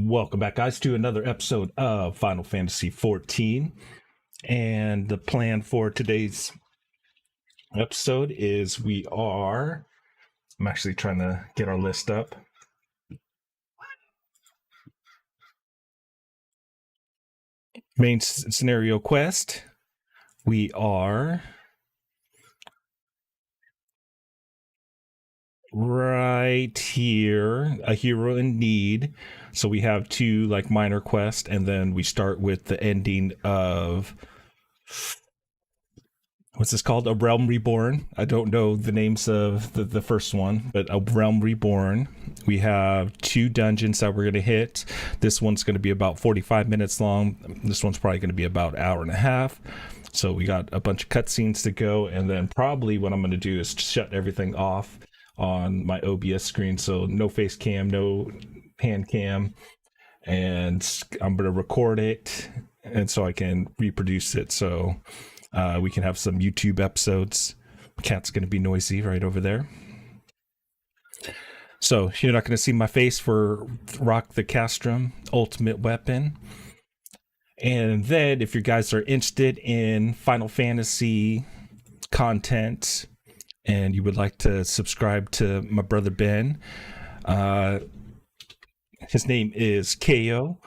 Welcome back, guys, to another episode of Final Fantasy XIV. And the plan for today's episode is I'm actually trying to get our list up. Main scenario quest. We are right here, a hero in need. So we have two like minor quests, and then we start with the ending of what's this called? A Realm Reborn. I don't know the names of the first one, but a Realm Reborn. We have two dungeons that we're going to hit. This one's going to be about 45 minutes long. This one's probably going to be about an hour and a half. So we got a bunch of cutscenes to go, and then probably what I'm going to do is shut everything off on my OBS screen. So no face cam, no hand cam, and I'm going to record it, and so I can reproduce it. So we can have some YouTube episodes. My cat's going to be noisy right over there. So you're not going to see my face for Rock the Castrum Ultimate Weapon. And then if you guys are interested in Final Fantasy content and you would like to subscribe to my brother Ben, his name is KO,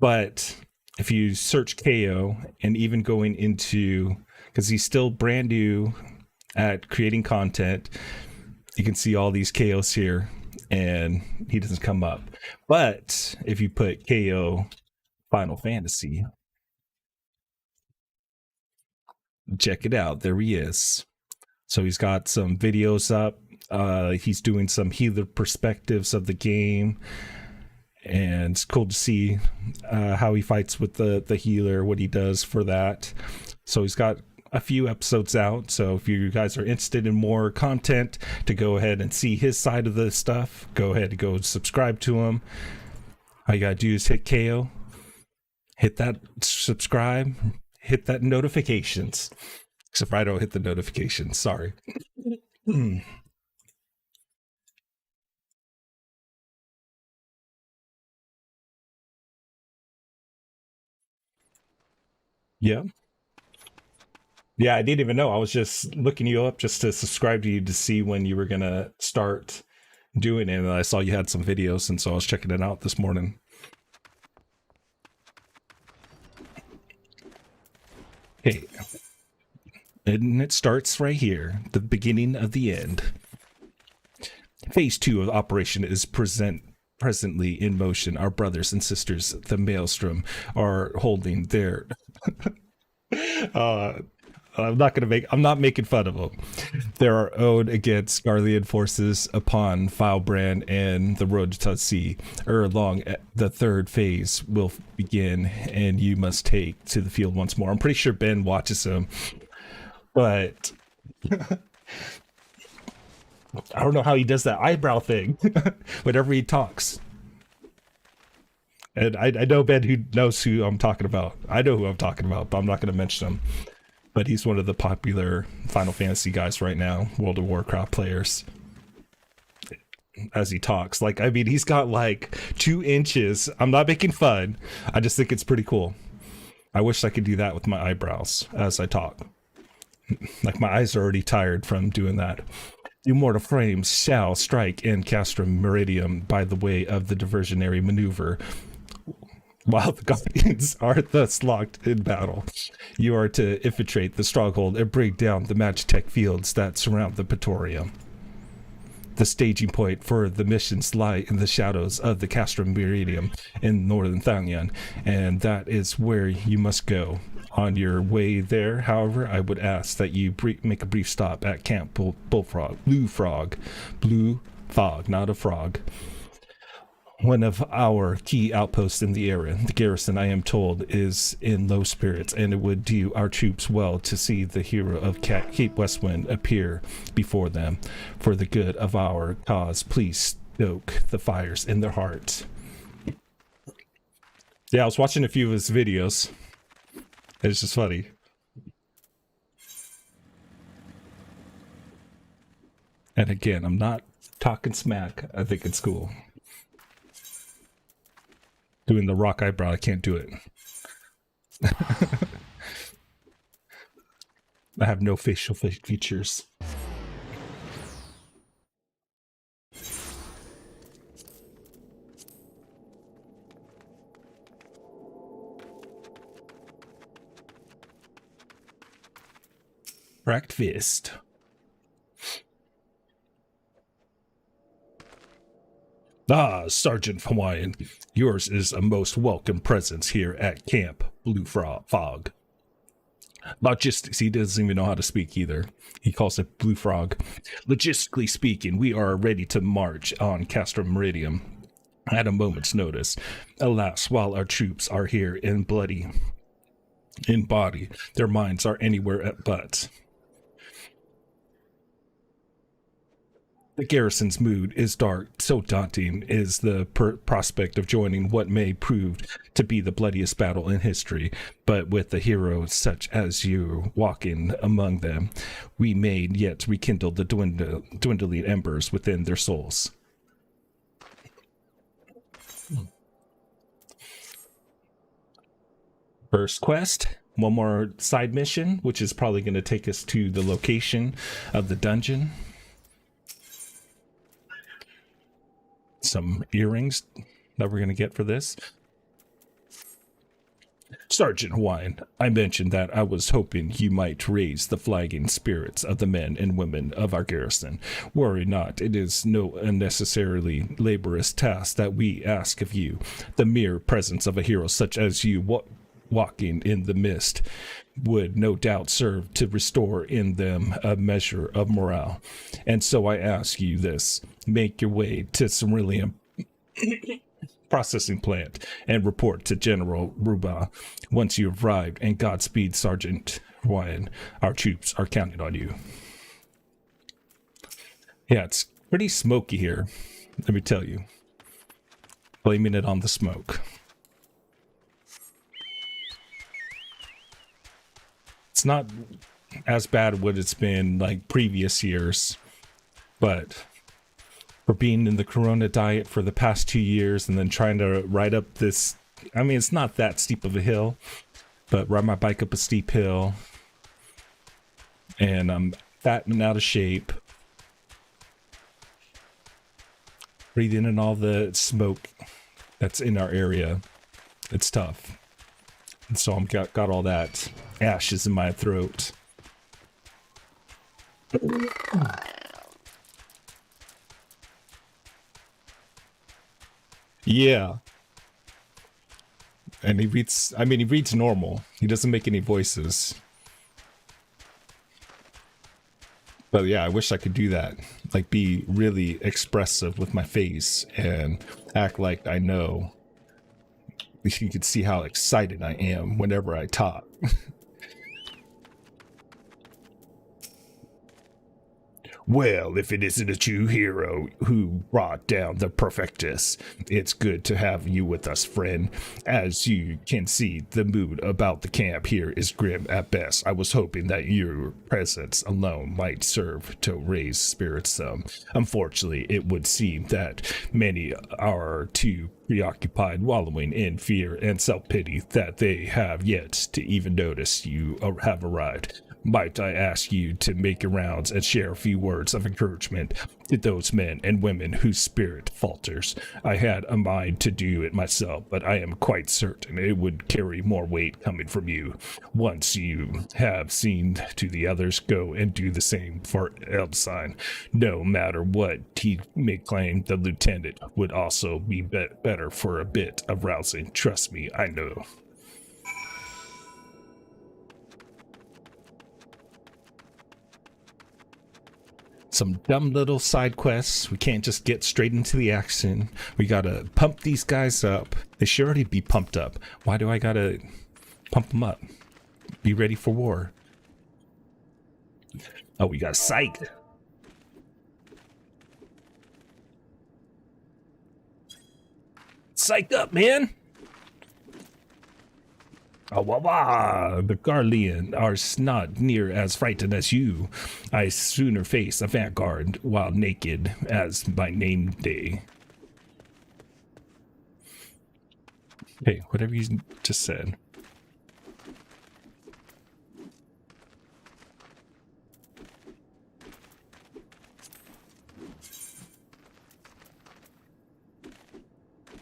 but if you search KO and even going into, because he's still brand new at creating content, you can see all these KOs here and he doesn't come up. But if you put KO Final Fantasy, check it out. There he is. So he's got some videos up. He's doing some healer perspectives of the game. And it's cool to see how he fights with the healer, what he does for that. So he's got a few episodes out. So if you guys are interested in more content to go ahead and see his side of the stuff, go ahead and go subscribe to him. All you gotta do is hit KO, hit that subscribe, hit that notifications. Except for I don't hit the notifications, sorry. Yeah. Yeah, I didn't even know. I was just looking you up just to subscribe to you to see when you were gonna start doing it. And I saw you had some videos, and so I was checking it out this morning. Okay. And it starts right here, the beginning of the end. Phase 2 of operation is presently in motion. Our brothers and sisters, the Maelstrom, are holding their I'm not making fun of them. There are owed against Garlean forces upon Firebrand and the road to sea. Ere long, the third phase will begin, and you must take to the field once more. I'm pretty sure Ben watches him, but I don't know how he does that eyebrow thing whenever he talks. And I know Ben who knows who I'm talking about. I know who I'm talking about, but I'm not going to mention him. But he's one of the popular Final Fantasy guys right now, World of Warcraft players. As he talks, like, I mean, he's got like 2 inches. I'm not making fun. I just think it's pretty cool. I wish I could do that with my eyebrows as I talk. Like, my eyes are already tired from doing that. The immortal frames shall strike in Castrum Meridium by the way of the diversionary maneuver. While the Guardians are thus locked in battle, you are to infiltrate the stronghold and bring down the Magitech fields that surround the Praetorium. The staging point for the missions lie in the shadows of the Castrum Meridium in northern Thangyan, and that is where you must go. On your way there, however, I would ask that you make a brief stop at Camp Bullfrog, Blue Fog, not a frog. One of our key outposts in the area. The garrison, I am told, is in low spirits, and it would do our troops well to see the hero of Cape Westwind appear before them. For the good of our cause, please stoke the fires in their hearts. Yeah, I was watching a few of his videos. It's just funny. And again, I'm not talking smack. I think it's cool. Doing the rock eyebrow, I can't do it. I have no facial features. Cracked fist. Ah, Sergeant Hawaiian, yours is a most welcome presence here at Camp Blue Fog. Logistics, he doesn't even know how to speak either. He calls it Blue Frog. Logistically speaking, we are ready to march on Castor Meridium at a moment's notice. Alas, while our troops are here in body, their minds are anywhere but. The garrison's mood is dark, so daunting is the prospect of joining what may prove to be the bloodiest battle in history. But with a hero such as you walking among them, we may yet rekindle the dwindling embers within their souls. First quest, one more side mission, which is probably going to take us to the location of the dungeon. Some earrings that we're going to get for this. Sergeant Hawaiian, I mentioned that I was hoping you might raise the flagging spirits of the men and women of our garrison. Worry not, it is no unnecessarily laborious task that we ask of you. The mere presence of a hero such as you walking in the mist would no doubt serve to restore in them a measure of morale. And so I ask you this, make your way to Cerulean processing plant and report to General Ruba once you have arrived, and Godspeed, Sergeant Hawaiian. Our troops are counting on you. Yeah, it's pretty smoky here, let me tell you. Blaming it on the smoke. It's not as bad what it's been like previous years, but for being in the Corona diet for the past 2 years and then trying to ride up this, I mean, it's not that steep of a hill, but ride my bike up a steep hill, and I'm fat and out of shape, breathing in all the smoke that's in our area. It's tough. And so I'm got all that ashes in my throat. Yeah. And he reads, I mean, he reads normal. He doesn't make any voices. But yeah, I wish I could do that. Like, be really expressive with my face and act like I know. You could see how excited I am whenever I talk. Well, if it isn't a true hero who brought down the Perfectus, it's good to have you with us, friend. As you can see, the mood about the camp here is grim at best. I was hoping that your presence alone might serve to raise spirits some. Unfortunately, it would seem that many are too preoccupied wallowing in fear and self-pity that they have yet to even notice you have arrived. Might I ask you to make your rounds and share a few words of encouragement to those men and women whose spirit falters? I had a mind to do it myself, but I am quite certain it would carry more weight coming from you. Once you have seen to the others, go and do the same for Elbsign. No matter what he may claim, the lieutenant would also be better for a bit of rousing. Trust me, I know. Some dumb little side quests. We can't just get straight into the action. We gotta pump these guys up. They should already be pumped up. Why do I gotta pump them up? Be ready for war. Oh, we got psych. Psyched up, man. Oh, wah, wah. The Garlean are not near as frightened as you. I sooner face a vanguard while naked as my name day. Hey, whatever you just said.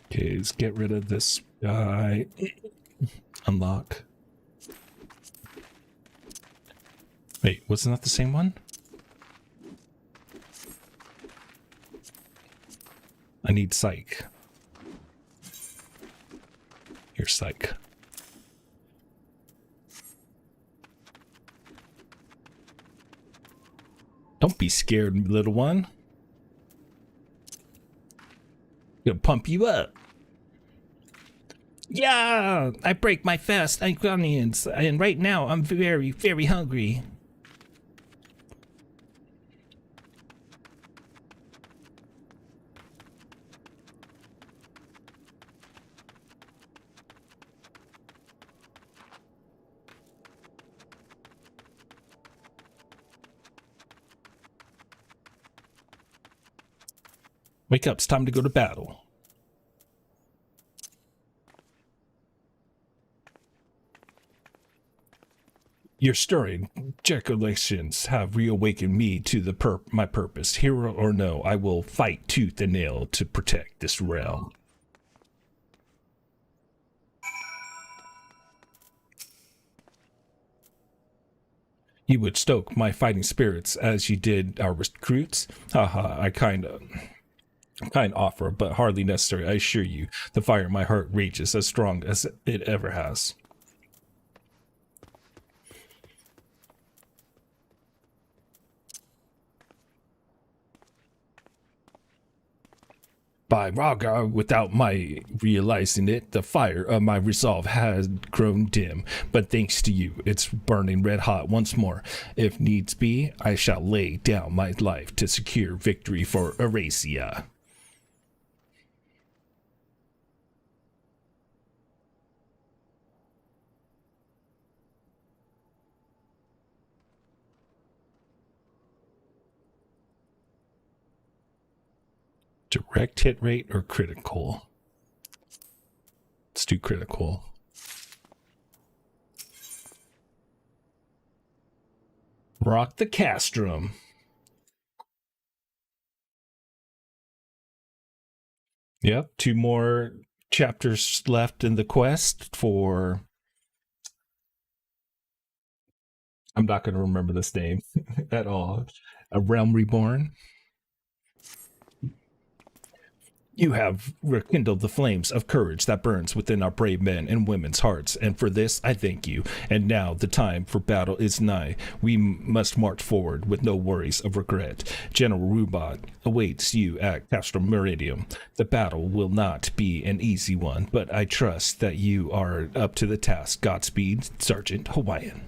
Okay, let's get rid of this guy. Unlock. Wait, wasn't that the same one? I need psych. Here's psych. Don't be scared, little one. Gonna pump you up. Yeah, I break my fast onions, and right now I'm very, very hungry. Wake up, it's time to go to battle. Your stirring ejaculations have reawakened me to the my purpose. Hero or no, I will fight tooth and nail to protect this realm. You would stoke my fighting spirits as you did our recruits? Haha, I kind offer, but hardly necessary, I assure you. The fire in my heart rages as strong as it ever has. By Raga, without my realizing it, the fire of my resolve has grown dim, but thanks to you, it's burning red hot once more. If needs be, I shall lay down my life to secure victory for Erasia. Direct hit rate or critical? Let's do critical. Rock the castrum. Yep, 2 more chapters left in the quest for... I'm not going to remember this name at all. A Realm Reborn. You have rekindled the flames of courage that burns within our brave men and women's hearts, and for this I thank you. And now the time for battle is nigh. We must march forward with no worries of regret. General Rubot awaits you at Castro Meridium. The battle will not be an easy one, but I trust that you are up to the task. Godspeed, Sergeant Hawaiian.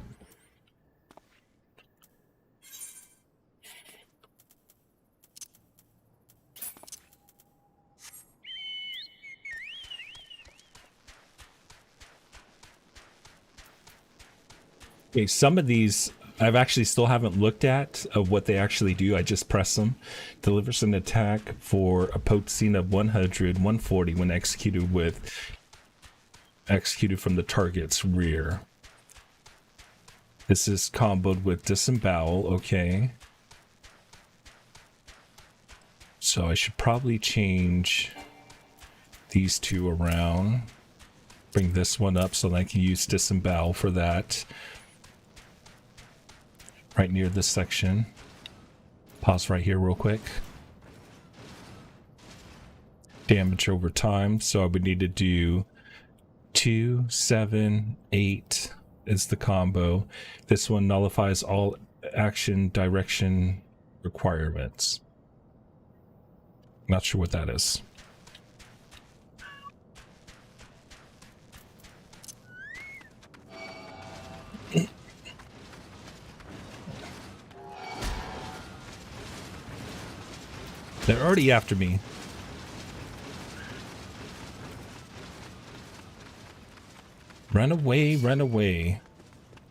Okay, some of these I've actually still haven't looked at of what they actually do. I just press them. Delivers an attack for a potency of 100, 140 when executed from the target's rear. This is comboed with disembowel, okay. So I should probably change these two around. Bring this one up so that I can use disembowel for that. Right near this section. Pause right here real quick. Damage over time, so I would need to do 2, 7, 8 is the combo. This one nullifies all action direction requirements. Not sure what that is. They're already after me. Run away, run away.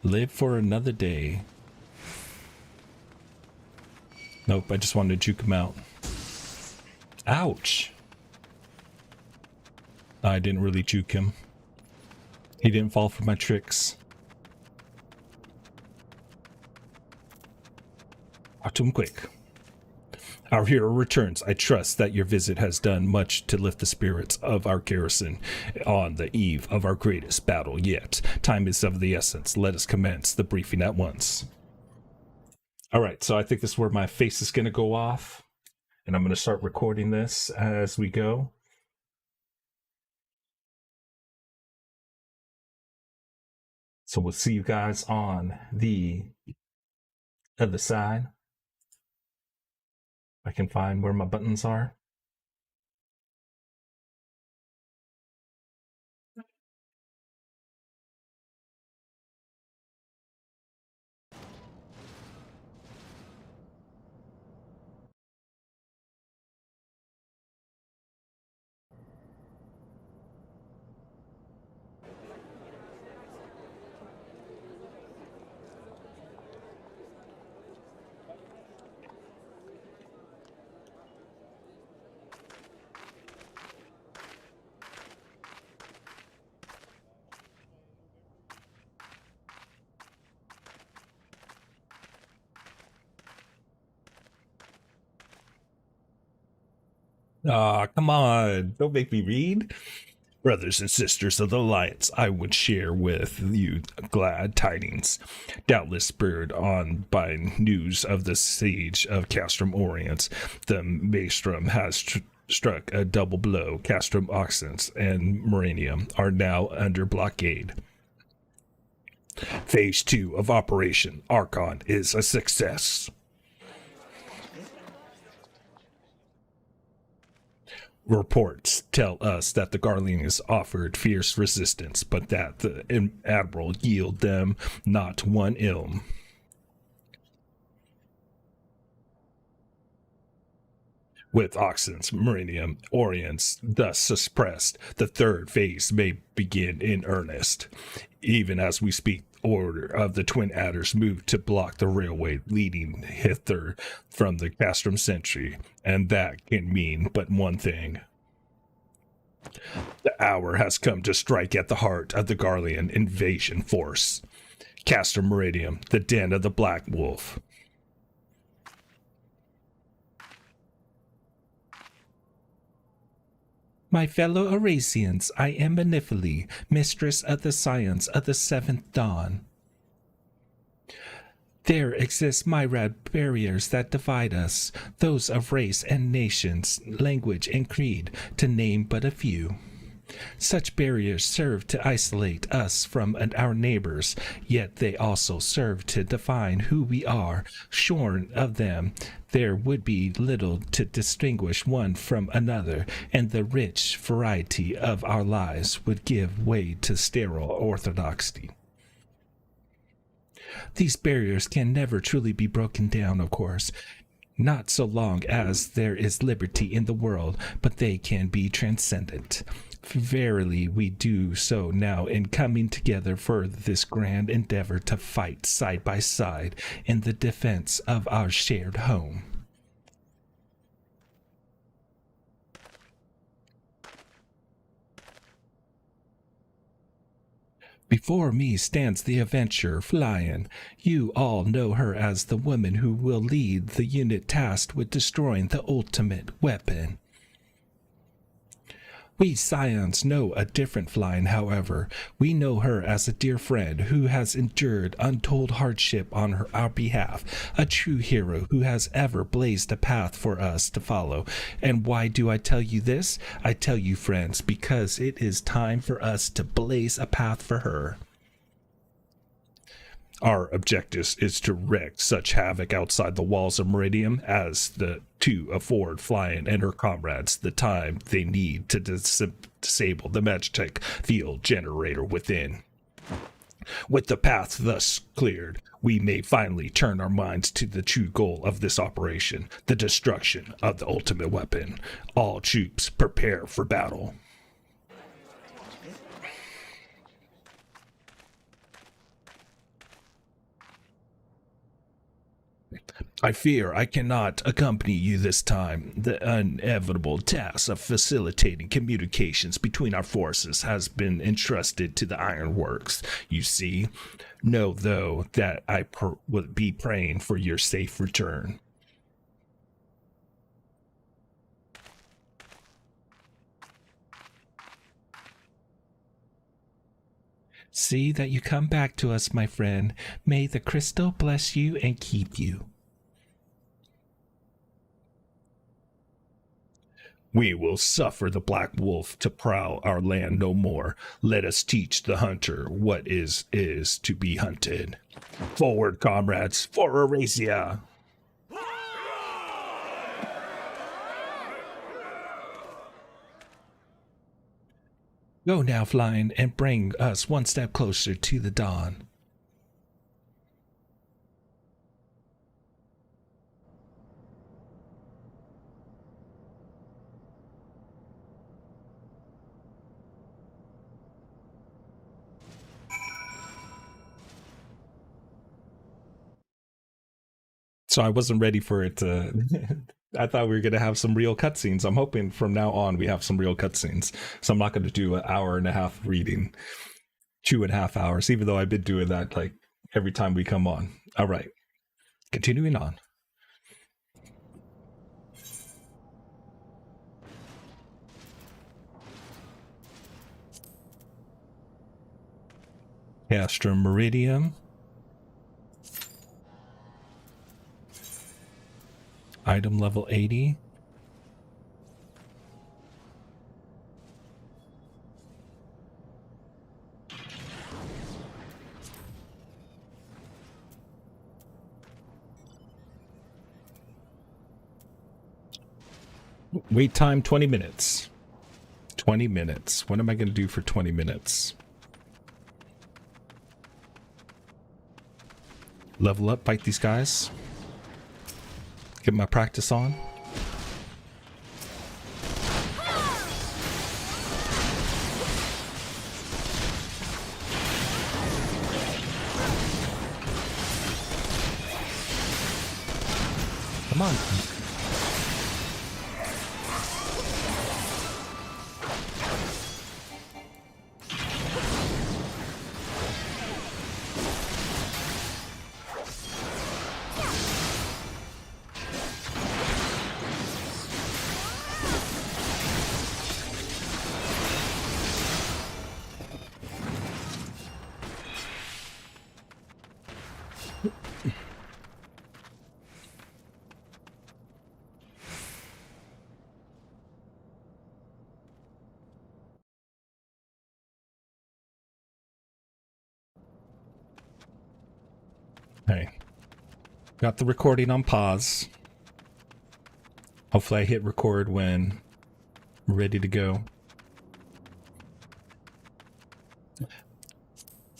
Live for another day. Nope, I just wanted to juke him out. Ouch. I didn't really juke him. He didn't fall for my tricks. Talk to him quick. Our hero returns. I trust that your visit has done much to lift the spirits of our garrison on the eve of our greatest battle yet. Time is of the essence. Let us commence the briefing at once. All right, so I think this is where my face is going to go off, and I'm going to start recording this as we go. So we'll see you guys on the other side. I can find where my buttons are. Ah, come on. Don't make me read. Brothers and sisters of the Alliance, I would share with you glad tidings, doubtless spurred on by news of the siege of Castrum Orient. The Maelstrom has struck a double blow. Castrum Oxens and Moranium are now under blockade. Phase 2 of Operation Archon is a success. Reports tell us that the Garleans offered fierce resistance, but that the Admiral yielded them not one ilm. With Oxens, Meridium, Orients thus suppressed, the third phase may begin in earnest. Even as we speak, order of the Twin Adders moved to block the railway leading hither from the Castrum Sentry, and that can mean but one thing. The hour has come to strike at the heart of the Garlean invasion force. Castrum Meridium, the den of the Black Wolf. My fellow Arasians, I am Maniphaly, mistress of the science of the seventh dawn. There exist myriad barriers that divide us, those of race and nations, language and creed, to name but a few. Such barriers serve to isolate us from our neighbors, yet they also serve to define who we are. Shorn of them, there would be little to distinguish one from another, and the rich variety of our lives would give way to sterile orthodoxy. These barriers can never truly be broken down, of course, not so long as there is liberty in the world, but they can be transcendent. Verily, we do so now in coming together for this grand endeavor to fight side by side in the defense of our shared home. Before me stands the Avenger, Flyan. You all know her as the woman who will lead the unit tasked with destroying the ultimate weapon. We Scions know a different Flyan, however. We know her as a dear friend who has endured untold hardship on our behalf, a true hero who has ever blazed a path for us to follow. And why do I tell you this? I tell you, friends, because it is time for us to blaze a path for her. Our objective is to wreak such havoc outside the walls of Meridium as to afford Flyan and her comrades the time they need to disable the Magitech field generator within. With the path thus cleared, we may finally turn our minds to the true goal of this operation, the destruction of the ultimate weapon. All troops prepare for battle. I fear I cannot accompany you this time. The inevitable task of facilitating communications between our forces has been entrusted to the Ironworks, you see. Know, though, that I would be praying for your safe return. See that you come back to us, my friend. May the crystal bless you and keep you. We will suffer the black wolf to prowl our land no more. Let us teach the hunter what is to be hunted. Forward, comrades, for Eurasia! Go now, flying, and bring us one step closer to the dawn. So I wasn't ready for it to. I thought we were going to have some real cutscenes. I'm hoping from now on we have some real cutscenes. So I'm not going to do an hour and a half reading, 2.5 hours, even though I've been doing that like every time we come on. All right. Continuing on. Astra Meridium. Item level 80. Wait time 20 minutes. 20 minutes. What am I going to do for 20 minutes? Level up, fight these guys. Get my practice on. Come on. Hey, got the recording on pause. Hopefully I hit record when we're ready to go.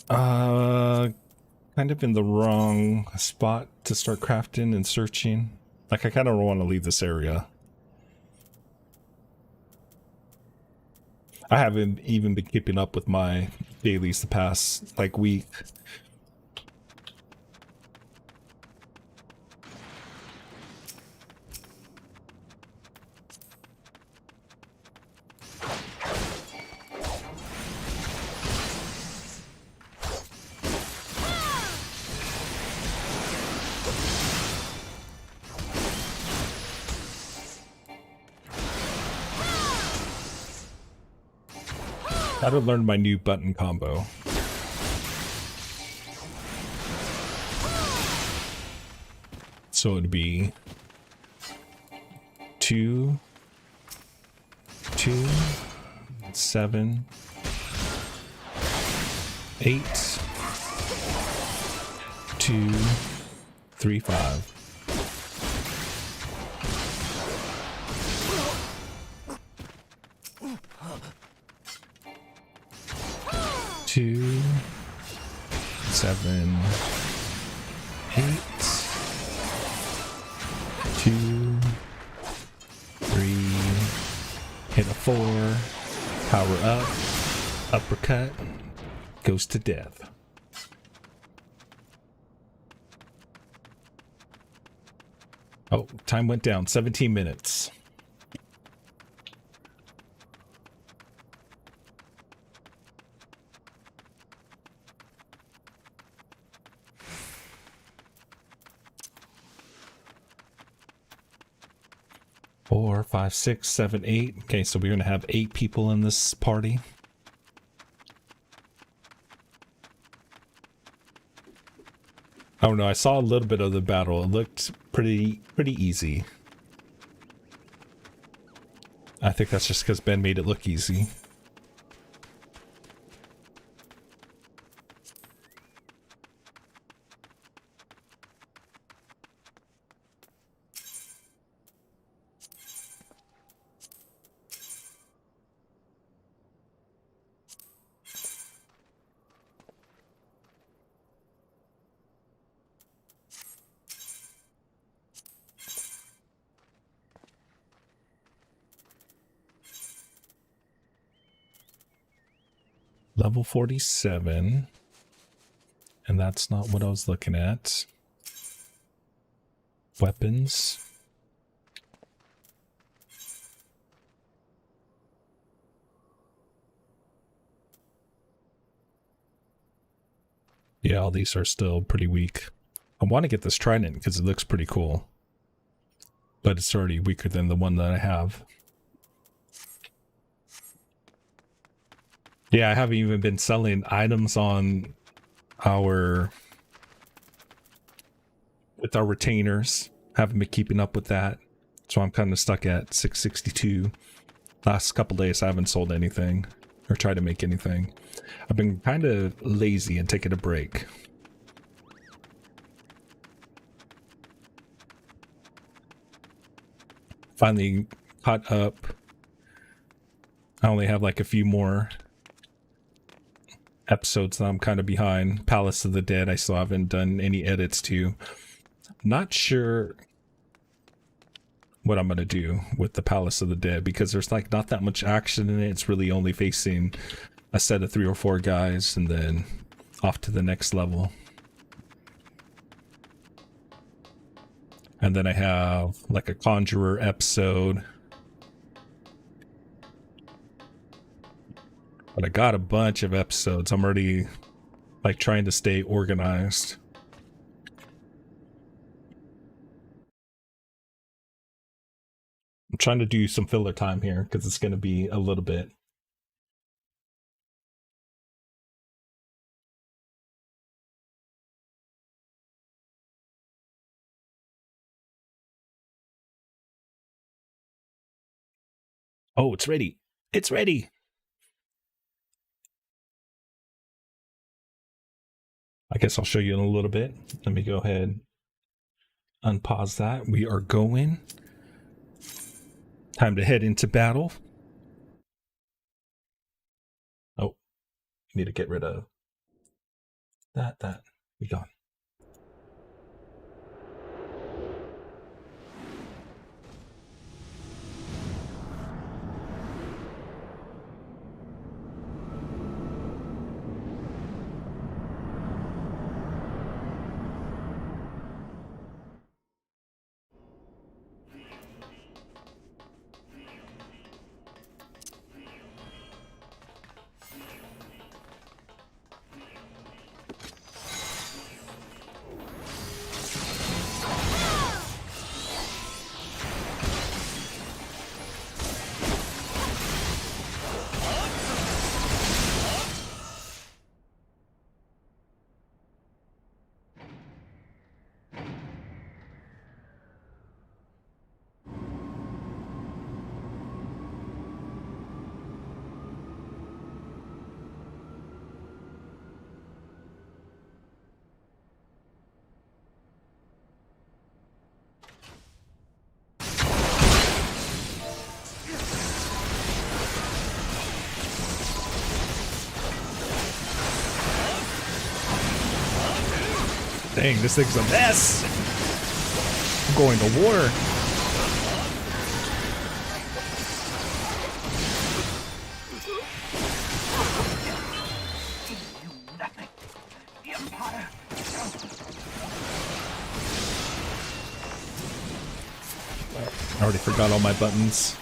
Kind of in the wrong spot to start crafting and searching. Like, I kind of want to leave this area. I haven't even been keeping up with my dailies the past, like, week. I gotta learn my new button combo. So it'd be 2, 2, 7, 8, 2, 3, 5. Two, 7, 8, 2, 3, hit a 4, power up, uppercut, goes to death. Oh, time went down. 17 minutes. Four, five, six, seven, eight. Okay, so we're gonna have 8 people in this party. I don't know. I saw a little bit of the battle. It looked pretty easy. I think that's just because Ben made it look easy. Level 47. And that's not what I was looking at. Weapons. Yeah, all these are still pretty weak. I want to get this trident because it looks pretty cool. But it's already weaker than the one that I have. Yeah, I haven't even been selling items on our retainers. Haven't been keeping up with that. So I'm kind of stuck at 662. Last couple days I haven't sold anything or tried to make anything. I've been kind of lazy and taking a break. Finally caught up. I only have like a few more episodes that I'm kind of behind. Palace of the Dead I still haven't done any edits to. Not sure what I'm gonna do with the Palace of the Dead because there's like not that much action in it. It's really only facing a set of 3 or 4 guys and then off to the next level. And then I have like a Conjurer episode. But I got a bunch of episodes. I'm already like trying to stay organized. I'm trying to do some filler time here because it's going to be a little bit. Oh, it's ready. It's ready. I guess I'll show you in a little bit. Let me go ahead, unpause that. We are going. Time to head into battle. Oh, need to get rid of that. Be gone. Dang, this thing's a mess. I'm going to war. I already forgot all my buttons.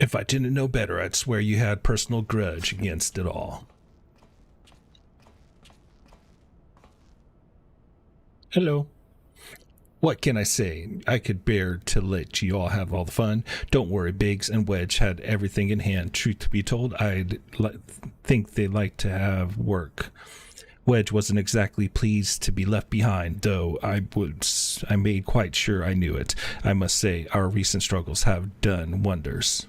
If I didn't know better, I'd swear you had personal grudge against it all. Hello. What can I say? I could bear to let you all have all the fun. Don't worry, Biggs and Wedge had everything in hand. Truth to be told, I'd think they like to have work. Wedge wasn't exactly pleased to be left behind, though I made quite sure I knew it. I must say, our recent struggles have done wonders.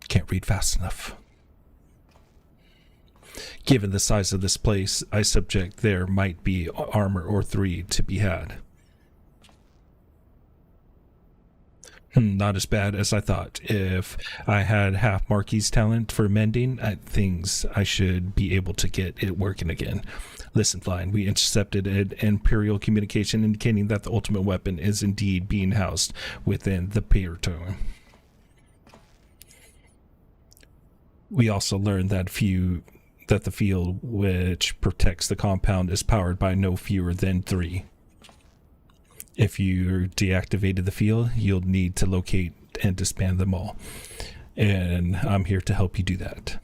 Can't read fast enough. Given the size of this place, I subject there might be armor or three to be had. Not as bad as I thought. If I had half Marky's talent for mending things, I should be able to get it working again. Listen, Flying, we intercepted an Imperial communication indicating that the ultimate weapon is indeed being housed within the Pyrito. We also learned that the field which protects the compound is powered by no fewer than 3. If you deactivated the field, you'll need to locate and disband them all. And I'm here to help you do that.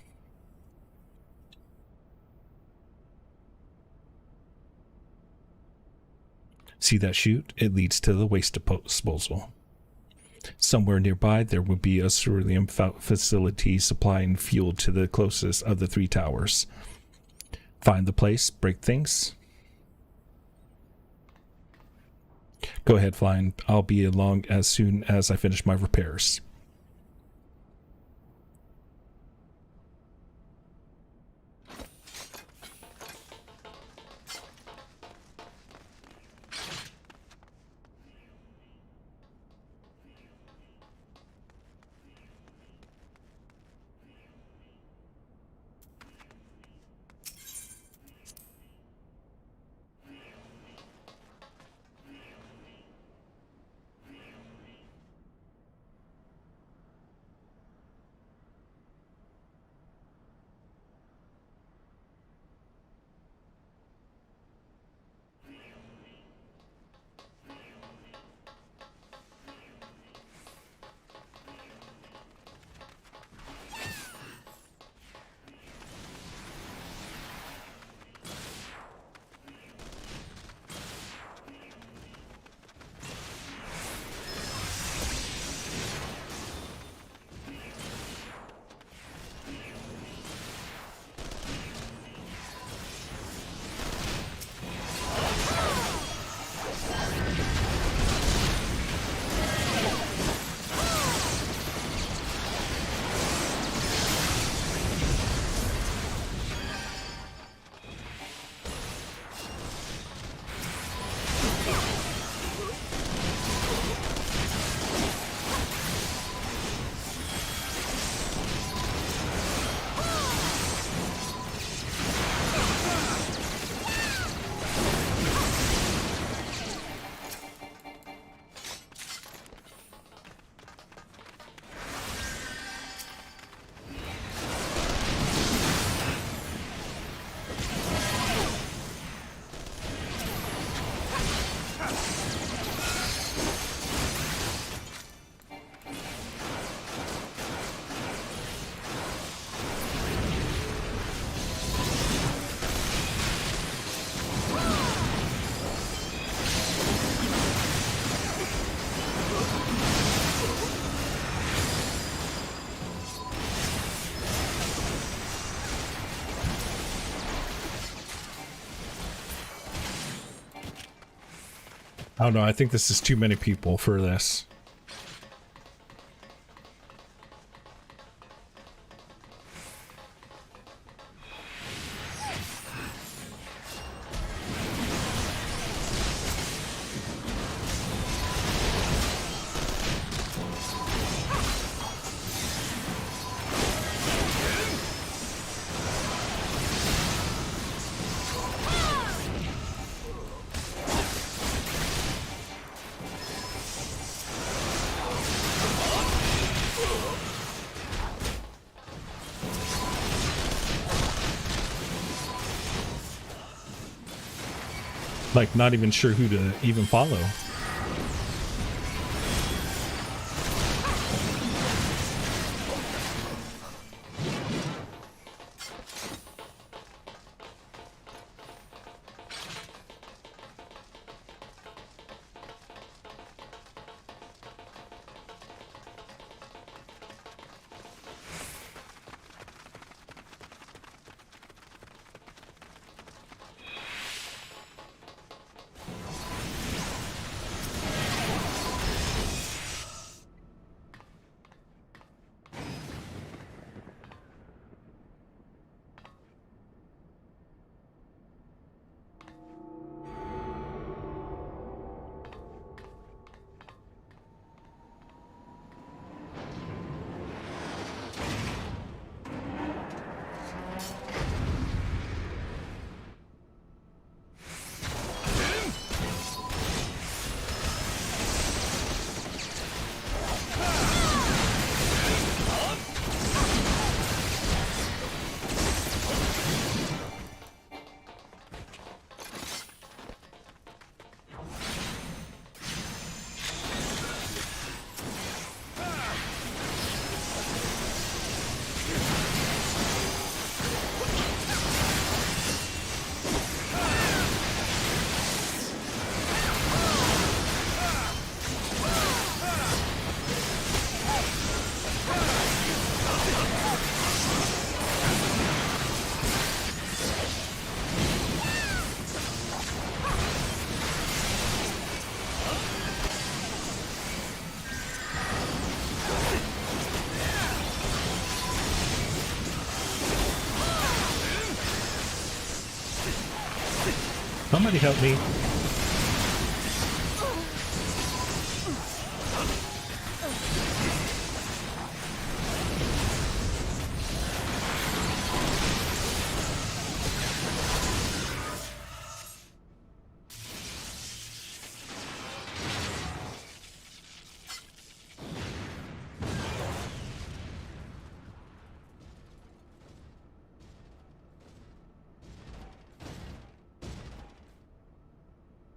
See that chute? It leads to the waste disposal. Somewhere nearby, there would be a cerulean facility supplying fuel to the closest of the 3 towers. Find the place, break things. Go ahead, Flying. I'll be along as soon as I finish my repairs. I don't know. I think this is too many people for this. Like, not even sure who to even follow. Somebody help me.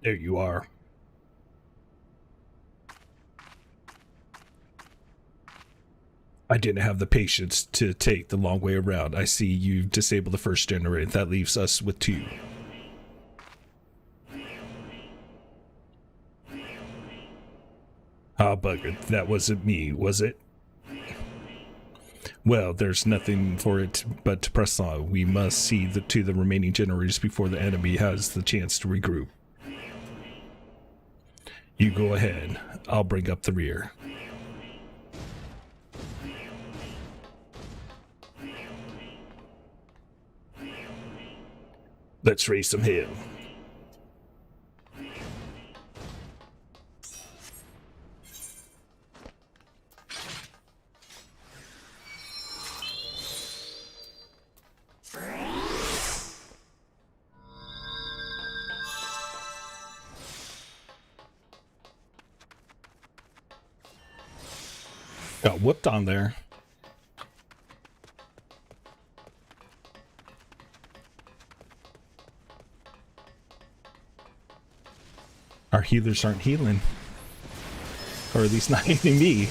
There you are. I didn't have the patience to take the long way around. I see you've disabled the first generator. That leaves us with two. Ah, bugger. That wasn't me, was it? Well, there's nothing for it but to press on. We must see to the remaining generators before the enemy has the chance to regroup. You go ahead. I'll bring up the rear. Let's raise some hell. Got whooped on there. Our healers aren't healing. Or at least not hitting me.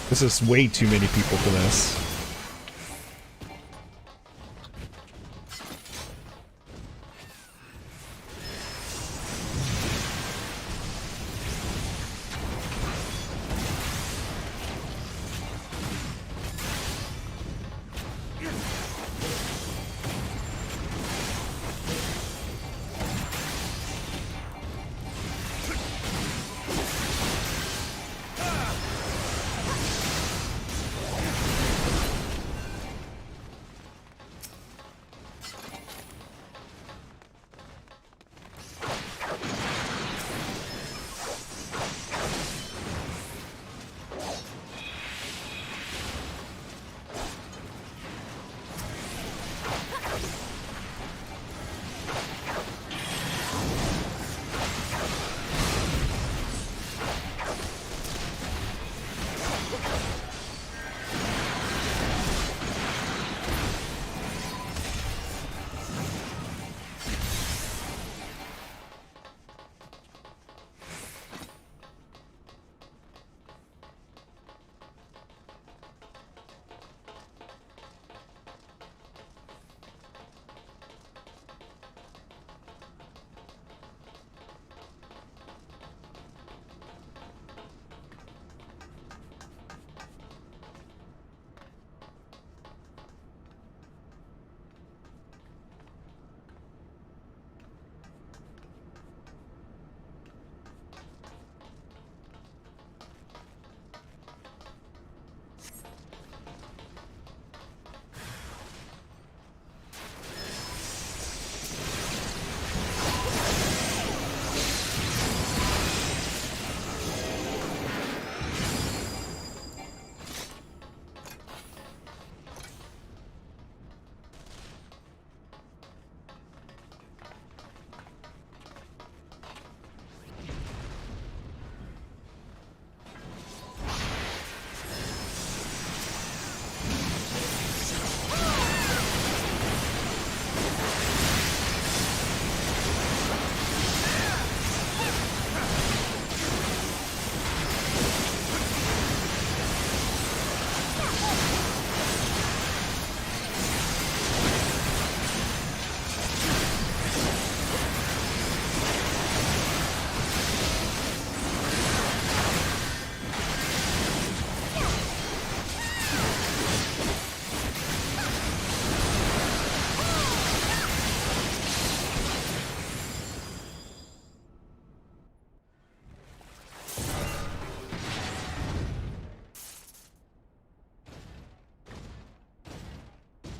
This is way too many people for this.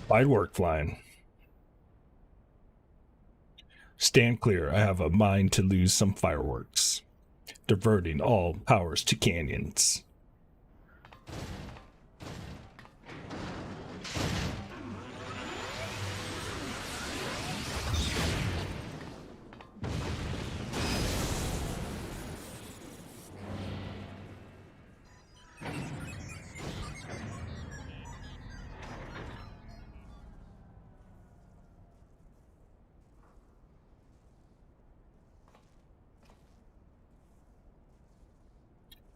Fine work, Flying. Stand clear. I have a mind to lose some fireworks. Diverting all powers to canyons.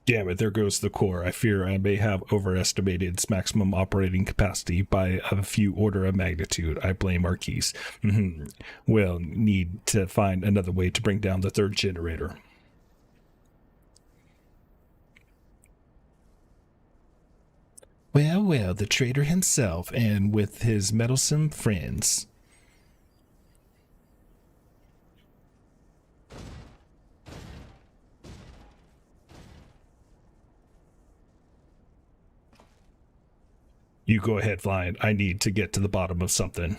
Damn it, there goes the core. I fear I may have overestimated its maximum operating capacity by a few order of magnitude. I blame Marquise. We'll need to find another way to bring down the third generator. Well, the traitor himself, and with his meddlesome friends. You go ahead, Flying. I need to get to the bottom of something.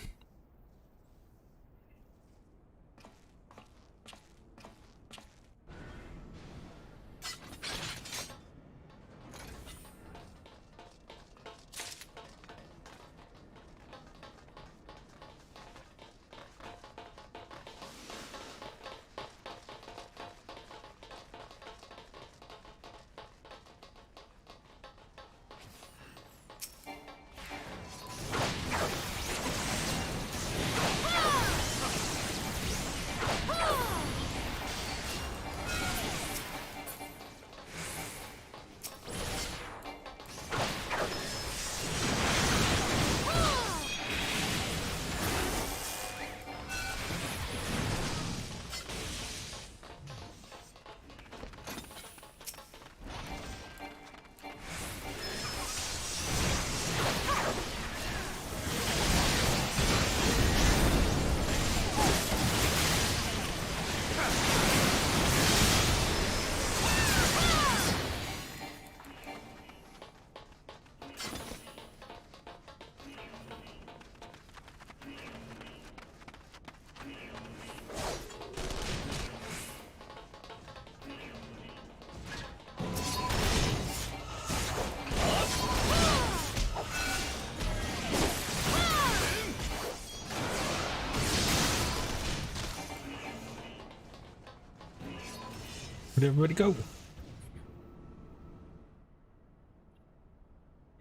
Where'd everybody go?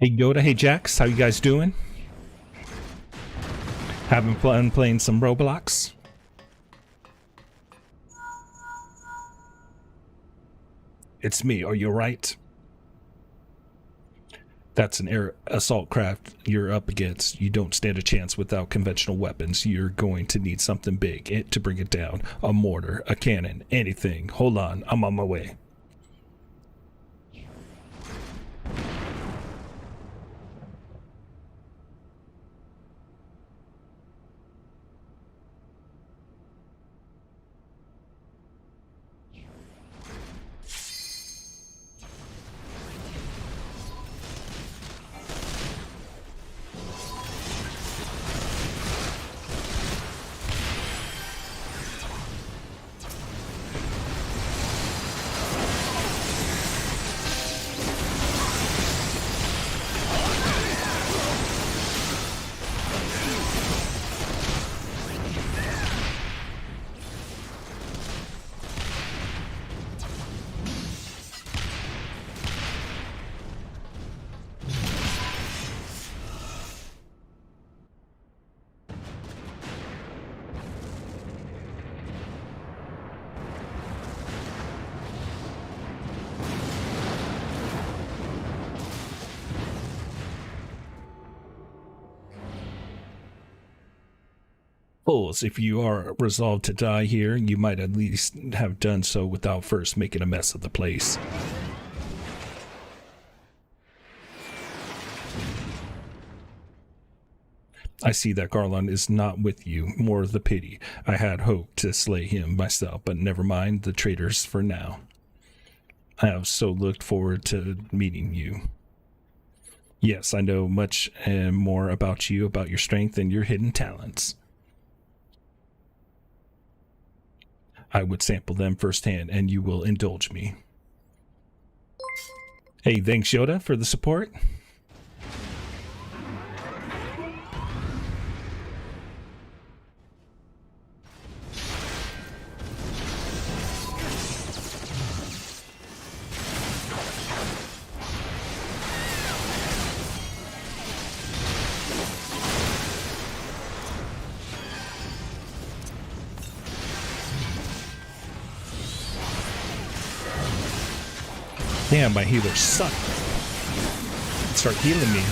Hey Yoda, hey Jax, how you guys doing? Having fun playing some Roblox? It's me, are you alright? That's an air assault craft you're up against. You don't stand a chance without conventional weapons. You're going to need something big to bring it down. A mortar, a cannon, anything. Hold on, I'm on my way. Fools, if you are resolved to die here, you might at least have done so without first making a mess of the place. I see that Garland is not with you, more the pity. I had hoped to slay him myself, but never mind the traitors for now. I have so looked forward to meeting you. Yes, I know much and more about you, about your strength and your hidden talents. I would sample them firsthand, and you will indulge me. Hey, thanks Yoda for the support. Damn, my healers suck. Start healing me.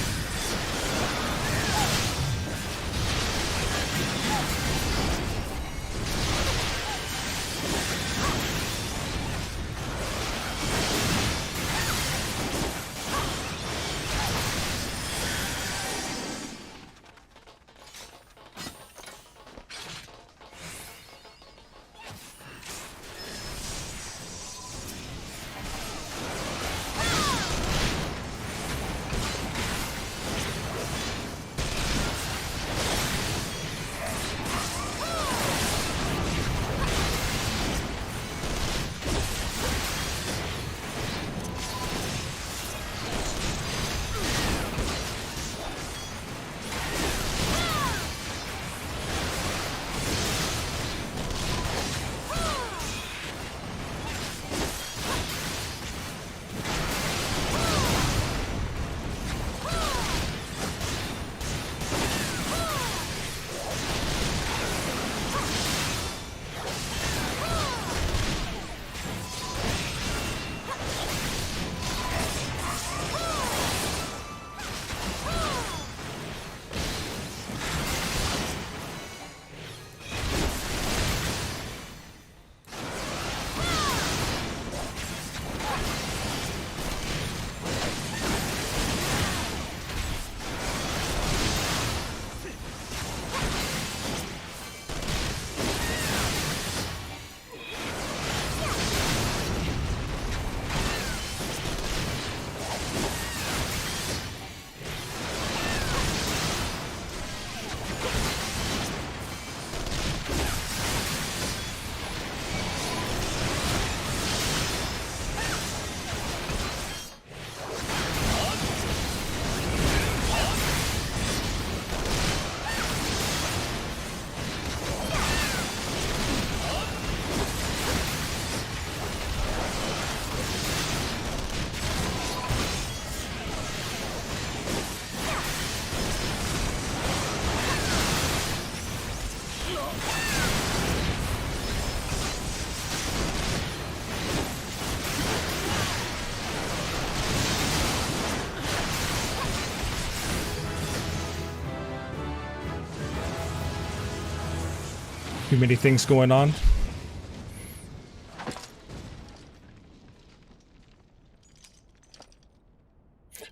Too many things going on.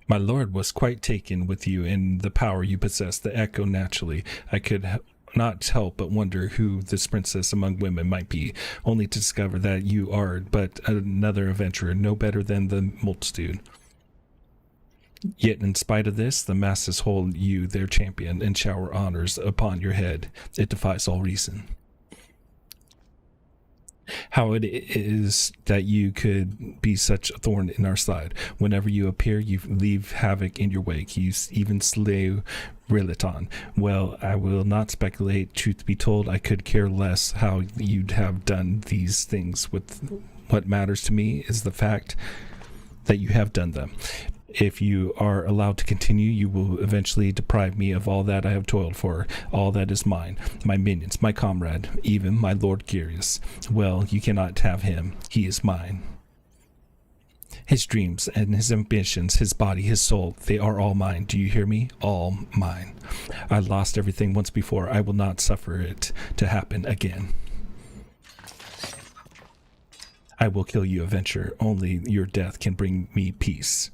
My lord was quite taken with you and the power you possess. The echo naturally. I could not help but wonder who this princess among women might be, only to discover that you are but another adventurer, no better than the multitude. Yet in spite of this, the masses hold you their champion and shower honors upon your head. It defies all reason. How it is that you could be such a thorn in our side. Whenever you appear, you leave havoc in your wake. You even slay Rillaton. Well, I will not speculate. Truth be told, I could care less how you'd have done these things. What matters to me is the fact that you have done them. If you are allowed to continue, you will eventually deprive me of all that I have toiled for, all that is mine, my minions, my comrade, even my Lord Girius. Well, you cannot have him. He is mine. His dreams and his ambitions, his body, his soul, they are all mine. Do you hear me? All mine. I lost everything once before. I will not suffer it to happen again. I will kill you, adventurer. Only your death can bring me peace.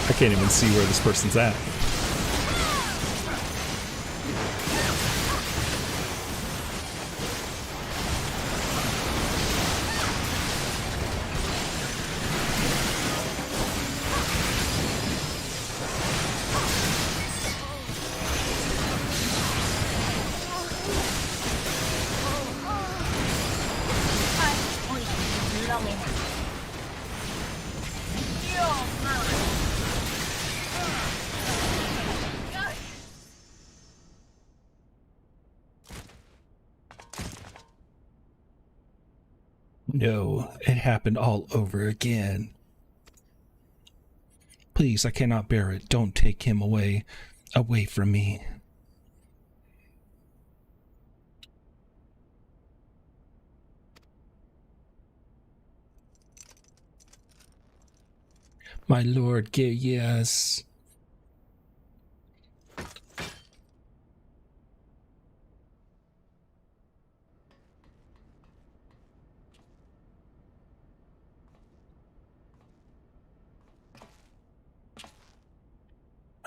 I can't even see where this person's at. No, it happened all over again. Please, I cannot bear it. Don't take him away from me. My lord, yes.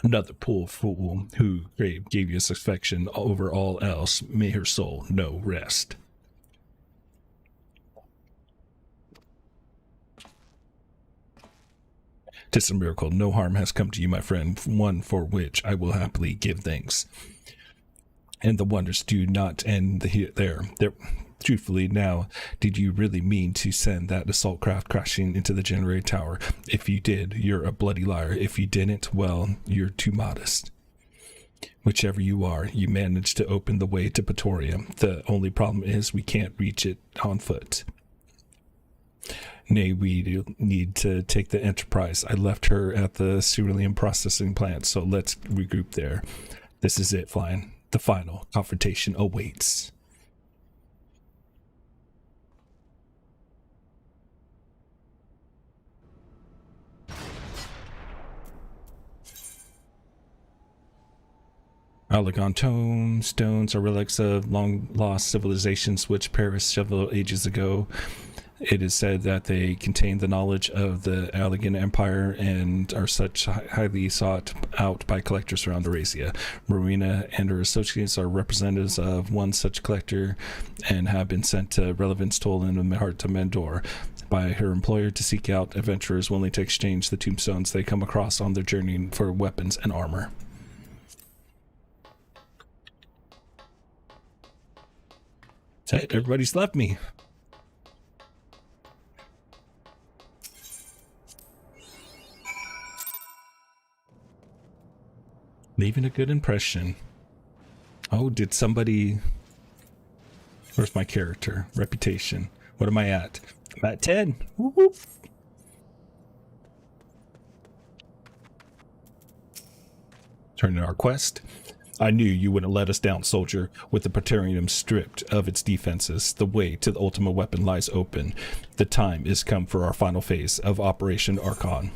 Another poor fool who gave you his affection over all else. May her soul know rest. Tis a miracle. No harm has come to you, my friend, one for which I will happily give thanks. And the wonders do not end there. Truthfully, now, did you really mean to send that assault craft crashing into the generator tower? If you did, you're a bloody liar. If you didn't, well, you're too modest. Whichever you are, you managed to open the way to Pretoria. The only problem is we can't reach it on foot. Nay, we need to take the Enterprise. I left her at the cerulean processing plant, so let's regroup there. This is it, Flying. The final confrontation awaits. Allegon tombstones are relics of long-lost civilizations which perished several ages ago. It is said that they contain the knowledge of the Allegan Empire and are such highly sought out by collectors around Eurasia. Marina and her associates are representatives of one such collector and have been sent to Relevance Toll in the heart of Mendor by her employer to seek out adventurers willing to exchange the tombstones they come across on their journey for weapons and armor. Everybody's left me. Leaving a good impression. Oh, did somebody... Where's my character? Reputation. What am I at? I'm at 10. Woo-woo. Turning to our quest. I knew you wouldn't let us down, soldier. With the Praetorium stripped of its defenses, the way to the ultimate weapon lies open. The time is come for our final phase of Operation Archon.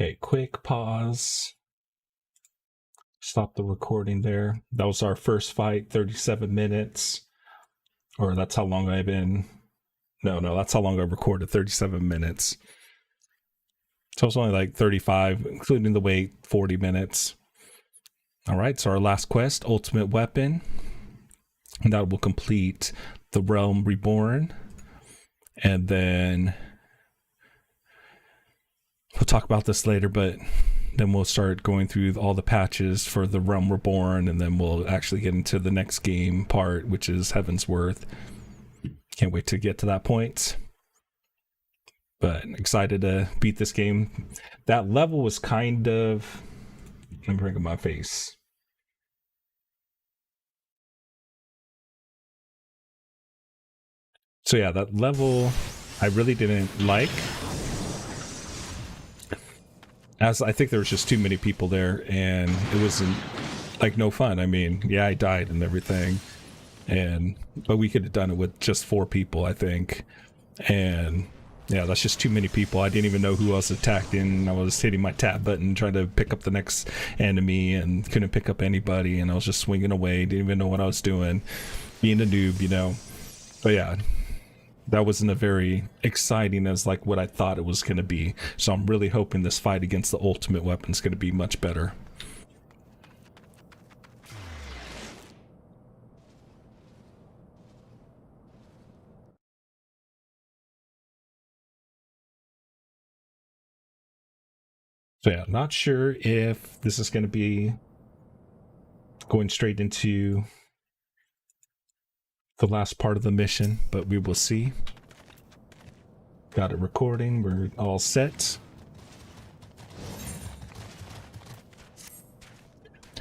Okay, quick pause. Stop the recording there. That was our first fight, 37 minutes. Or that's how long I've been. No, that's how long I recorded, 37 minutes. So it's only like 35, including the wait, 40 minutes. All right, so our last quest, Ultimate Weapon. And that will complete the Realm Reborn. And then we'll talk about this later, but then we'll start going through all the patches for the Realm Reborn, and then we'll actually get into the next game part, which is Heavensworth. Can't wait to get to that point. But excited to beat this game. That level was kind of... Let me bring up my face. So yeah, that level I really didn't like. As I think there was just too many people there, and it wasn't like no fun. I mean, yeah, I died and everything, but we could have done it with just 4 people, I think. And yeah, that's just too many people. I didn't even know who else attacked in. I was hitting my tab button trying to pick up the next enemy and couldn't pick up anybody, and I was just swinging away, didn't even know what I was doing, being a noob, you know. But yeah, that wasn't a very exciting as like what I thought it was going to be. So I'm really hoping this fight against the ultimate weapon is going to be much better. So yeah, not sure if this is going to be going straight into the last part of the mission, but we will see. Got it recording, we're all set.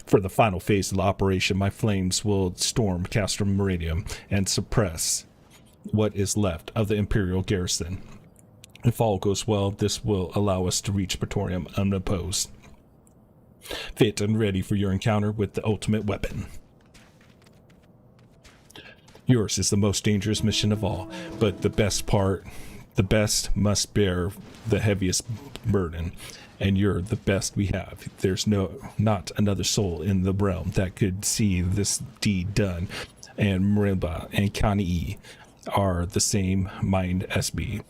For the final phase of the operation, my flames will storm Castrum Meridium and suppress what is left of the Imperial garrison. If all goes well, this will allow us to reach Praetorium unopposed. Fit and ready for your encounter with the ultimate weapon. Yours is the most dangerous mission of all, but the best must bear the heaviest burden, and you're the best we have. There's not another soul in the realm that could see this deed done, and Marimba and Kani are the same mind as me.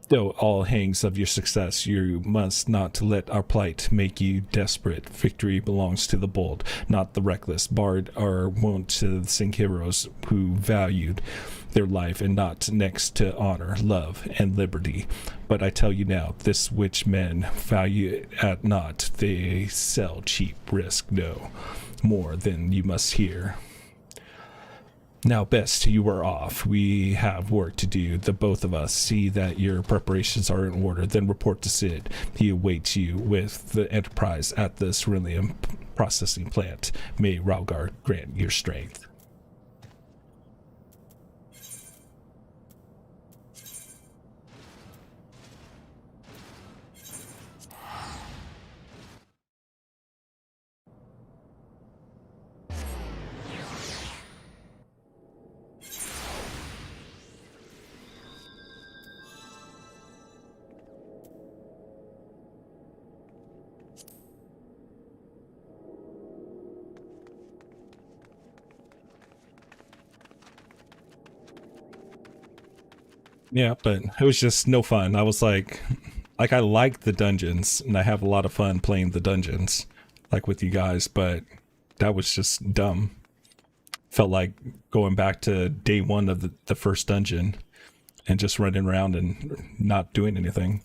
Though all hangs of your success, you must not let our plight make you desperate. Victory belongs to the bold, not the reckless. Bard are wont to sing heroes who valued their life and not next to honor, love, and liberty. But I tell you now, this which men value at naught, they sell cheap, risk no more than you must hear. Now best you are off. We have work to do, the both of us. See that your preparations are in order, then report to Sid. He awaits you with the Enterprise at the Cerulean processing plant. May Ralgar grant your strength. Yeah, but it was just no fun. I was like I like the dungeons, and I have a lot of fun playing the dungeons, like with you guys, but that was just dumb. Felt like going back to day 1 of the first dungeon and just running around and not doing anything.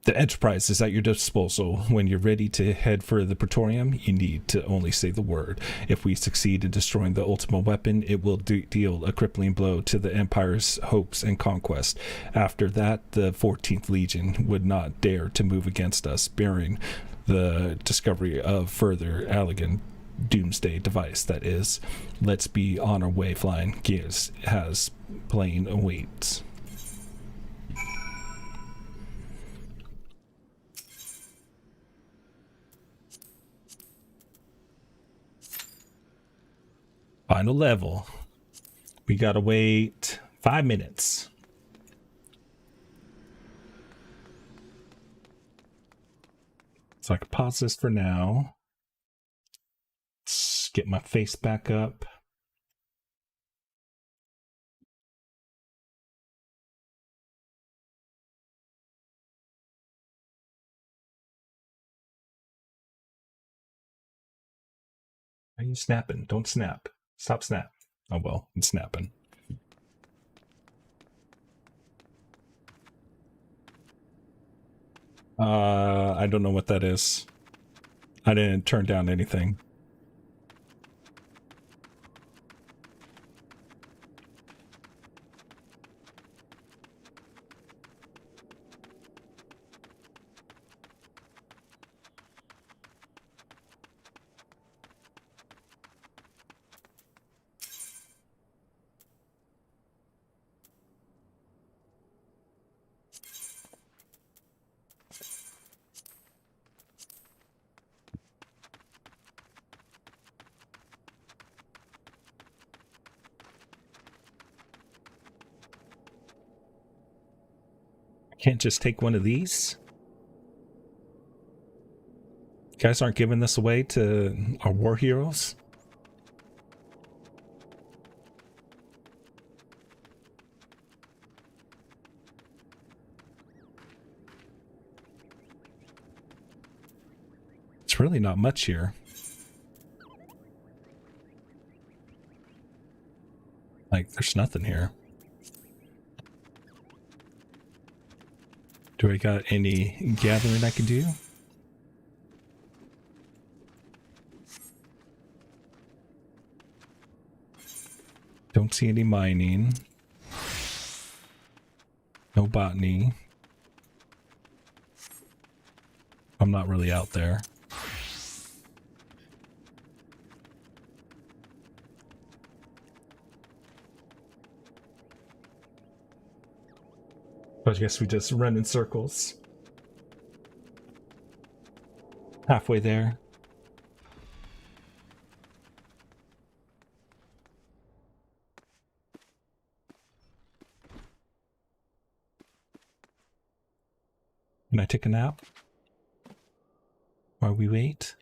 The Enterprise is at your disposal. When you're ready to head for the Praetorium, you need to only say the word. If we succeed in destroying the ultimate weapon, it will deal a crippling blow to the Empire's hopes and conquest. After that, the 14th Legion would not dare to move against us, bearing the discovery of further elegant doomsday device. That is, let's be on our way. Flying Gears has plane awaits. Final level. We gotta wait 5 minutes. So I can pause this for now. Let's get my face back up. Why are you snapping? Don't snap. Stop snap. Oh well, it's snapping. I don't know what that is. I didn't turn down anything. Can't just take one of these? You guys aren't giving this away to our war heroes? It's really not much here. Like, there's nothing here. Do I got any gathering I can do? Don't see any mining. No botany. I'm not really out there. I guess we just run in circles. Halfway there. Can I take a nap while we wait?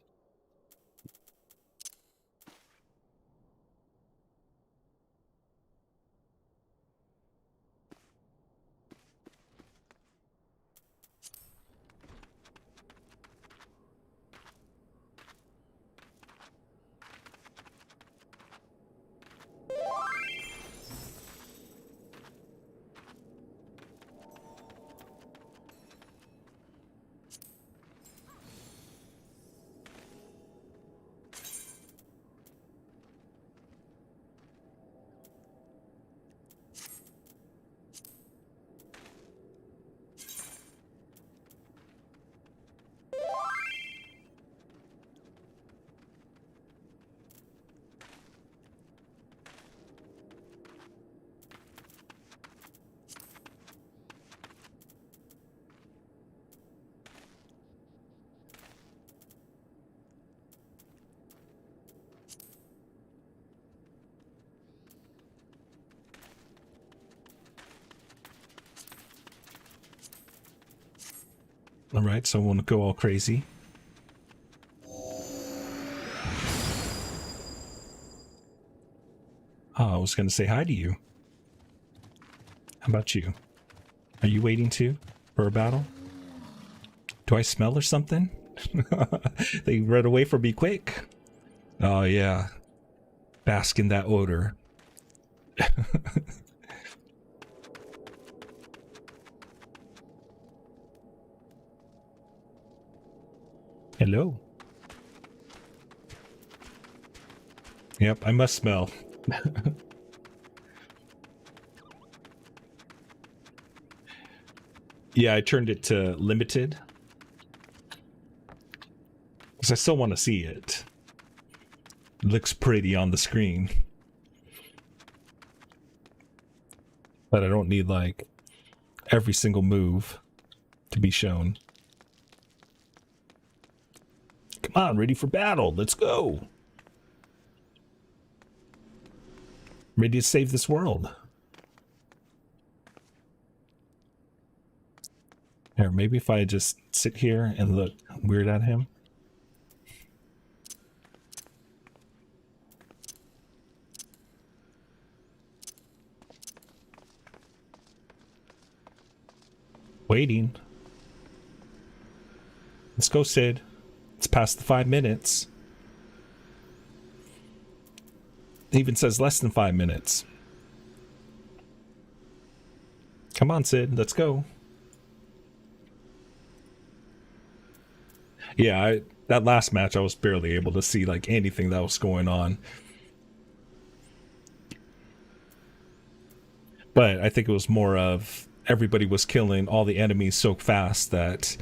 All right, so I want to go all crazy. Oh, I was going to say hi to you. How about you? Are you waiting too for a battle? Do I smell or something? They run away from me quick. Oh yeah. Bask in that odor. Hello. Yep, I must smell. Yeah, I turned it to limited because I still want to see it. It looks pretty on the screen, but I don't need like every single move to be shown. Come on, ready for battle. Let's go. Ready to save this world. Here, maybe if I just sit here and look weird at him. Waiting. Let's go, Sid. It's past the 5 minutes. It even says less than 5 minutes. Come on, Sid. Let's go. Yeah, that last match, I was barely able to see like anything that was going on. But I think it was more of everybody was killing all the enemies so fast that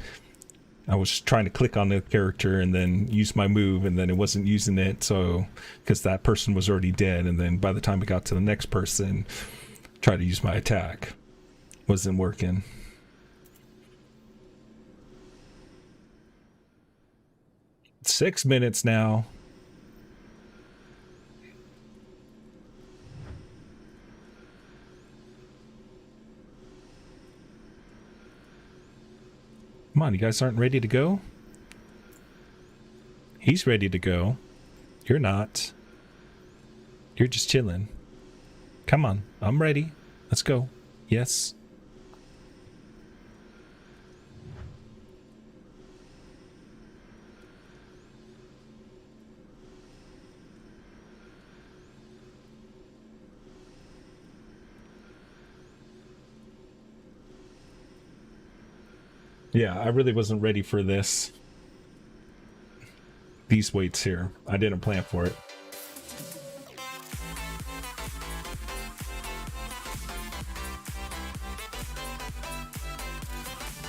I was trying to click on the character and then use my move, and then it wasn't using it, so because that person was already dead, and then by the time I got to the next person, try to use my attack, wasn't working. It's 6 minutes now. Come on, you guys aren't ready to go? He's ready to go. You're not. You're just chilling. Come on, I'm ready. Let's go. Yes. Yeah, I really wasn't ready for this. These weights here. I didn't plan for it.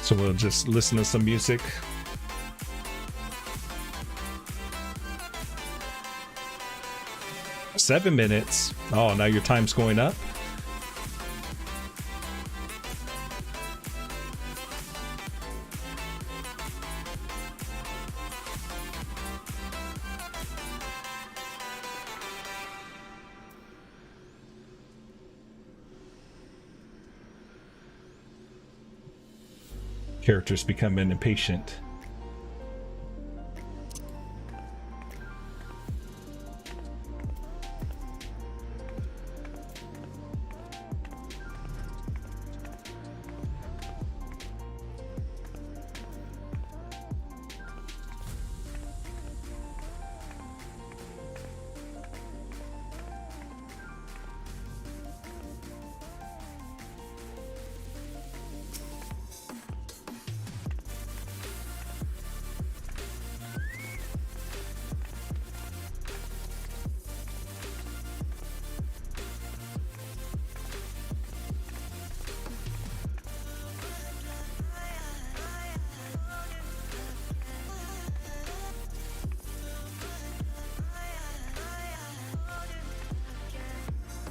So we'll just listen to some music. Seven minutes. Oh, now your time's going up. Characters becoming impatient.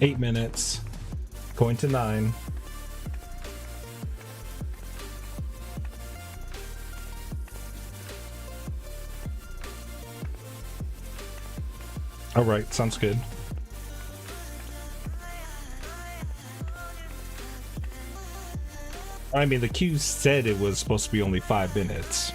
Eight minutes, going to 9. All right, sounds good. I mean, the queue said it was supposed to be only 5 minutes.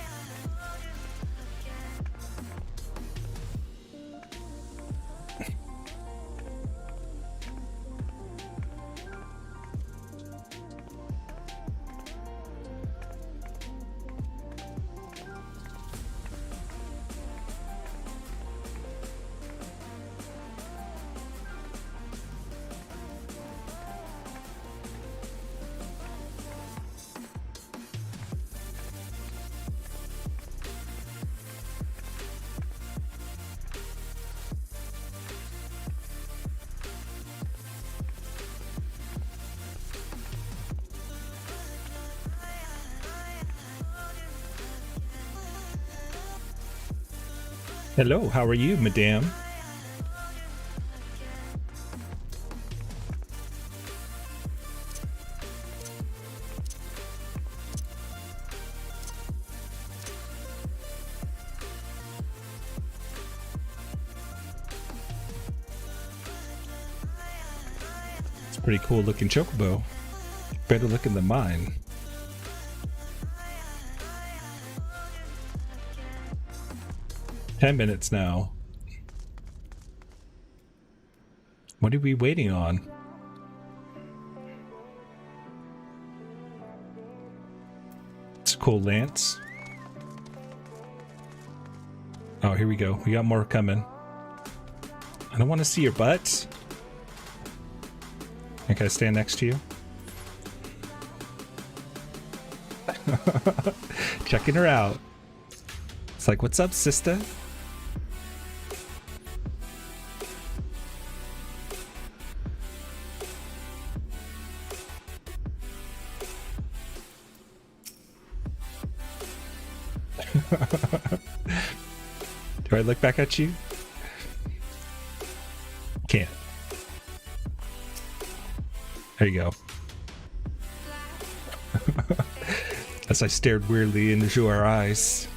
Hello, how are you, madame? It's a pretty cool looking chocobo. Better looking than mine. $10 now. What are we waiting on? It's a cool lance. Oh, here we go. We got more coming. I don't want to see your butt. Can I stand next to you? Checking her out. It's like, what's up, sister? Do I look back at you? Can't. There you go. As I stared weirdly into our eyes.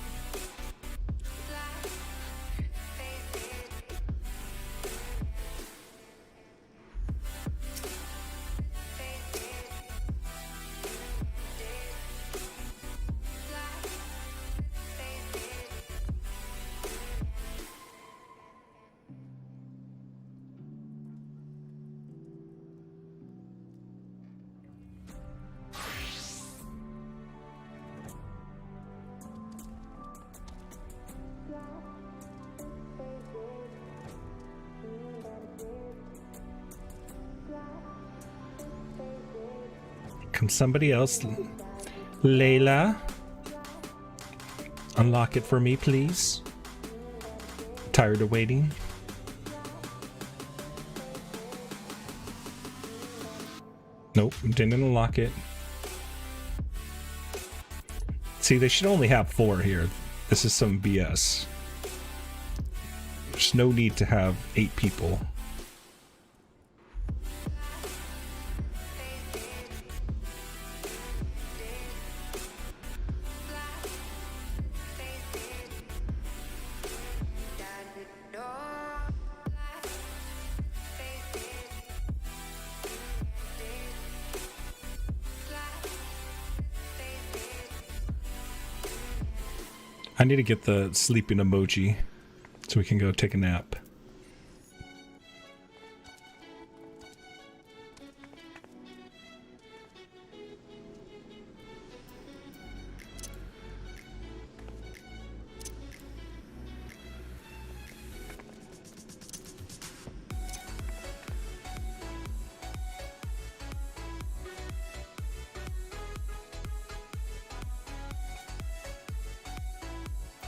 Come somebody else. Layla. Unlock it for me, please. Tired of waiting? Nope, didn't unlock it. See, they should only have 4 here. This is some BS. There's no need to have 8 people. I need to get the sleeping emoji so we can go take a nap.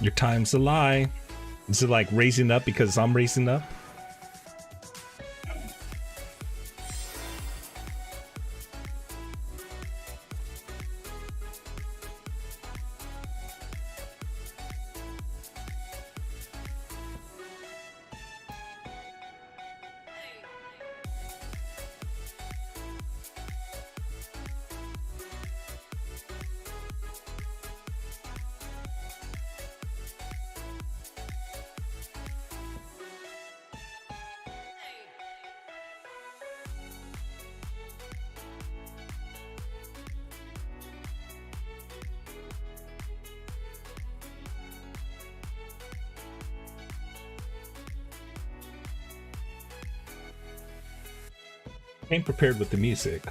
Your time's a lie. Is it like raising up because I'm raising up? Came prepared with the music.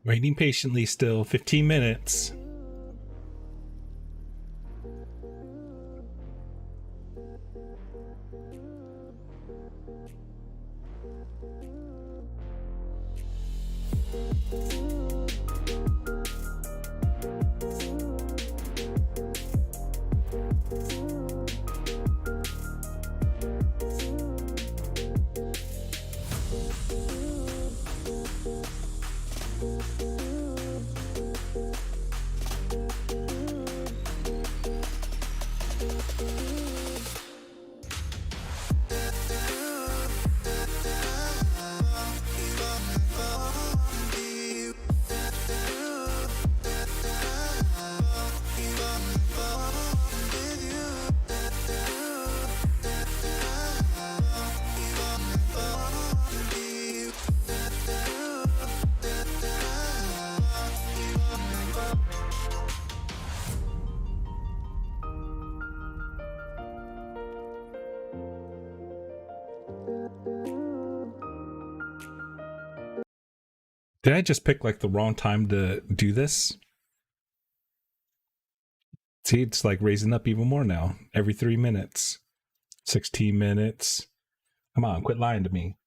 Waiting patiently still, 15 minutes. Did I just pick like the wrong time to do this? See, it's like raising up even more now. Every 3 minutes. 16 minutes. Come on, quit lying to me.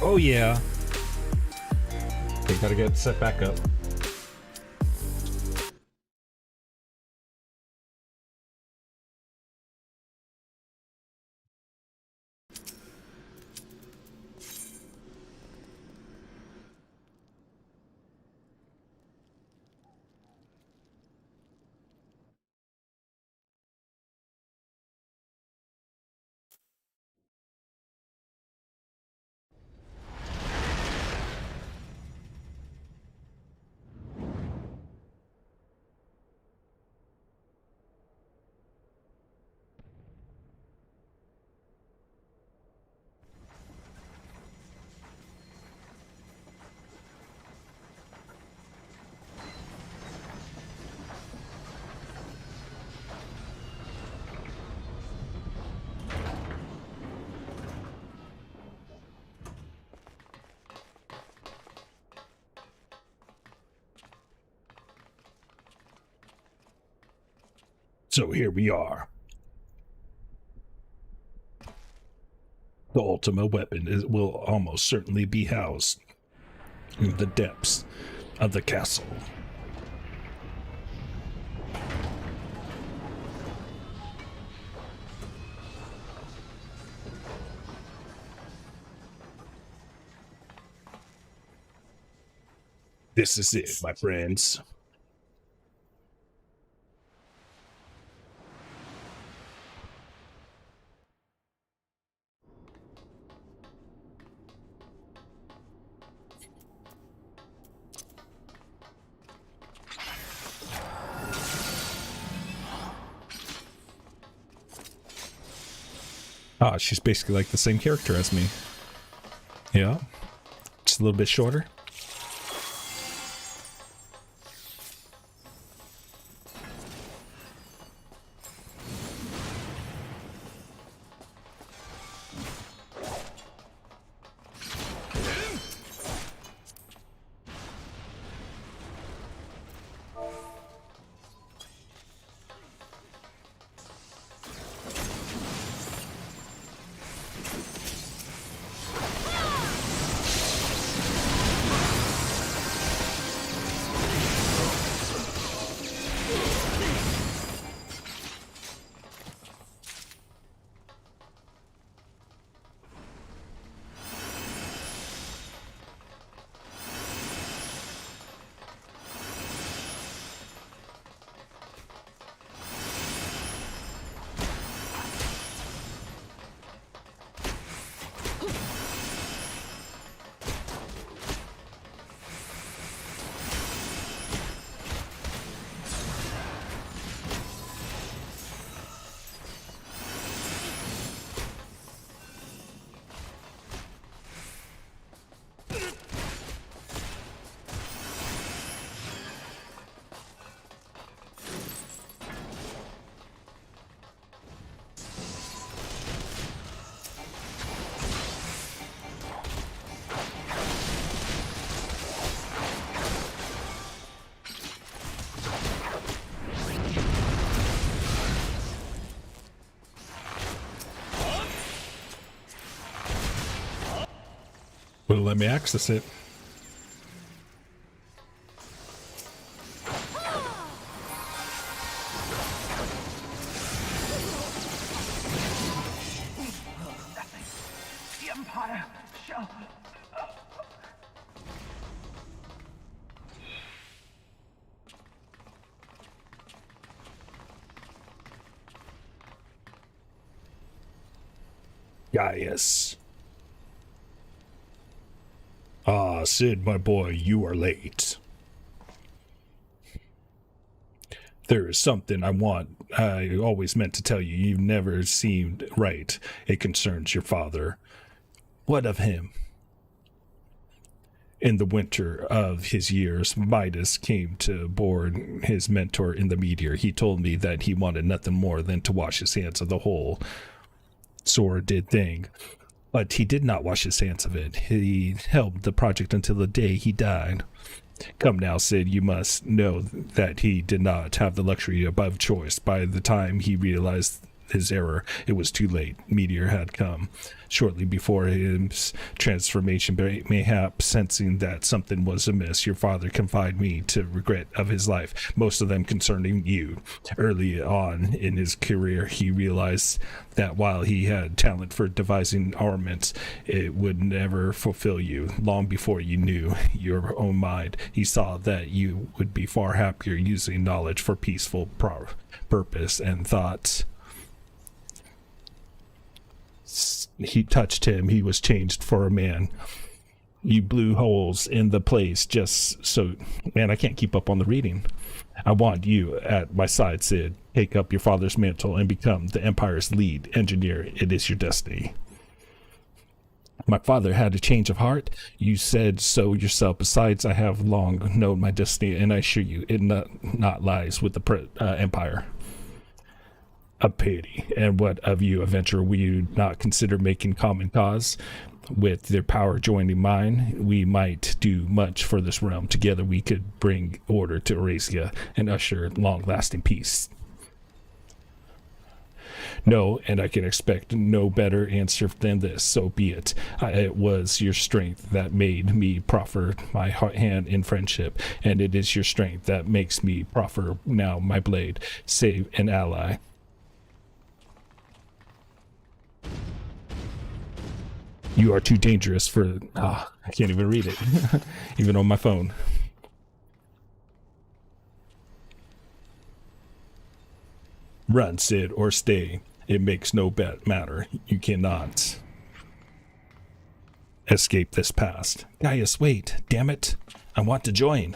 Oh yeah. They gotta get set back up. So here we are. The ultimate weapon will almost certainly be housed in the depths of the castle. This is it, my friends. Ah, she's basically like the same character as me. Yeah, just a little bit shorter. Wouldn't let me access it. The Empire shall... Gaius. Ah, Sid, my boy, you are late. There is something I always meant to tell you. You've never seemed right. It concerns your father. What of him? In the winter of his years, Midas came to board his mentor in the meteor. He told me that he wanted nothing more than to wash his hands of the whole sordid thing. But he did not wash his hands of it. He held the project until the day he died. Come now, Sid, you must know that he did not have the luxury above choice. By the time he realized his error, it was too late. Meteor had come. Shortly before his transformation, mayhap sensing that something was amiss, your father confided me to regret of his life, most of them concerning you. Early on in his career, he realized that while he had talent for devising armaments, it would never fulfill you. Long before you knew your own mind, he saw that you would be far happier using knowledge for peaceful purpose and thoughts. He touched him. He was changed for a man. You blew holes in the place just so... Man, I can't keep up on the reading. I want you at my side, Sid. Take up your father's mantle and become the Empire's lead engineer. It is your destiny. My father had a change of heart. You said so yourself. Besides, I have long known my destiny, and I assure you, it not lies with the Empire. A pity. And what of you, adventurer? Will you not consider making common cause? With their power joining mine, we might do much for this realm. Together we could bring order to Eurasia and usher long-lasting peace. No, and I can expect no better answer than this. So be it. It was your strength that made me proffer my hand in friendship, and it is your strength that makes me proffer now my blade. Save an ally. You are too dangerous for... I can't even read it, even on my phone. Run, Sid, or stay. It makes no matter. You cannot escape this past. Gaius, wait. Damn it. I want to join.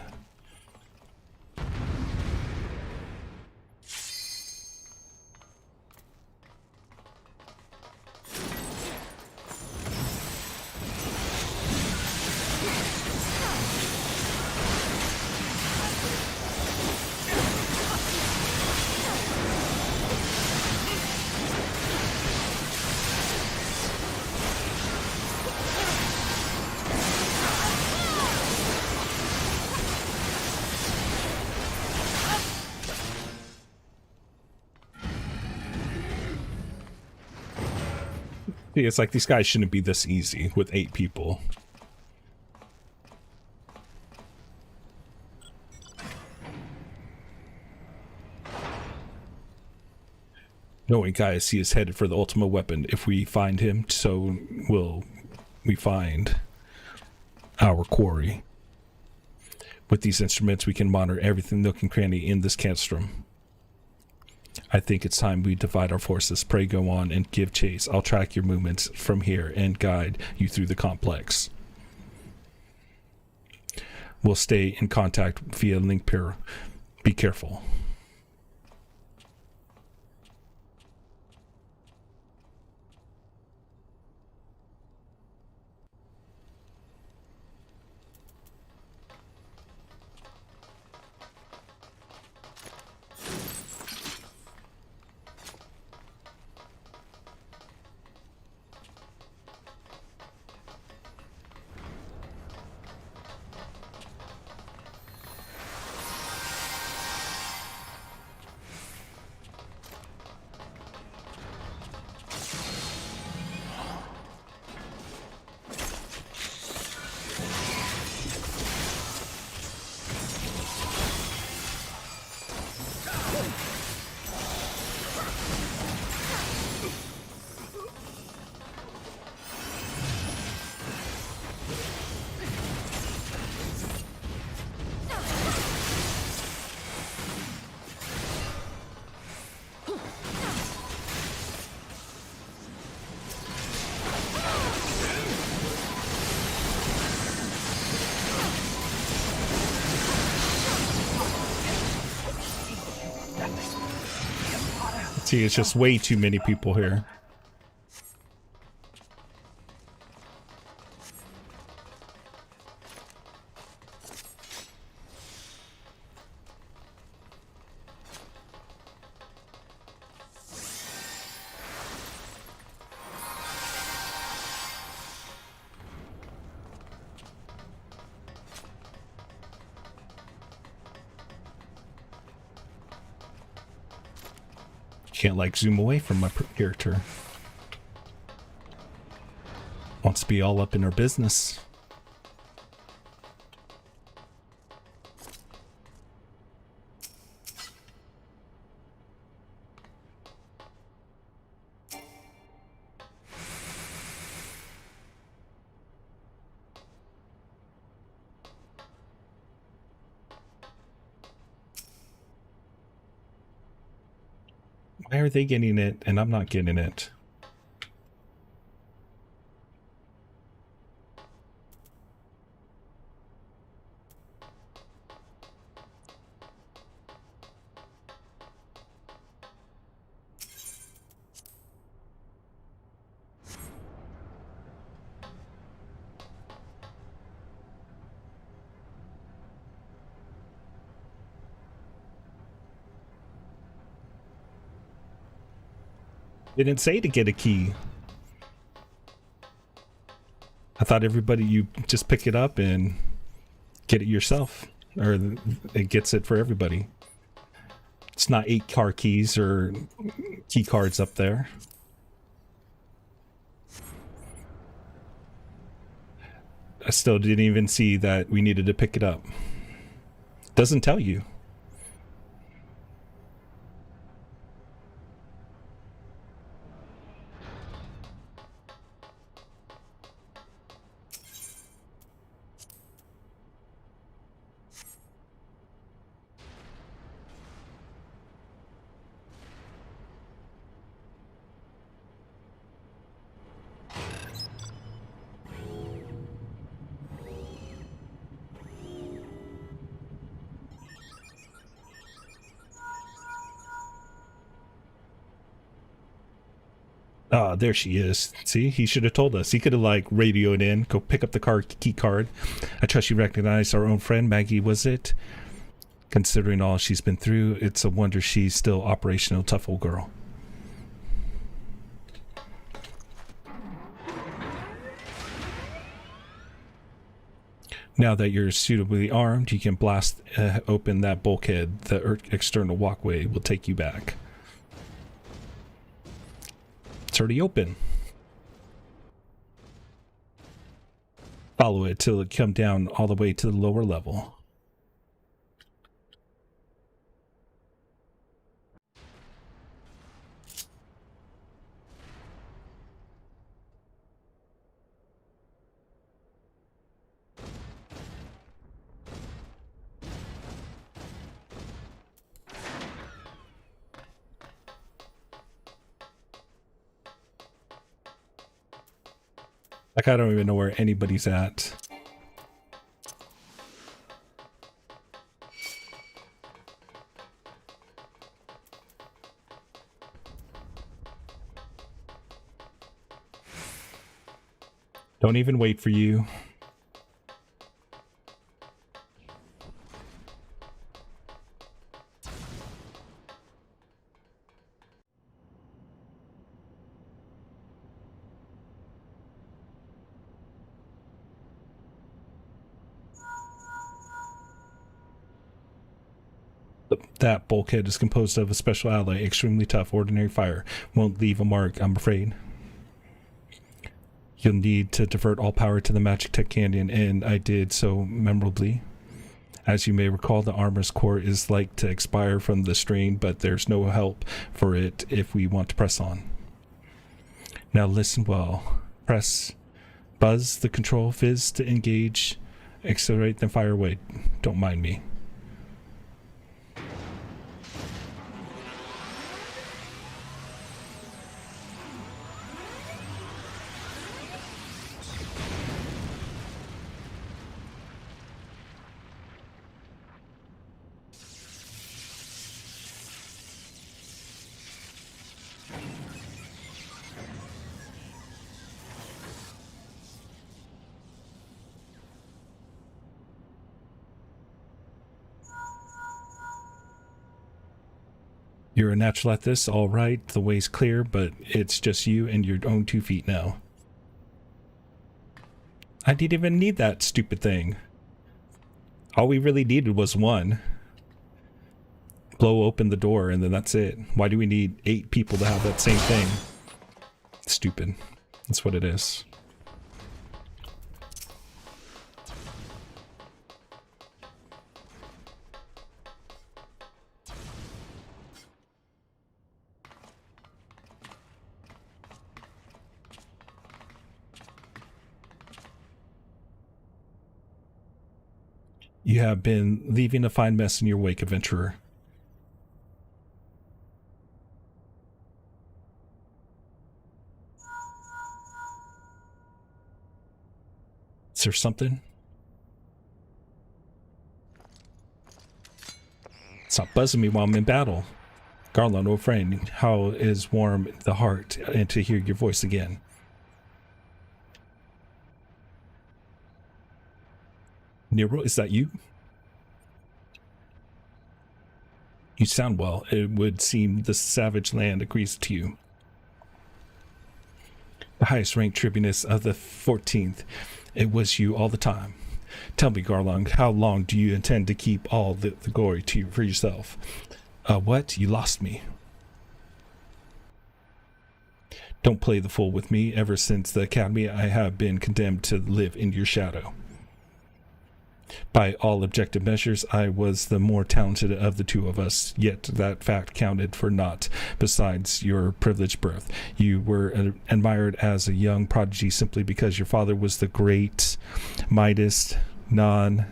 It's like these guys shouldn't be this easy with 8 people. Knowing Gaius, he is headed for the ultimate weapon. If we find him, so will we find our quarry. With these instruments, we can monitor everything nook and cranny in this castrum. I think it's time we divide our forces. Pray go on and give chase. I'll track your movements from here and guide you through the complex. We'll stay in contact via link pair. Be careful. See, it's just way too many people here. Can't like zoom away from my character. Wants to be all up in her business. Why are they getting it and I'm not getting it? Didn't say to get a key. I thought everybody, you just pick it up and get it yourself, or it gets it for everybody. It's not 8 car keys or key cards up there. I still didn't even see that we needed to pick it up. Doesn't tell you. Ah, there she is. See, he should have told us. He could have like radioed in, go pick up the key card. I trust you recognize our own friend Maggie, was it? Considering all she's been through, it's a wonder she's still operational. Tough old girl. Now that you're suitably armed, you can blast open that bulkhead. The external walkway will take you back. It's already open. Follow it till it come down all the way to the lower level. Like, I don't even know where anybody's at. Don't even wait for you. That bulkhead is composed of a special alloy, extremely tough. Ordinary fire won't leave a mark, I'm afraid. You'll need to divert all power to the Magic Tech Canyon, and I did so memorably. As you may recall, the armor's core is like to expire from the strain, but there's no help for it if we want to press on. Now listen well. Press, buzz the control fizz to engage, accelerate, then fire away. Don't mind me. You're a natural at this, all right. The way's clear, but it's just you and your own 2 feet now. I didn't even need that stupid thing. All we really needed was one. Blow open the door and then that's it. Why do we need 8 people to have that same thing? Stupid. That's what it is. You have been leaving a fine mess in your wake, adventurer. Is there something? Stop buzzing me while I'm in battle. Garland, old friend, how is warm the heart and to hear your voice again. Nero, is that you? You sound well. It would seem the savage land agrees to you. The highest ranked tribunus of the 14th. It was you all the time. Tell me, Garland, how long do you intend to keep all the glory to you for yourself? What? You lost me. Don't play the fool with me. Ever since the academy, I have been condemned to live in your shadow. By all objective measures, I was the more talented of the 2 of us, yet that fact counted for naught. Besides your privileged birth, you were admired as a young prodigy simply because your father was the great Midas non-Carleon.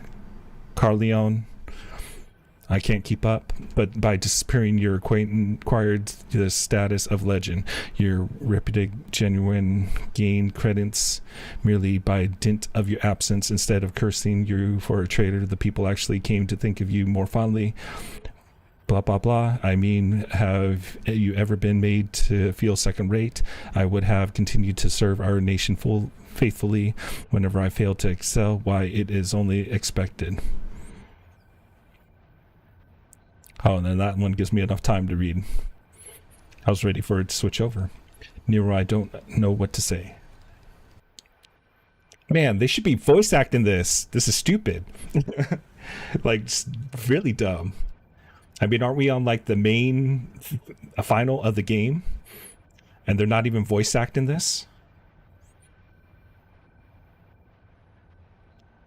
I can't keep up, but by disappearing, you acquired the status of legend. Your reputed genuine gained credence merely by dint of your absence. Instead of cursing you for a traitor, the people actually came to think of you more fondly. Blah, blah, blah. I mean, have you ever been made to feel second rate? I would have continued to serve our nation faithfully. Whenever I failed to excel, why, it is only expected. Oh, and then that one gives me enough time to read. I was ready for it to switch over. Nero, I don't know what to say. Man, they should be voice acting this. This is stupid. Like, really dumb. I mean, aren't we on like the main final of the game? And they're not even voice acting this?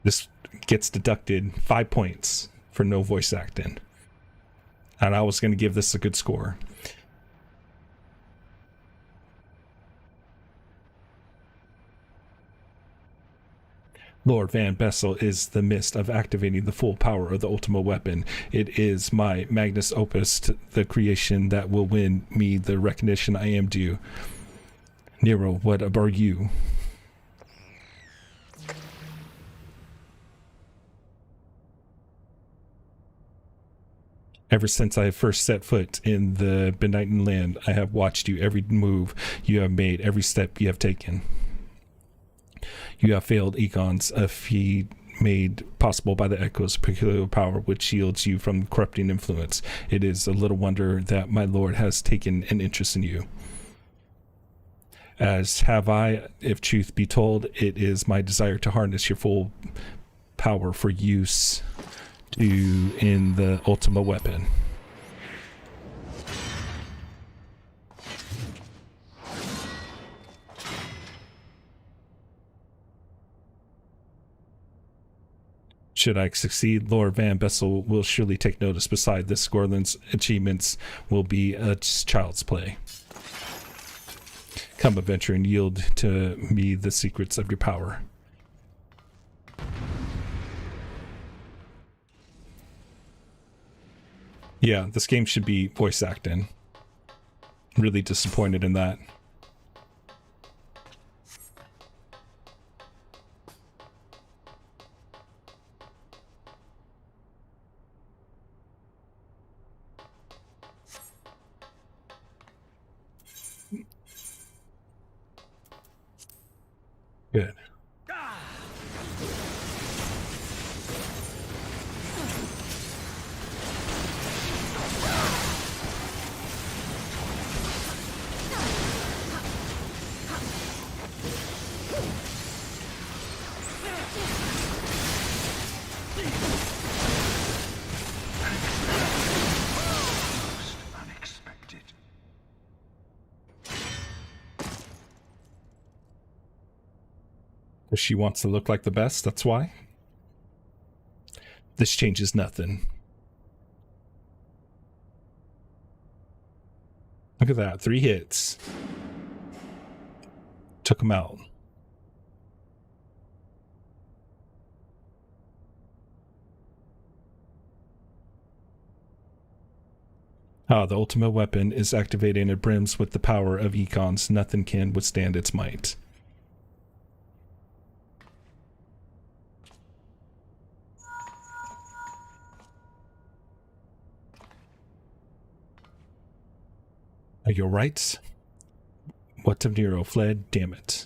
This gets deducted 5 points for no voice acting. And I was going to give this a good score. Lord Van Bessel is the midst of activating the full power of the Ultima weapon. It is my magnus opus, the creation that will win me the recognition I am due. Nero, what about you? Ever since I first set foot in the benighted land, I have watched you, every move you have made, every step you have taken. You have failed Egon's feat made possible by the echoes of peculiar power which shields you from corrupting influence. It is a little wonder that my lord has taken an interest in you. As have I, if truth be told, it is my desire to harness your full power for use in the Ultima weapon. Should I succeed, Lord Van Bessel will surely take notice. Beside this, Gorland's achievements will be a child's play. Come, adventure, and yield to me the secrets of your power. Yeah, this game should be voice acting. Really disappointed in that. Good. She wants to look like the best, that's why. This changes nothing. Look at that, 3 hits. Took him out. Ah, the ultimate weapon is activated and it brims with the power of econs. Nothing can withstand its might. Are you right? What of Nero fled? Damn it.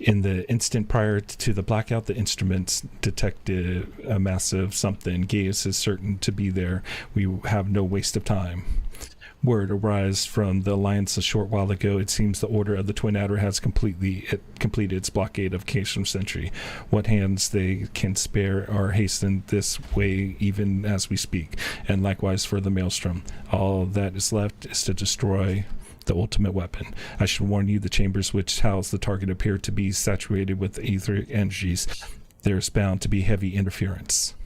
In the instant prior to the blackout, the instruments detected a massive something. Gaius is certain to be there. We have no waste of time. Word arrives from the Alliance a short while ago. It seems the Order of the Twin Adder has completed its blockade of Cation Sentry. What hands they can spare are hastened this way even as we speak, and likewise for the Maelstrom. All that is left is to destroy the ultimate weapon. I should warn you, the chambers which house the target appear to be saturated with etheric energies. There's bound to be heavy interference.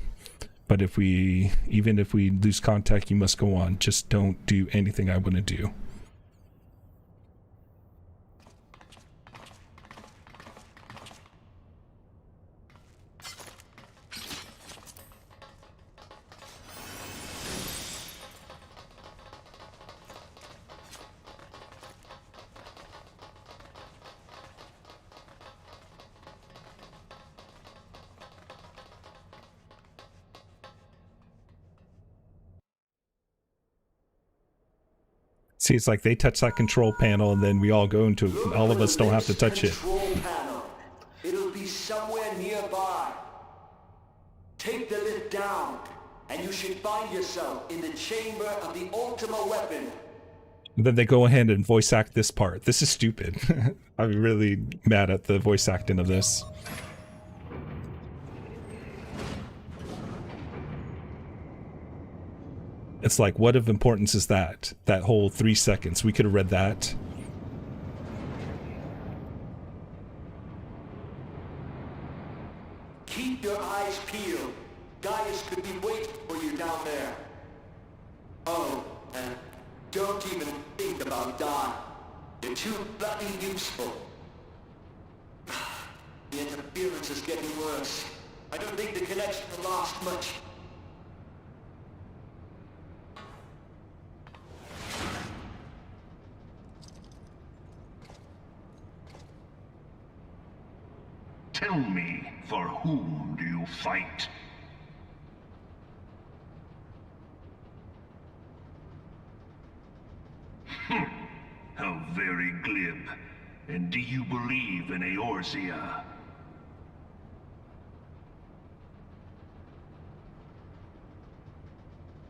But even if we lose contact, you must go on. Just don't do anything I want to do. See, it's like they touch that control panel and then we all go into it. All of us don't have to touch it. It'll be somewhere nearby. Take the lid down, and you should find yourself in the chamber of the ultimate weapon. And then they go ahead and voice act this part. This is stupid. I'm really mad at the voice acting of this. It's like, what of importance is that? That whole 3 seconds. We could have read that. Keep your eyes peeled. Gaius could be waiting for you down there. Oh, and don't even think about dying. You're too bloody useful. The interference is getting worse. I don't think the connection will last much. Tell me, for whom do you fight? How very glib. And do you believe in Eorzea?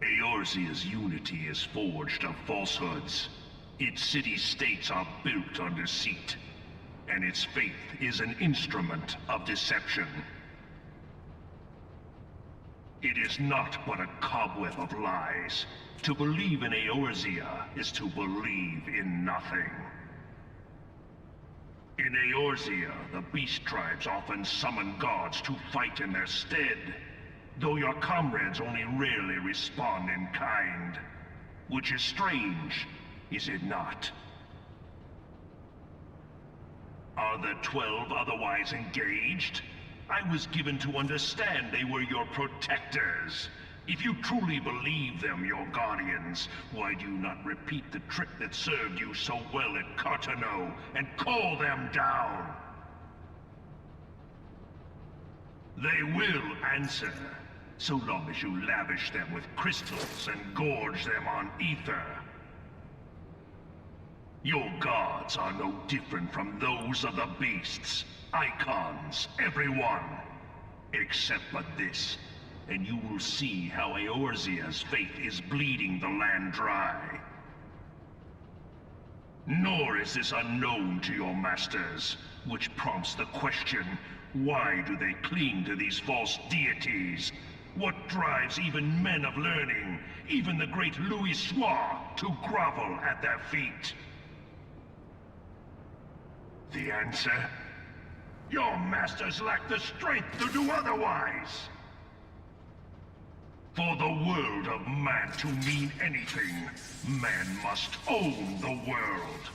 Eorzea's unity is forged of falsehoods. Its city-states are built on deceit. And its faith is an instrument of deception. It is not but a cobweb of lies. To believe in Eorzea is to believe in nothing. In Eorzea, the beast tribes often summon gods to fight in their stead, though your comrades only rarely respond in kind. Which is strange, is it not? Are the 12 otherwise engaged? I was given to understand they were your protectors. If you truly believe them your guardians, why do you not repeat the trick that served you so well at Cartano and call them down? They will answer, so long as you lavish them with crystals and gorge them on ether. Your gods are no different from those of the beasts. Icons, everyone. Except but this, and you will see how Eorzea's faith is bleeding the land dry. Nor is this unknown to your masters, which prompts the question, why do they cling to these false deities? What drives even men of learning, even the great Louis Soir, to grovel at their feet? The answer? Your masters lack the strength to do otherwise! For the world of man to mean anything, man must own the world.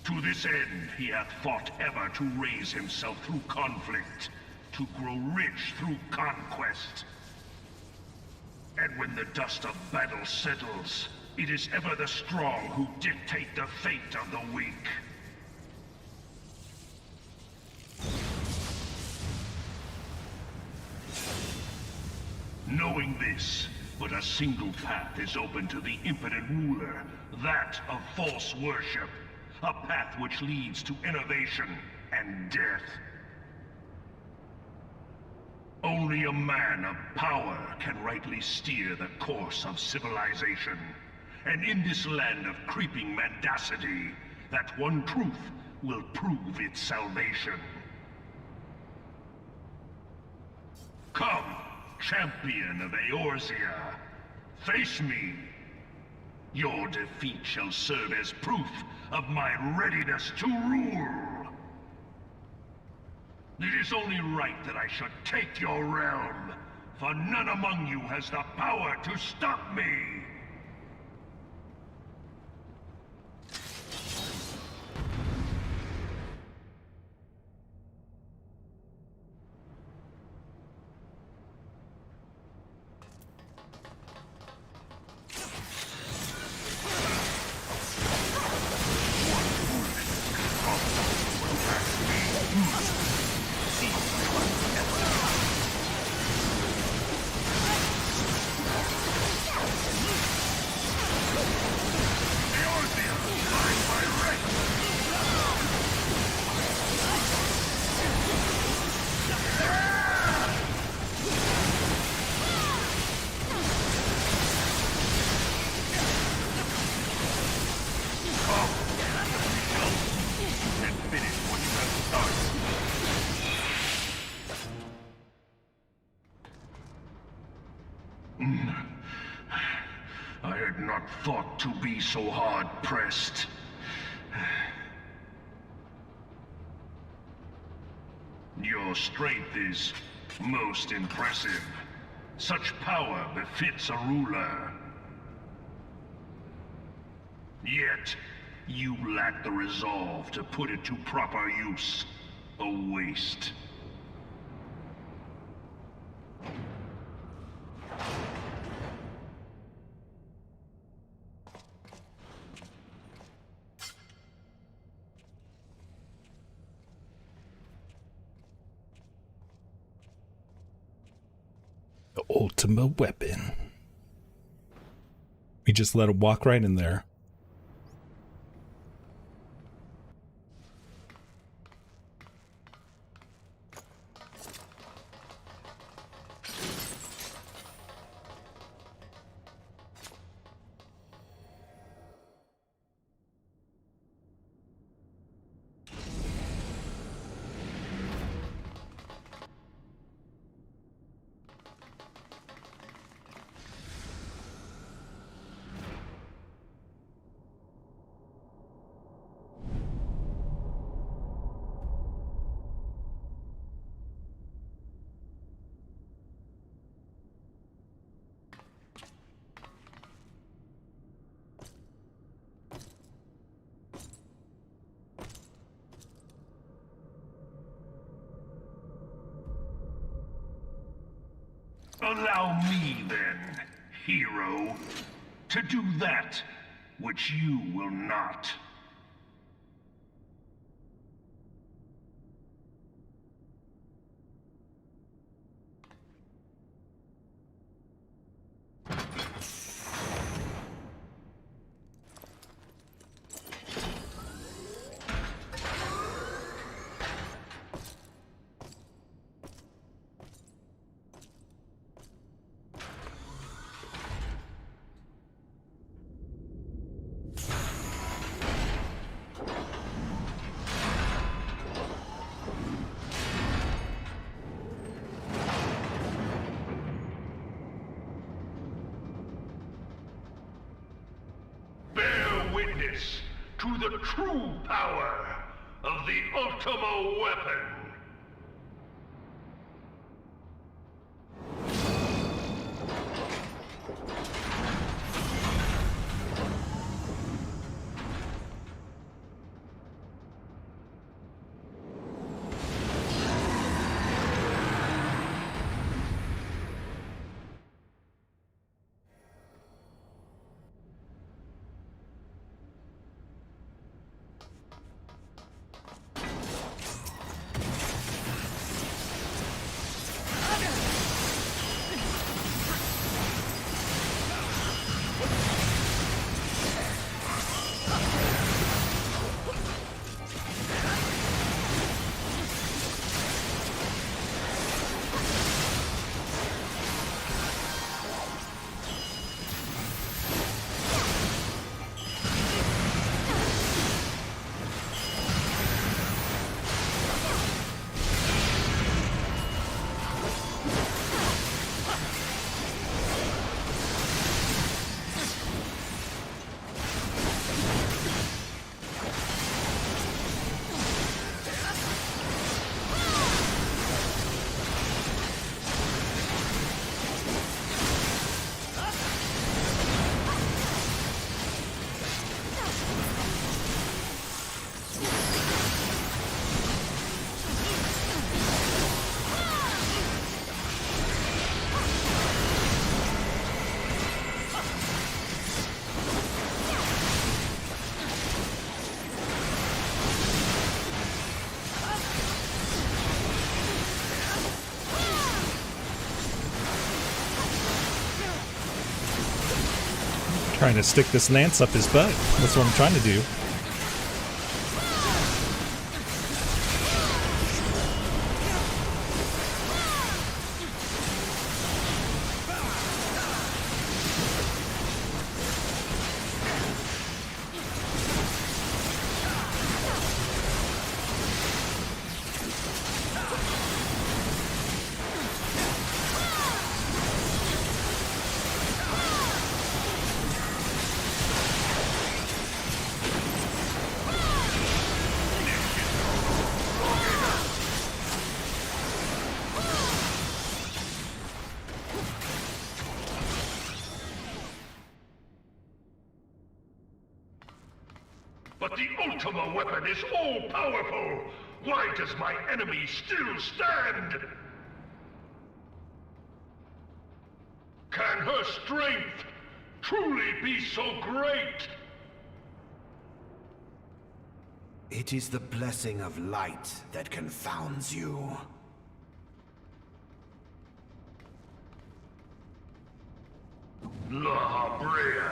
To this end, he hath fought ever to raise himself through conflict, to grow rich through conquest. And when the dust of battle settles, it is ever the strong who dictate the fate of the weak. Knowing this, but a single path is open to the impotent ruler, that of false worship. A path which leads to innovation and death. Only a man of power can rightly steer the course of civilization. And in this land of creeping mendacity, that one truth will prove its salvation. Come, champion of Eorzea, face me. Your defeat shall serve as proof of my readiness to rule. It is only right that I should take your realm, for none among you has the power to stop me. I had not thought to be so hard-pressed. Your strength is most impressive. Such power befits a ruler. Yet, you lack the resolve to put it to proper use. A waste. The ultimate weapon. We just let him walk right in there. Allow me, then, hero, to do that which you will not. Witness to the true power of the Ultima Weapon. Trying to stick this lance up his butt. That's what I'm trying to do. But the Ultima Weapon is all-powerful! Why does my enemy still stand? Can her strength truly be so great? It is the blessing of light that confounds you. La Brea.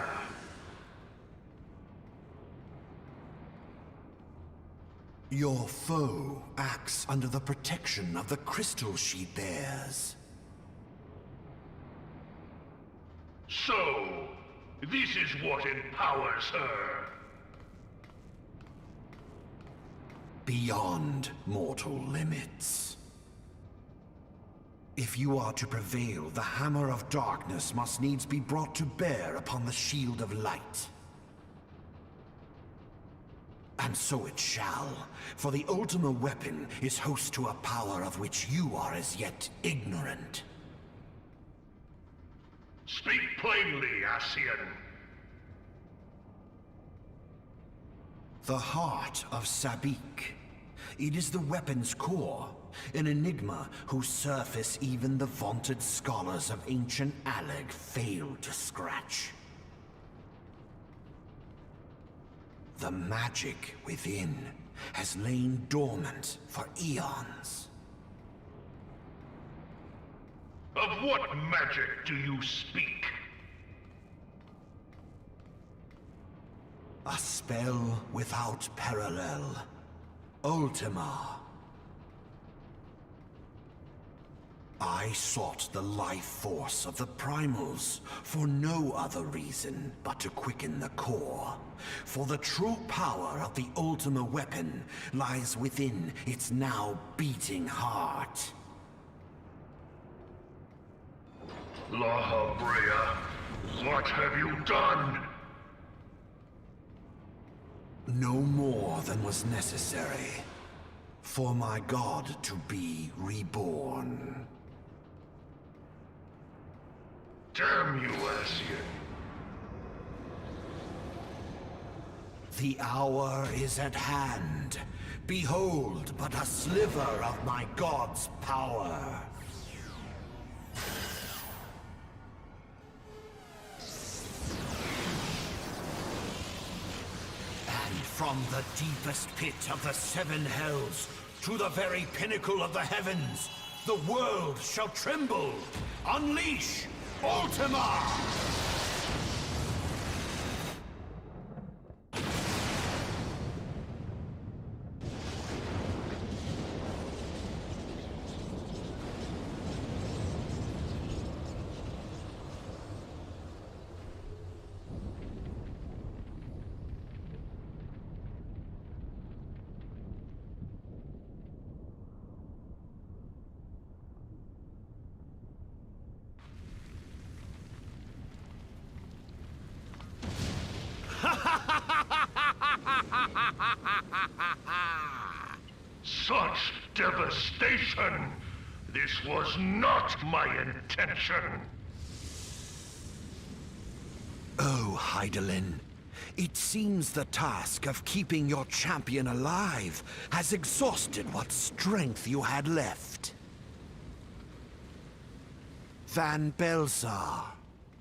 Your foe acts under the protection of the crystal she bears. So, this is what empowers her. Beyond mortal limits. If you are to prevail, the Hammer of Darkness must needs be brought to bear upon the Shield of Light. And so it shall, for the Ultima Weapon is host to a power of which you are as yet ignorant. Speak plainly, Ascian. The heart of Sabik. It is the weapon's core, an enigma whose surface even the vaunted scholars of ancient Alleg failed to scratch. The magic within has lain dormant for eons. Of what magic do you speak? A spell without parallel. Ultima. I sought the life force of the primals for no other reason but to quicken the core. For the true power of the Ultima Weapon lies within its now beating heart. La Brea, what have you done? No more than was necessary for my god to be reborn. Damn you, Ascian. The hour is at hand. Behold but a sliver of my god's power. And from the deepest pit of the seven hells to the very pinnacle of the heavens, the world shall tremble. Unleash Ultima! Such devastation! This was not my intention! Oh, Hydaelyn. It seems the task of keeping your champion alive has exhausted what strength you had left. Van Belsar,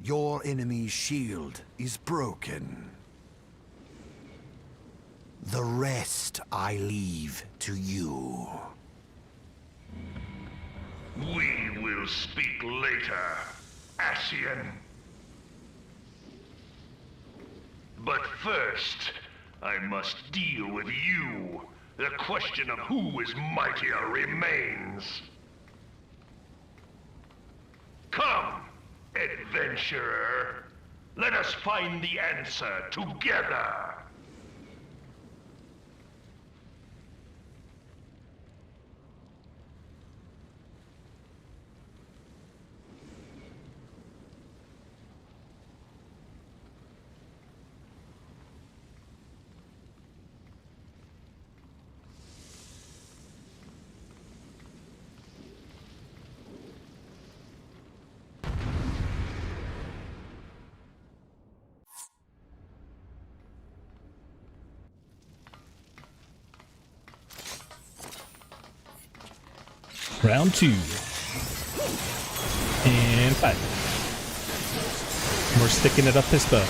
your enemy's shield is broken. The rest I leave to you. We will speak later, Ascian. But first, I must deal with you. The question of who is mightier remains. Come, adventurer. Let us find the answer together. Round 2. And fight. We're sticking it up his butt.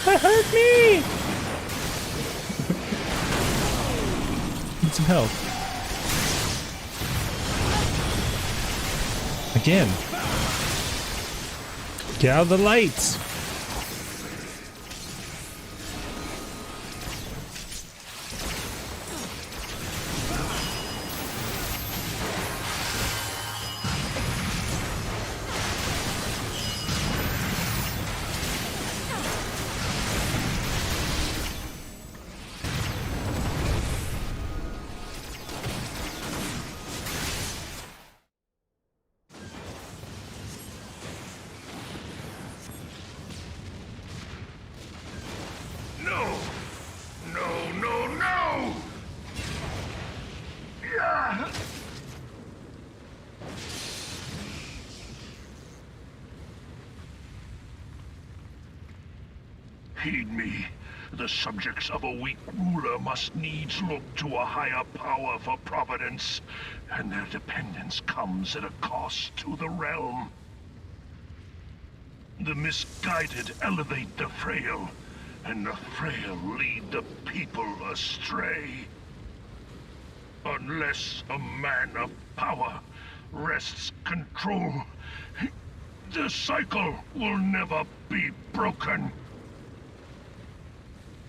That hurt me! Need some help. Again. Get out of the lights! Heed me. The subjects of a weak ruler must needs look to a higher power for providence, and their dependence comes at a cost to the realm. The misguided elevate the frail, and the frail lead the people astray. Unless a man of power wrests control, the cycle will never be broken.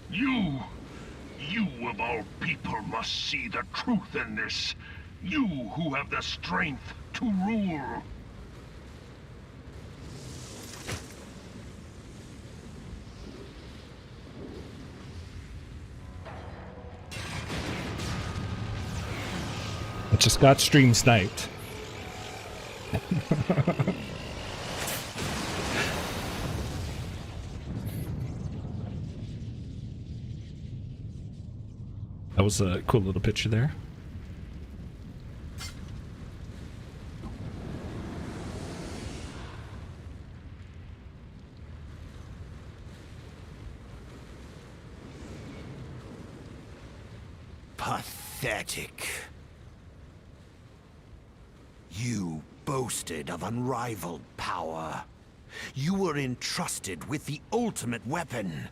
You of all people must see the truth in this. You who have the strength to rule. It just got stream sniped. That was a cool little picture there. Pathetic. You boasted of unrivaled power. You were entrusted with the ultimate weapon,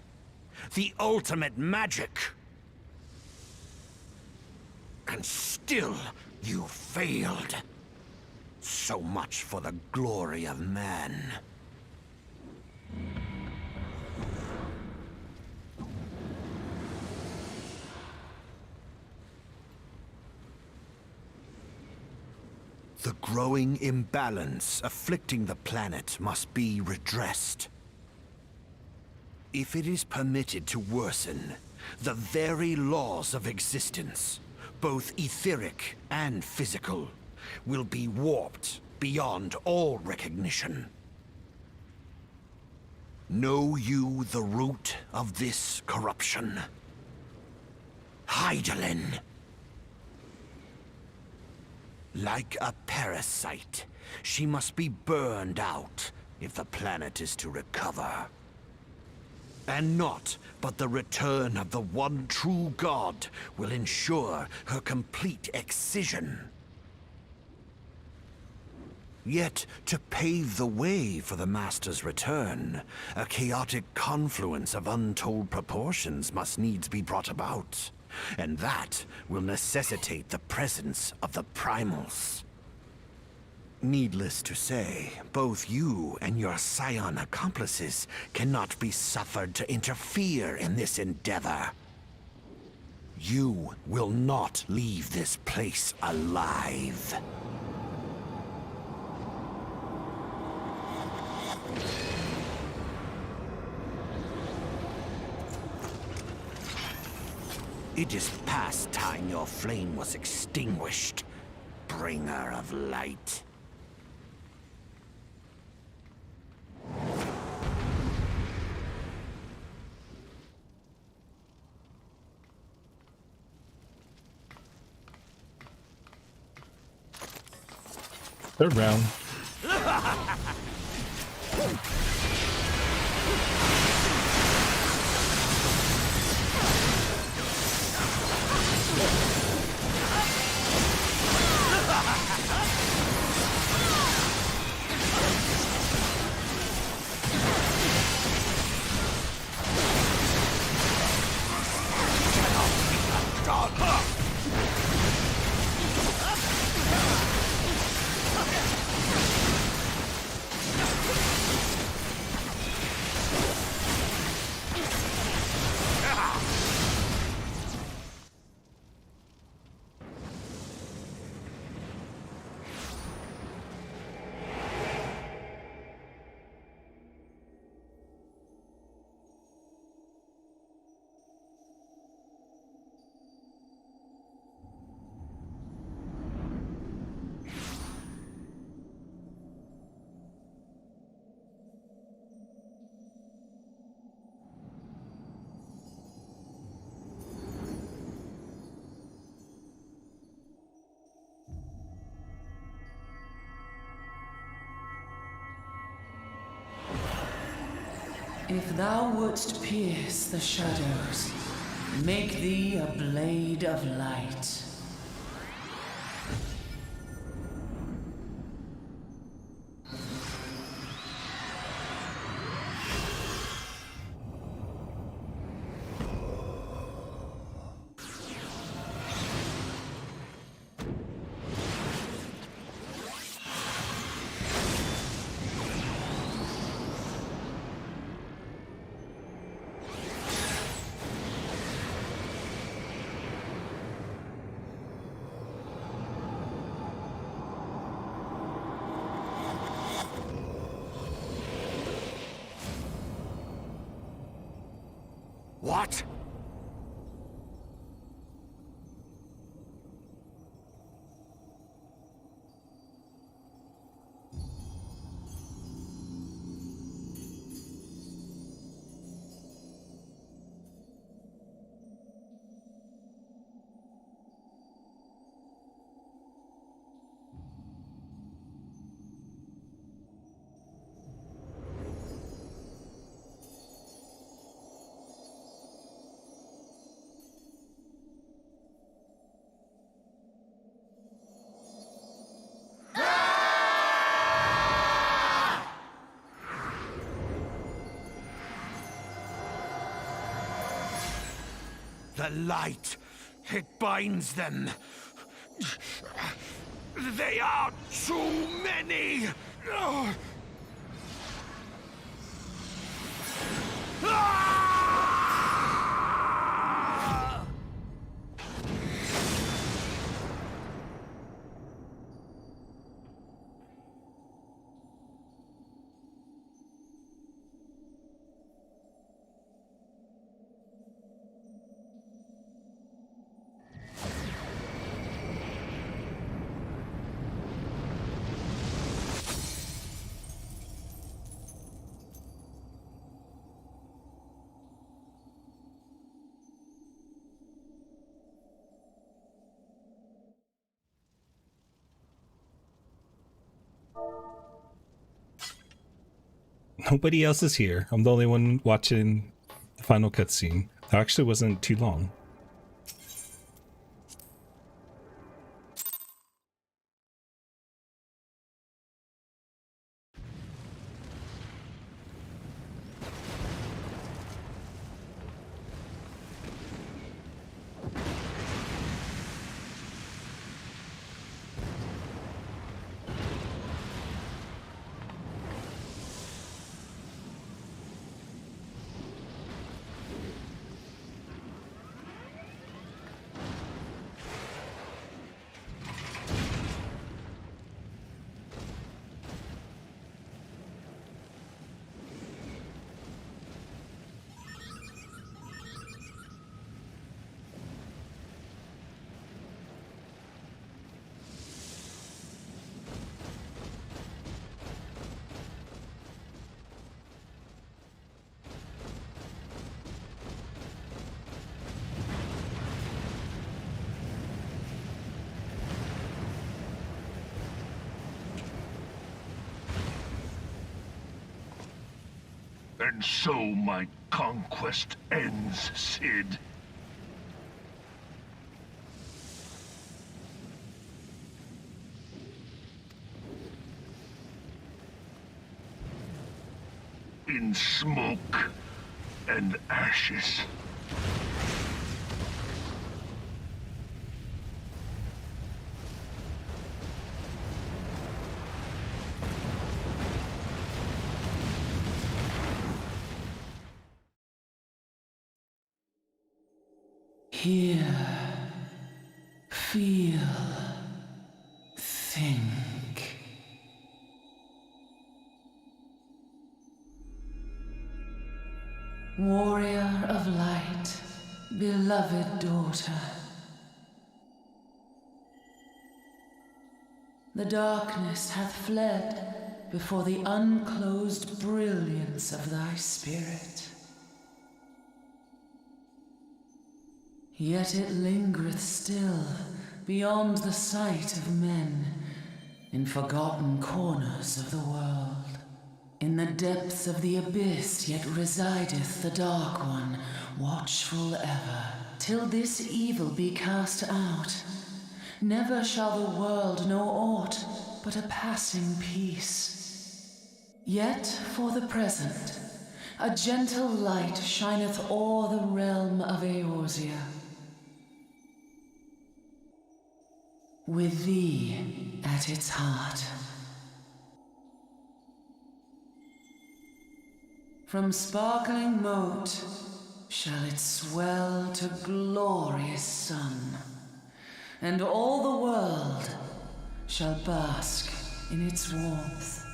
the ultimate magic. And still, you failed. So much for the glory of man. The growing imbalance afflicting the planet must be redressed. If it is permitted to worsen, the very laws of existence, both etheric and physical, will be warped beyond all recognition. Know you the root of this corruption? Hydaelyn. Like a parasite, she must be burned out if the planet is to recover. And naught but the return of the one true god will ensure her complete excision. Yet, to pave the way for the Master's return, a chaotic confluence of untold proportions must needs be brought about. And that will necessitate the presence of the primals. Needless to say, both you and your scion accomplices cannot be suffered to interfere in this endeavor. You will not leave this place alive. It is past time your flame was extinguished, bringer of light. Third round. If thou wouldst pierce the shadows, make thee a blade of light. What? The light, it binds them. They are too many! Nobody else is here. I'm the only one watching the final cutscene. It actually wasn't too long. And so my conquest ends, Cid. In smoke and ashes. Hear, feel, think. Warrior of light, beloved daughter. The darkness hath fled before the unclosed brilliance of thy spirit. Yet it lingereth still beyond the sight of men, in forgotten corners of the world. In the depths of the abyss yet resideth the Dark One, watchful ever, till this evil be cast out. Never shall the world know aught but a passing peace. Yet for the present, a gentle light shineth o'er the realm of Eorzea. With thee at its heart. From sparkling moat shall it swell to glorious sun, and all the world shall bask in its warmth.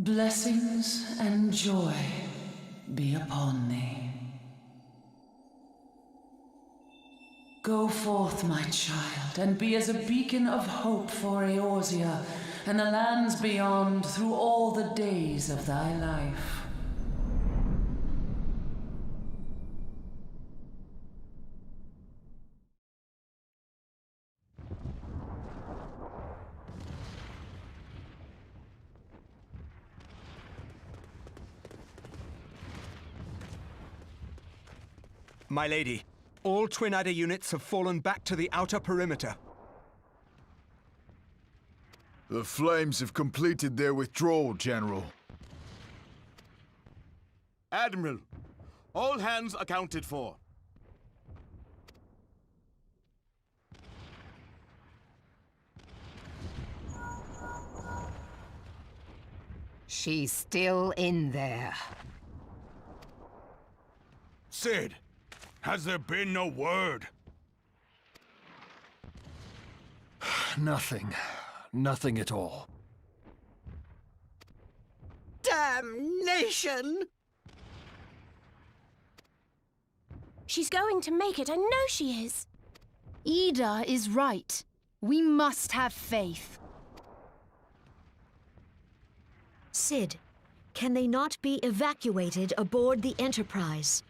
Blessings and joy be upon thee. Go forth, my child, and be as a beacon of hope for Eorzea and the lands beyond through all the days of thy life. My lady, all Twin Adder units have fallen back to the outer perimeter. The flames have completed their withdrawal, General. Admiral, all hands accounted for. She's still in there. Sid, has there been no word? Nothing. Nothing at all. Damnation! She's going to make it, I know she is. Ida is right. We must have faith. Sid, can they not be evacuated aboard the Enterprise?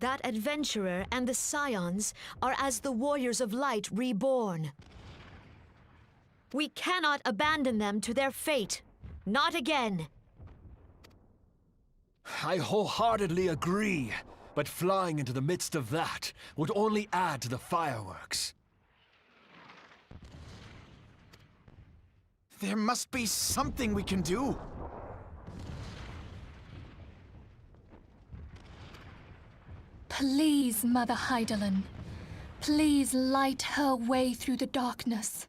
That adventurer and the Scions are as the Warriors of Light reborn. We cannot abandon them to their fate. Not again. I wholeheartedly agree, but flying into the midst of that would only add to the fireworks. There must be something we can do. Please, Mother Heidelin. Please light her way through the darkness.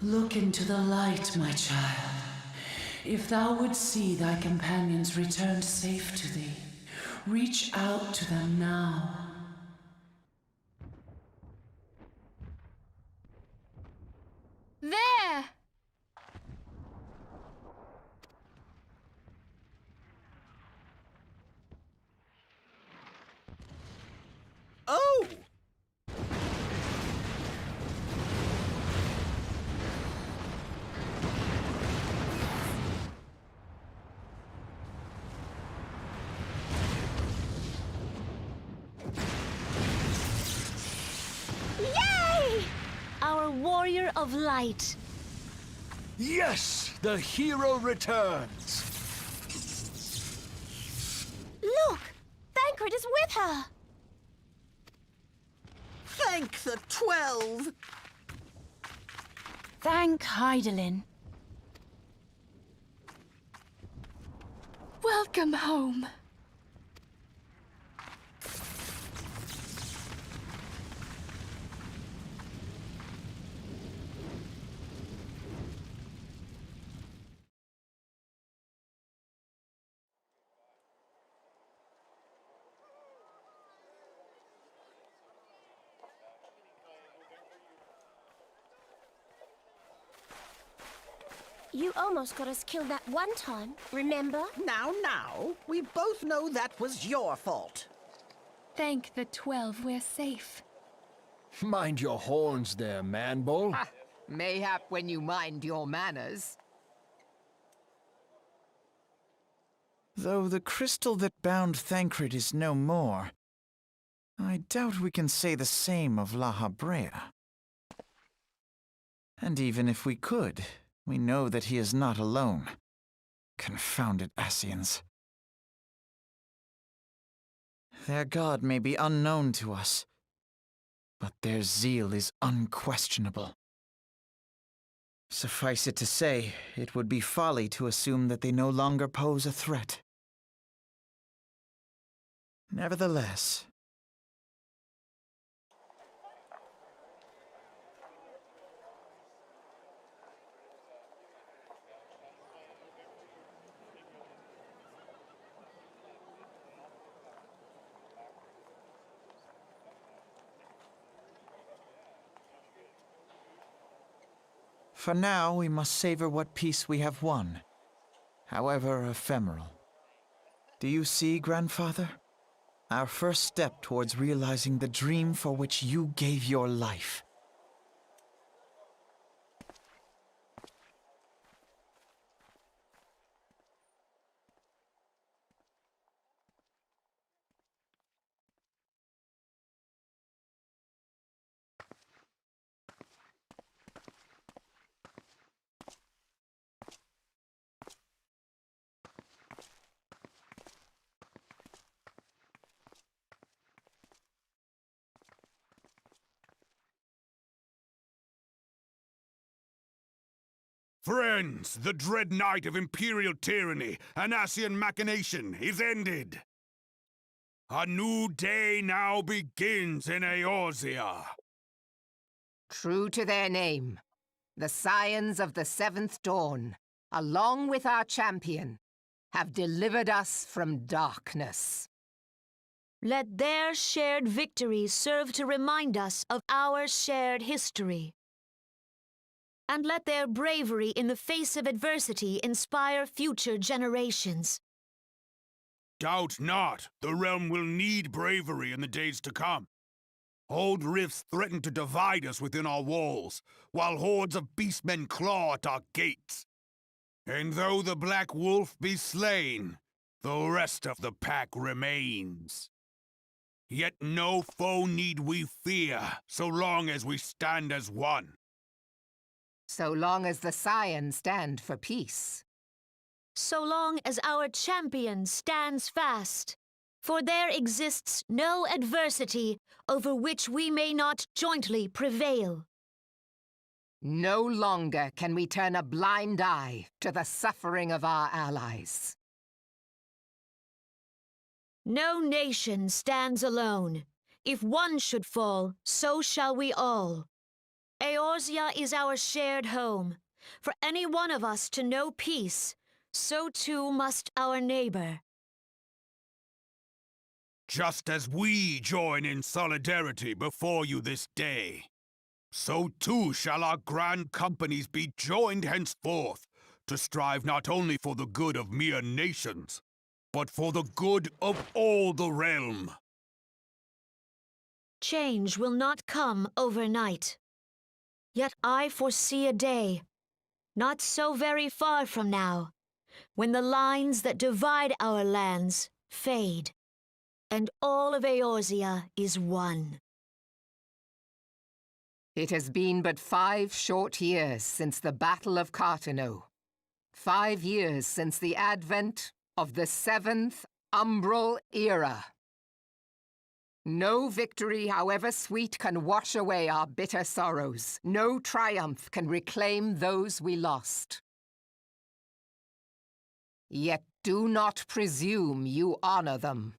Look into the light, my child. If thou would see thy companions returned safe to thee, reach out to them now. There! Oh! Yay! Our Warrior of Light. Yes! The hero returns! Look! Thancred is with her! Thank the 12! Thank Heidelin. Welcome home. You almost got us killed that one time, remember? Now, we both know that was your fault. Thank the 12 we're safe. Mind your horns there, man-bull. Mayhap when you mind your manners. Though the crystal that bound Thancred is no more, I doubt we can say the same of La Habrea. And even if we could, we know that he is not alone. Confounded Ascians. Their god may be unknown to us, but their zeal is unquestionable. Suffice it to say, it would be folly to assume that they no longer pose a threat. Nevertheless, for now, we must savor what peace we have won, however ephemeral. Do you see, Grandfather? Our first step towards realizing the dream for which you gave your life. Friends, the dread night of Imperial tyranny and Ascian machination is ended. A new day now begins in Eorzea. True to their name, the Scions of the Seventh Dawn, along with our champion, have delivered us from darkness. Let their shared victory serve to remind us of our shared history. And let their bravery in the face of adversity inspire future generations. Doubt not, the realm will need bravery in the days to come. Old rifts threaten to divide us within our walls, while hordes of beastmen claw at our gates. And though the Black Wolf be slain, the rest of the pack remains. Yet no foe need we fear, so long as we stand as one. So long as the Scions stand for peace. So long as our champion stands fast. For there exists no adversity over which we may not jointly prevail. No longer can we turn a blind eye to the suffering of our allies. No nation stands alone. If one should fall, so shall we all. Eorzea is our shared home. For any one of us to know peace, so too must our neighbor. Just as we join in solidarity before you this day, so too shall our grand companies be joined henceforth to strive not only for the good of mere nations, but for the good of all the realm. Change will not come overnight. Yet I foresee a day, not so very far from now, when the lines that divide our lands fade, and all of Eorzea is one. It has been but 5 short years since the Battle of Cartano. 5 years since the advent of the 7th Umbral Era. No victory, however sweet, can wash away our bitter sorrows. No triumph can reclaim those we lost. Yet do not presume you honor them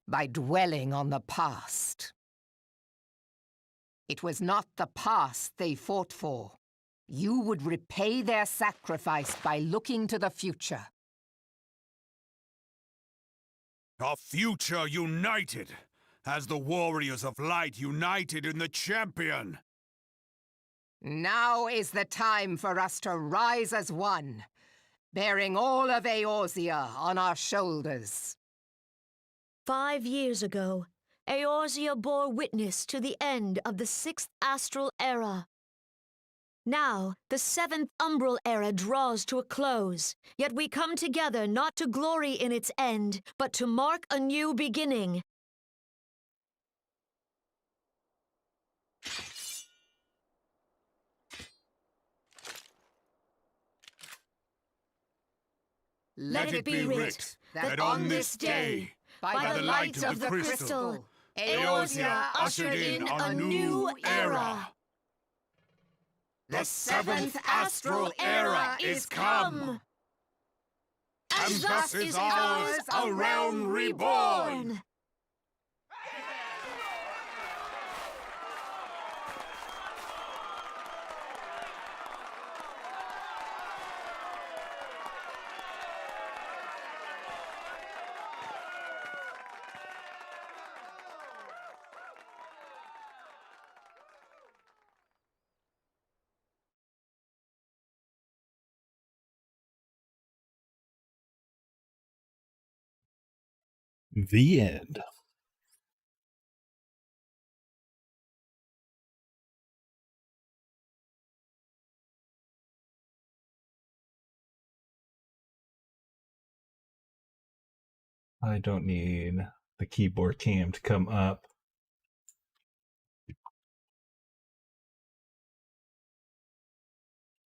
by dwelling on the past. It was not the past they fought for. You would repay their sacrifice by looking to the future. A future united, as the warriors of light united in the champion. Now is the time for us to rise as one, bearing all of Eorzea on our shoulders. 5 years ago, Eorzea bore witness to the end of the 6th Astral Era. Now, the 7th Umbral Era draws to a close, yet we come together not to glory in its end, but to mark a new beginning. Let it be writ that on this day, by the light of the crystal, Eorzea ushered in a new era. The 7th Astral Era is come! And thus is ours a realm reborn! The end. I don't need the keyboard cam to come up.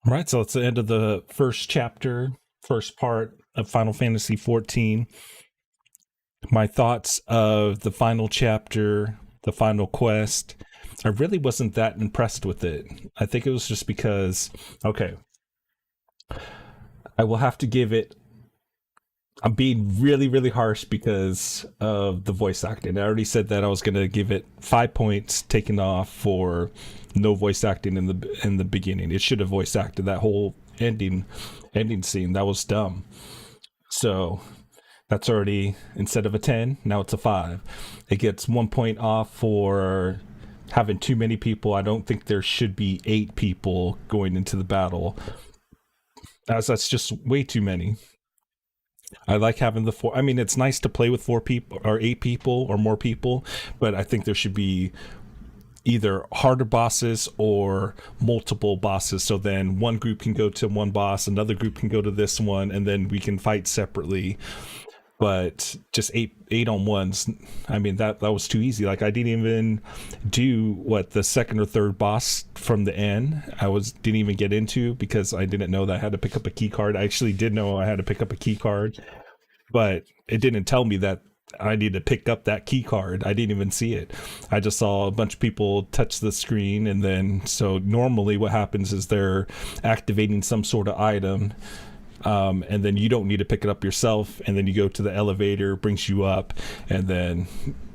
All right, so it's the end of the first chapter, first part of Final Fantasy XIV. My thoughts of the final chapter, the final quest. I really wasn't that impressed with it. I think it was just because, okay, I will have to give it. I'm being really, really harsh because of the voice acting. I already said that I was going to give it 5 points taken off for no voice acting in the beginning. It should have voice acted that whole ending scene. That was dumb. So that's already, instead of a 10, now it's a 5. It gets 1 point off for having too many people. I don't think there should be 8 people going into the battle, as that's just way too many. I like having the 4. I mean, it's nice to play with 4 people or 8 people or more people, but I think there should be either harder bosses or multiple bosses. So then one group can go to one boss, another group can go to this one, and then we can fight separately. But just eight on ones, I mean, that was too easy. Like, I didn't even do the second or third boss from the end. Didn't even get into, because I didn't know that I had to pick up a key card. I actually did know I had to pick up a key card, but it didn't tell me that I need to pick up that key card. I didn't even see it. I just saw a bunch of people touch the screen, and then, so normally what happens is they're activating some sort of item, and then you don't need to pick it up yourself, and then you go to the elevator, brings you up, and then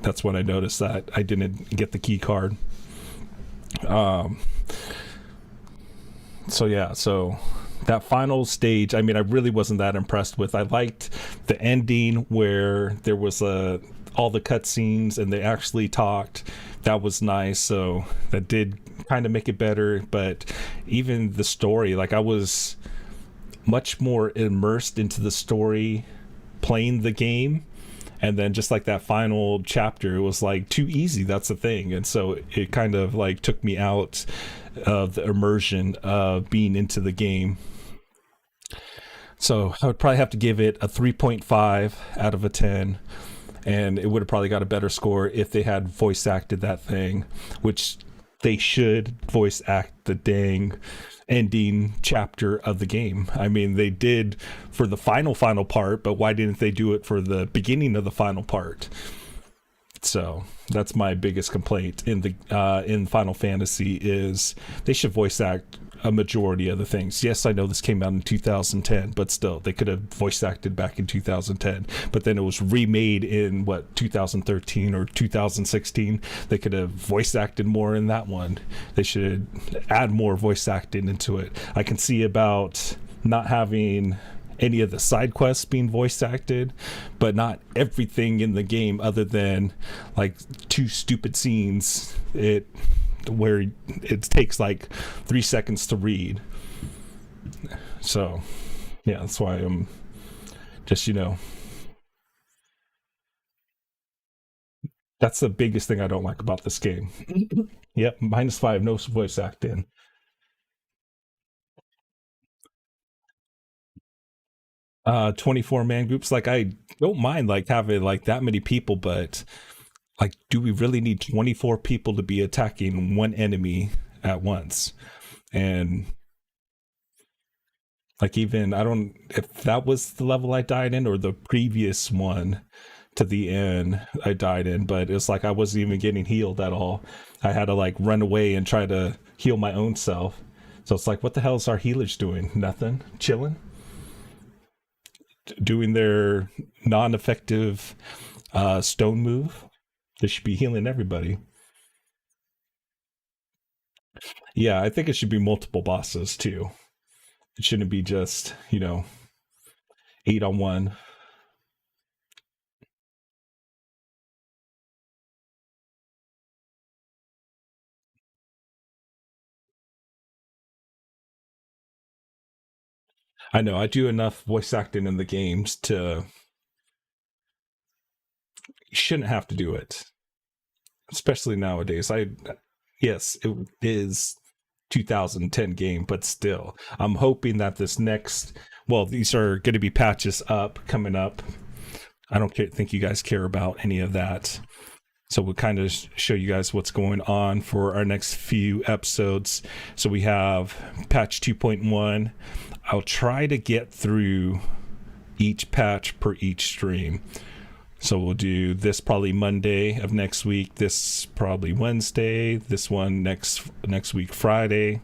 that's when I noticed that I didn't get the key card. So that final stage, I mean, I really wasn't that impressed with. I liked the ending where there was all the cutscenes and they actually talked. That was nice, so that did kind of make it better. But even the story, like, I was much more immersed into the story playing the game, and then just like that final chapter, it was like too easy. That's the thing. And so it kind of like took me out of the immersion of being into the game. So I would probably have to give it a 3.5 out of a 10, and it would have probably got a better score if they had voice acted that thing, which they should voice act the dang ending chapter of the game. I mean, they did for the final part, but why didn't they do it for the beginning of the final part? So that's my biggest complaint in Final Fantasy, is they should voice act a majority of the things. Yes, I know this came out in 2010, but still, they could have voice acted back in 2010, but then it was remade in 2013 or 2016. They could have voice acted more in that one. They should add more voice acting into it. I can see about not having any of the side quests being voice acted, but not everything in the game, other than like 2 stupid scenes where it takes like 3 seconds to read. So yeah, that's why I'm just, that's the biggest thing I don't like about this game. Yep, -5, no voice acting. Uh, 24-man groups, like, I don't mind like having like that many people, but like, do we really need 24 people to be attacking one enemy at once? And like, even, I don't, if that was the level I died in, or the previous one to the end I died in, but it's like I wasn't even getting healed at all. I had to like run away and try to heal my own self. So it's like, what the hell is our healers doing? Nothing? Chilling? Doing their non-effective stone move? They should be healing everybody. Yeah, I think it should be multiple bosses too. It shouldn't be just, 8 on 1. I know, I do enough voice acting in the games to... You shouldn't have to do it. Especially nowadays. Yes, it is 2010 game, but still, I'm hoping that this next, these are going to be patches coming up. I don't think you guys care about any of that, so we'll kind of show you guys what's going on for our next few episodes. So we have patch 2.1. I'll try to get through each patch per each stream. So we'll do this probably Monday of next week, this probably Wednesday, this one next week Friday,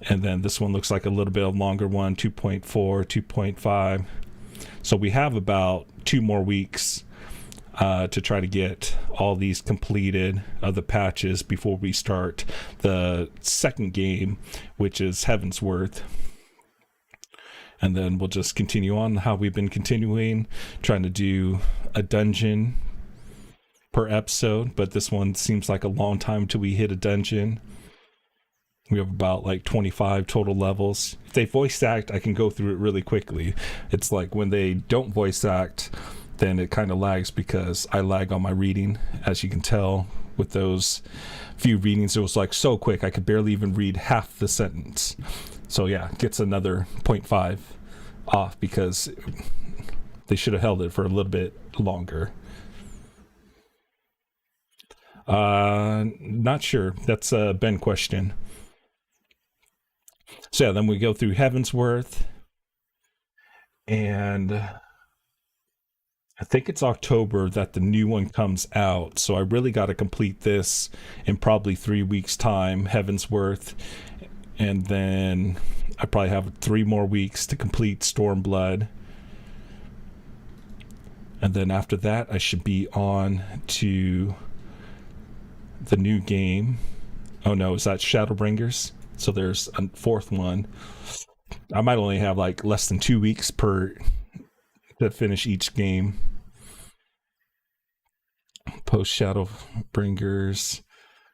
And then this one looks like a little bit of a longer one, 2.4, 2.5. So we have about 2 more weeks to try to get all these completed of the patches before we start the second game, which is Heavensworth. And then we'll just continue on how we've been continuing, trying to do a dungeon per episode, but this one seems like a long time till we hit a dungeon. We have about like 25 total levels. If they voice act, I can go through it really quickly. It's like when they don't voice act, then it kind of lags because I lag on my reading. As you can tell with those few readings, it was like so quick I could barely even read half the sentence. So yeah, it gets another 0.5 off because they should have held it for a little bit longer. Not sure. That's a Ben question. So yeah, then we go through Heavensworth, and I think it's October that the new one comes out. So I really got to complete this in probably 3 weeks' time, Heavensworth. And then I probably have 3 more weeks to complete Stormblood. And then after that, I should be on to the new game. Oh no, is that Shadowbringers? So there's a 4th one. I might only have like less than 2 weeks to finish each game. Post Shadowbringers.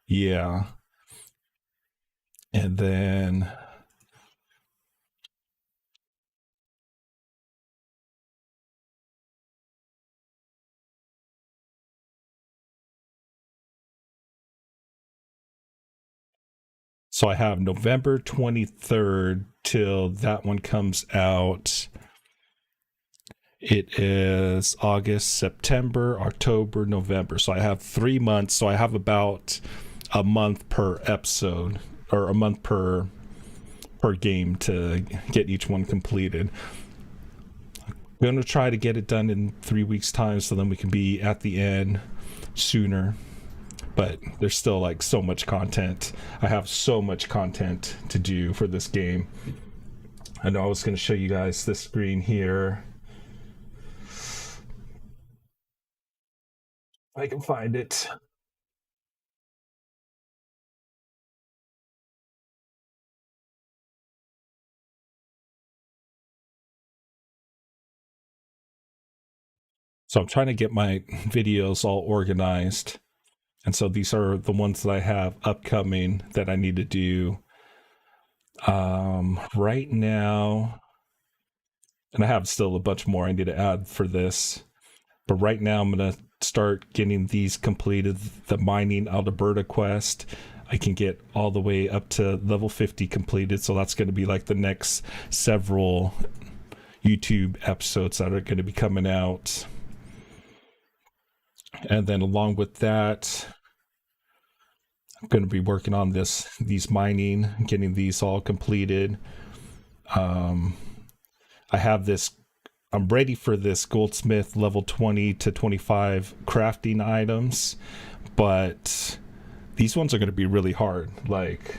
Yeah. And then so I have November 23rd till that one comes out. It is August, September, October, November. So I have 3 months. So I have about a month per episode, or a month per game to get each one completed. I'm going to try to get it done in 3 weeks' time so then we can be at the end sooner. But there's still like so much content. I have so much content to do for this game. I know I was going to show you guys this screen here. I can find it. So I'm trying to get my videos all organized. And so these are the ones that I have upcoming that I need to do right now. And I have still a bunch more I need to add for this. But right now I'm going to start getting these completed. The mining Alberta quest, I can get all the way up to level 50 completed. So that's going to be like the next several YouTube episodes that are going to be coming out. And then along with that, I'm going to be working on these mining, getting these all completed. I have this, I'm ready for this goldsmith level 20 to 25 crafting items, but these ones are going to be really hard. Like,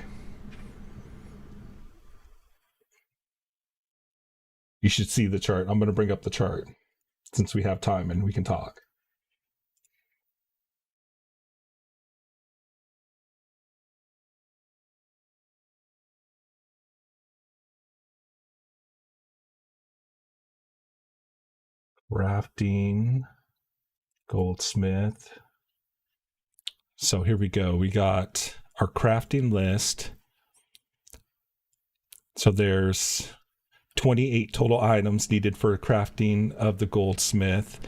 you should see the chart. I'm going to bring up the chart since we have time and we can talk. Crafting, goldsmith. So here we go. We got our crafting list. So there's 28 total items needed for crafting of the goldsmith,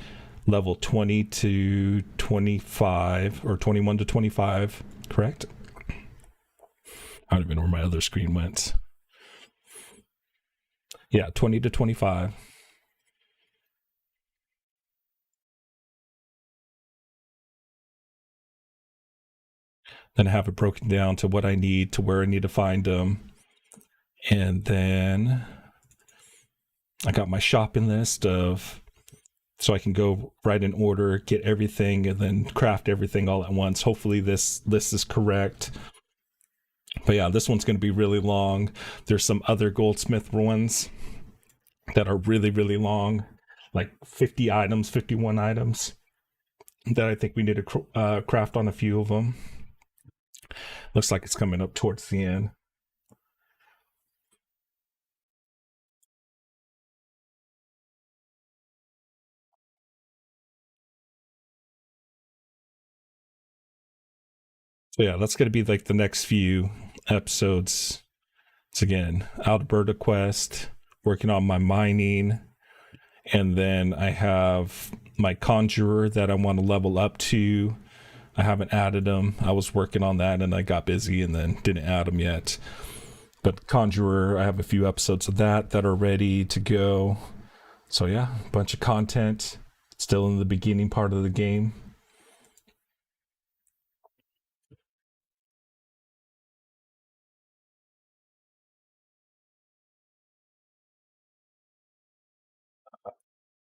level 20 to 25, or 21 to 25, correct? I don't even know where my other screen went. Yeah, 20 to 25. Then I have it broken down to what I need, to where I need to find them. And then I got my shopping list of, so I can go right in order, get everything, and then craft everything all at once. Hopefully this list is correct. But yeah, this one's going to be really long. There's some other goldsmith ones that are really, really long, like 50 items, 51 items, that I think we need to craft on a few of them. Looks like it's coming up towards the end. So yeah, that's going to be like the next few episodes. It's again, Alberta quest, working on my mining, and then I have my conjurer that I want to level up to. I haven't added them. I was working on that and I got busy and then didn't add them yet. But conjurer, I have a few episodes of that are ready to go. So yeah, a bunch of content. Still in the beginning part of the game.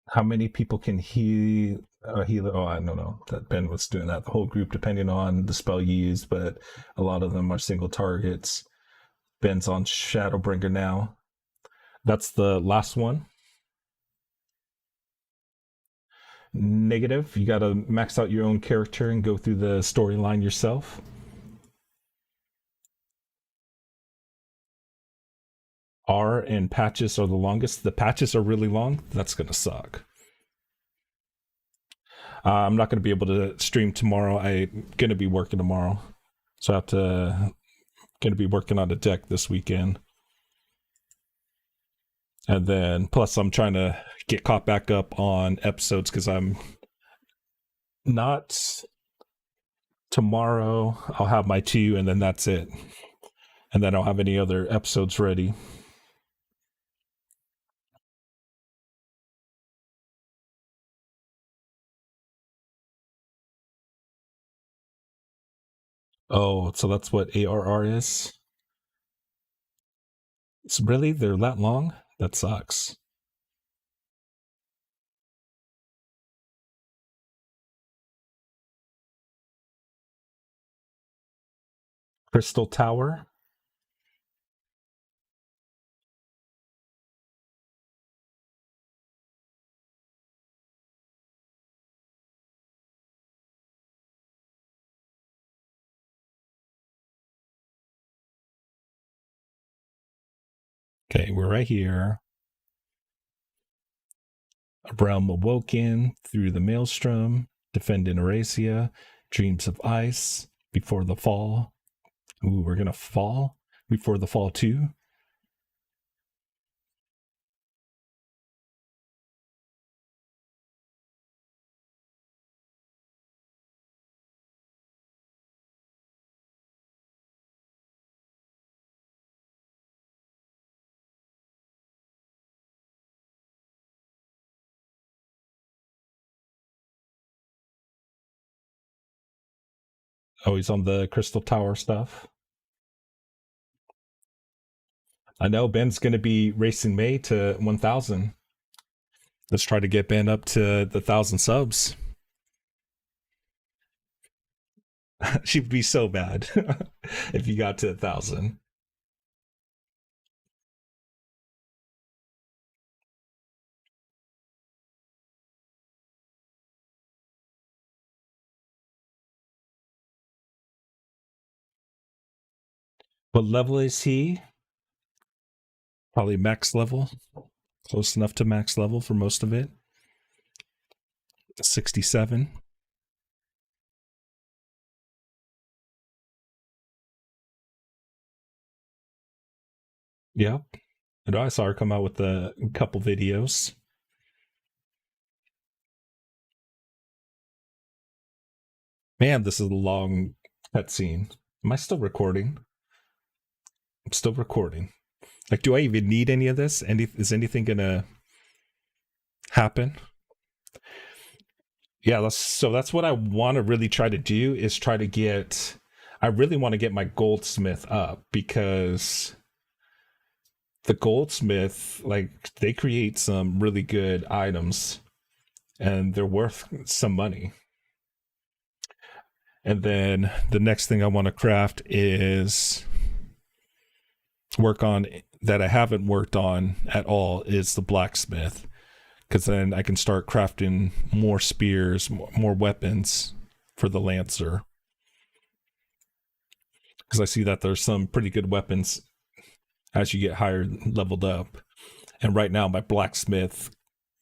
How many people can heal? Oh, I don't know. That Ben was doing that. The whole group, depending on the spell you use, but a lot of them are single targets. Ben's on Shadowbringer now. That's the last one. Negative. You got to max out your own character and go through the storyline yourself. R and patches are the longest. The patches are really long. That's going to suck. I'm not going to be able to stream tomorrow. I'm going to be working tomorrow. So I have to going to be working on a deck this weekend. And then plus I'm trying to get caught back up on episodes because I'm not tomorrow. I'll have my 2 and then that's it. And then I don't have any other episodes ready. Oh, so that's what ARR is? It's really? They're that long? That sucks. Crystal Tower? Okay, we're right here. A realm awoken through the maelstrom, defend in Eurasia, dreams of ice, before the fall. Ooh, we're gonna fall before the fall too. Oh, he's on the Crystal Tower stuff. I know Ben's going to be racing May to 1,000. Let's try to get Ben up to the 1,000 subs. She'd be so bad if you got to 1,000. What level is he? Probably max level. Close enough to max level for most of it. 67. Yeah. And I saw her come out with a couple videos. Man, this is a long cutscene. Am I still recording? I'm still recording. Like, do I even need any of this? Is anything gonna happen? Yeah, that's what I want to really try to do is try to get. I really want to get my goldsmith up because the goldsmith, like, they create some really good items and they're worth some money. And then the next thing I want to craft is work on that I haven't worked on at all is the blacksmith, because then I can start crafting more spears, more weapons for the lancer, because I see that there's some pretty good weapons as you get higher leveled up. And right now my blacksmith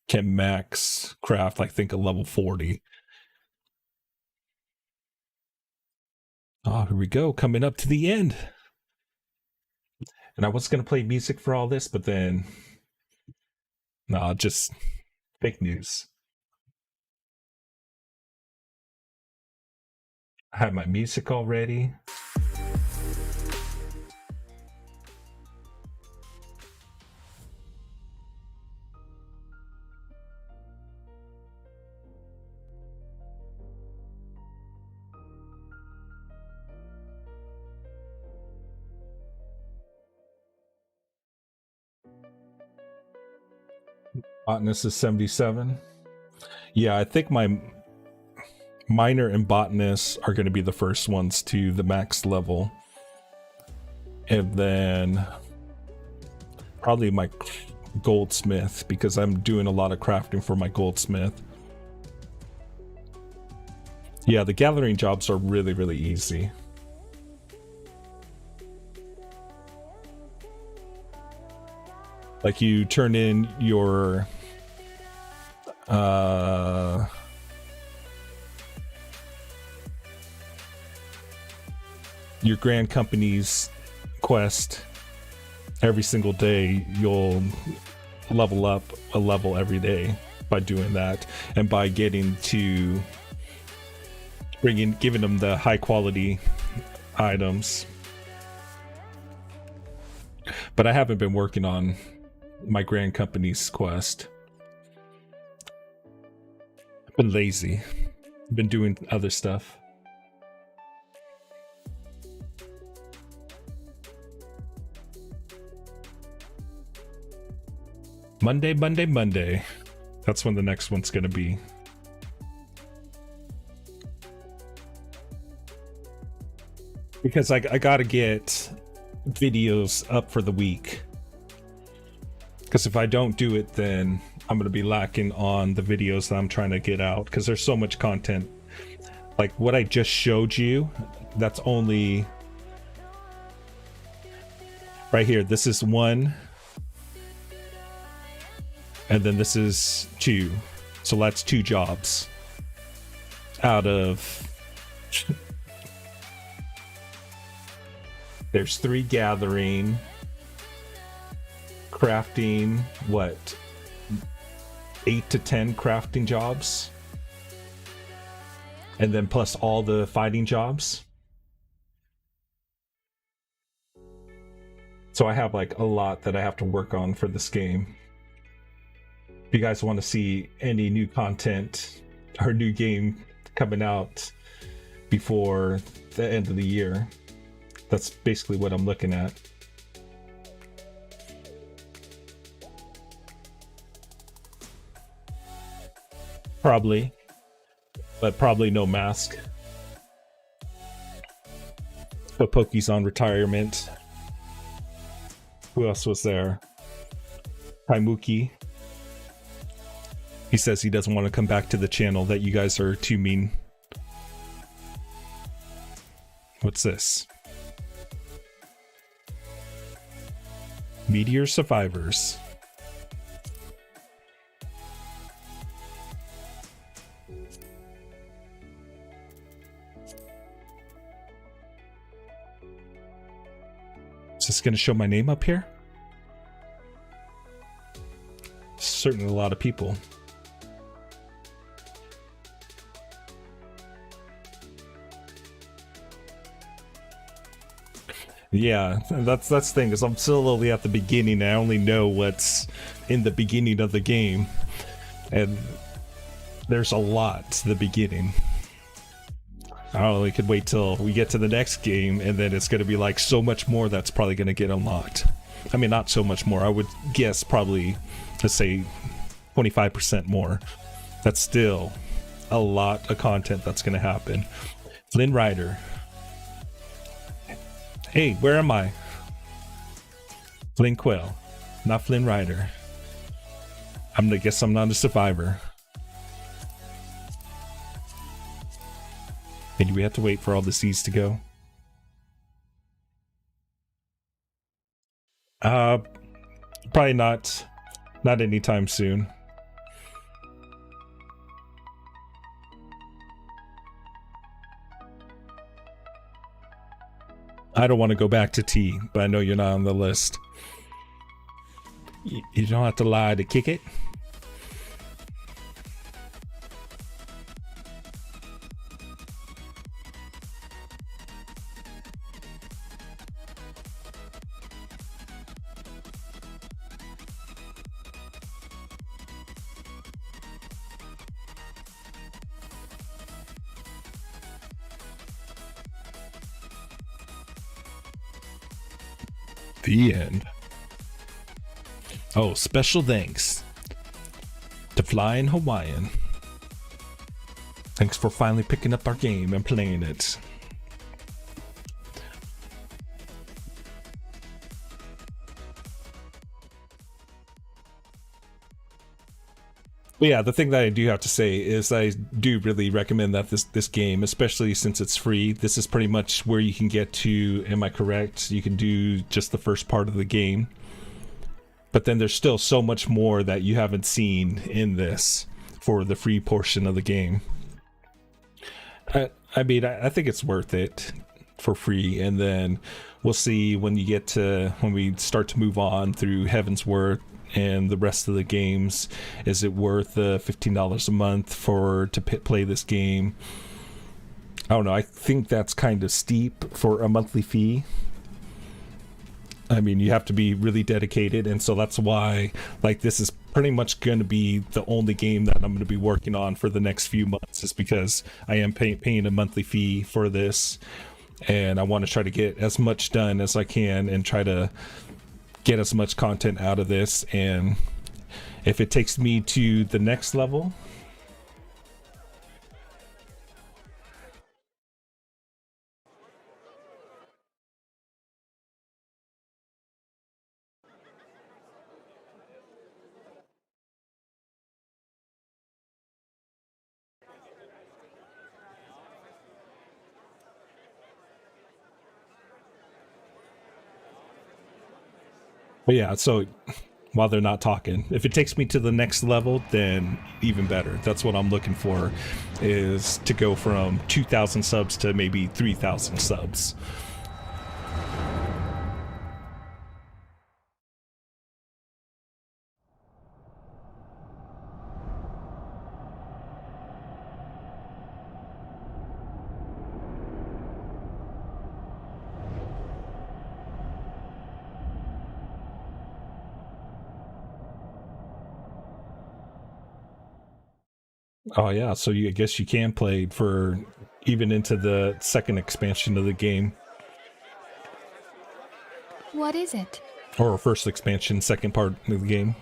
can max craft, I think, a level 40. Oh, here we go, coming up to the end. And I was going to play music for all this, but then, nah, just fake news. I have my music already. Botanist is 77. Yeah, I think my miner and botanist are going to be the first ones to the max level. And then probably my goldsmith, because I'm doing a lot of crafting for my goldsmith. Yeah, the gathering jobs are really, really easy. Like, you turn in your grand company's quest every single day. You'll level up a level every day by doing that, and by getting to giving them the high quality items. But I haven't been working on my grand company's quest. I've been lazy. I've been doing other stuff. Monday. That's when the next one's gonna be. Because I gotta get videos up for the week. Because if I don't do it, then I'm gonna be lacking on the videos that I'm trying to get out, because there's so much content. Like what I just showed you, that's only right here. This is 1, and then this is 2, so that's 2 jobs out of there's 3 gathering, crafting, what, 8 to 10 crafting jobs, and then plus all the fighting jobs. So I have like a lot that I have to work on for this game. If you guys want to see any new content or new game coming out before the end of the year, that's basically what I'm looking at. Probably, but probably no mask. But Poki's on retirement. Who else was there? Kaimuki. He says he doesn't want to come back to the channel, that you guys are too mean. What's this? Meteor survivors. Is this going to show my name up here? Certainly a lot of people. Yeah, that's the thing, is I'm still only at the beginning. I only know what's in the beginning of the game, and there's a lot to the beginning. I only could wait till we get to the next game, and then it's going to be like so much more that's probably going to get unlocked. I mean, not so much more. I would guess probably, let's say, 25% more. That's still a lot of content that's going to happen. Flynn Rider. Hey, where am I? Flynn Quill, not Flynn Rider. I guess I'm not a survivor. And do we have to wait for all the seeds to go? Probably not anytime soon. I don't want to go back to T, but I know you're not on the list. You don't have to lie to kick it. The end. Oh, special thanks to Flying Hawaiian. Thanks for finally picking up our game and playing it. But yeah, the thing that I do have to say is I do really recommend that this game, especially since it's free, this is pretty much where you can get to, am I correct? You can do just the first part of the game. But then there's still so much more that you haven't seen in this for the free portion of the game. I mean, I think it's worth it for free, and then we'll see when we start to move on through Heavensworth and the rest of the games. Is it worth $15 a month to play this game? I don't know. I think that's kind of steep for a monthly fee. I mean, you have to be really dedicated, and so that's why, like, this is pretty much going to be the only game that I'm going to be working on for the next few months, is because I am paying a monthly fee for this, and I want to try to get as much done as I can and try to get as much content out of this. And if it takes me to the next level, but yeah, so while they're not talking, if it takes me to the next level, then even better. That's what I'm looking for, is to go from 2,000 subs to maybe 3,000 subs. Oh yeah, so I guess you can play for even into the second expansion of the game. What is it? Or first expansion, second part of the game.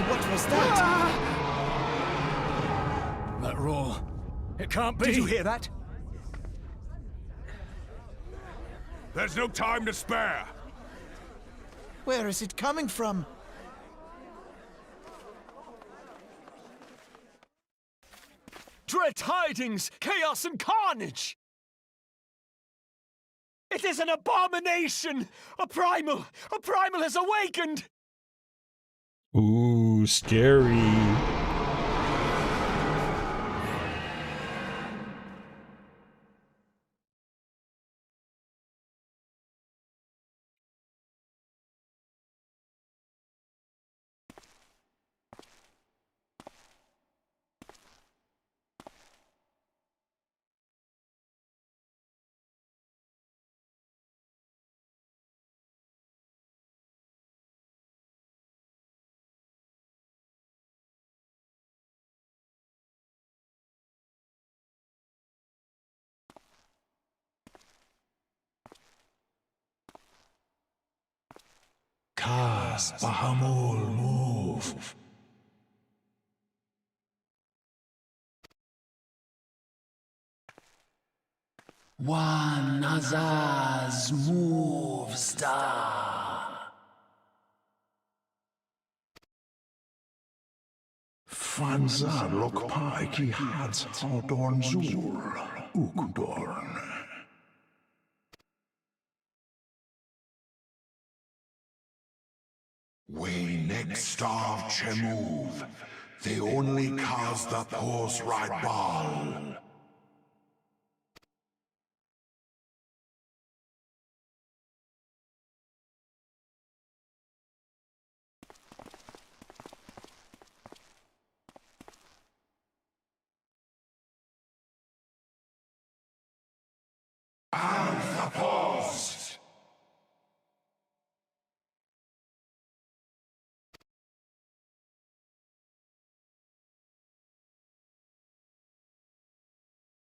What was that? That roar. It can't be. Did you hear that? There's no time to spare. Where is it coming from? Dread tidings, chaos and carnage! It is an abomination! A primal has awakened! Ooh, scary. Kaz Bahamul move. One Azaz move star. Fanza lokpai ki hats Haldorn Zur, Ukdorn. We next starve Chemuv. They only cause the pause right ball. Alpha pause.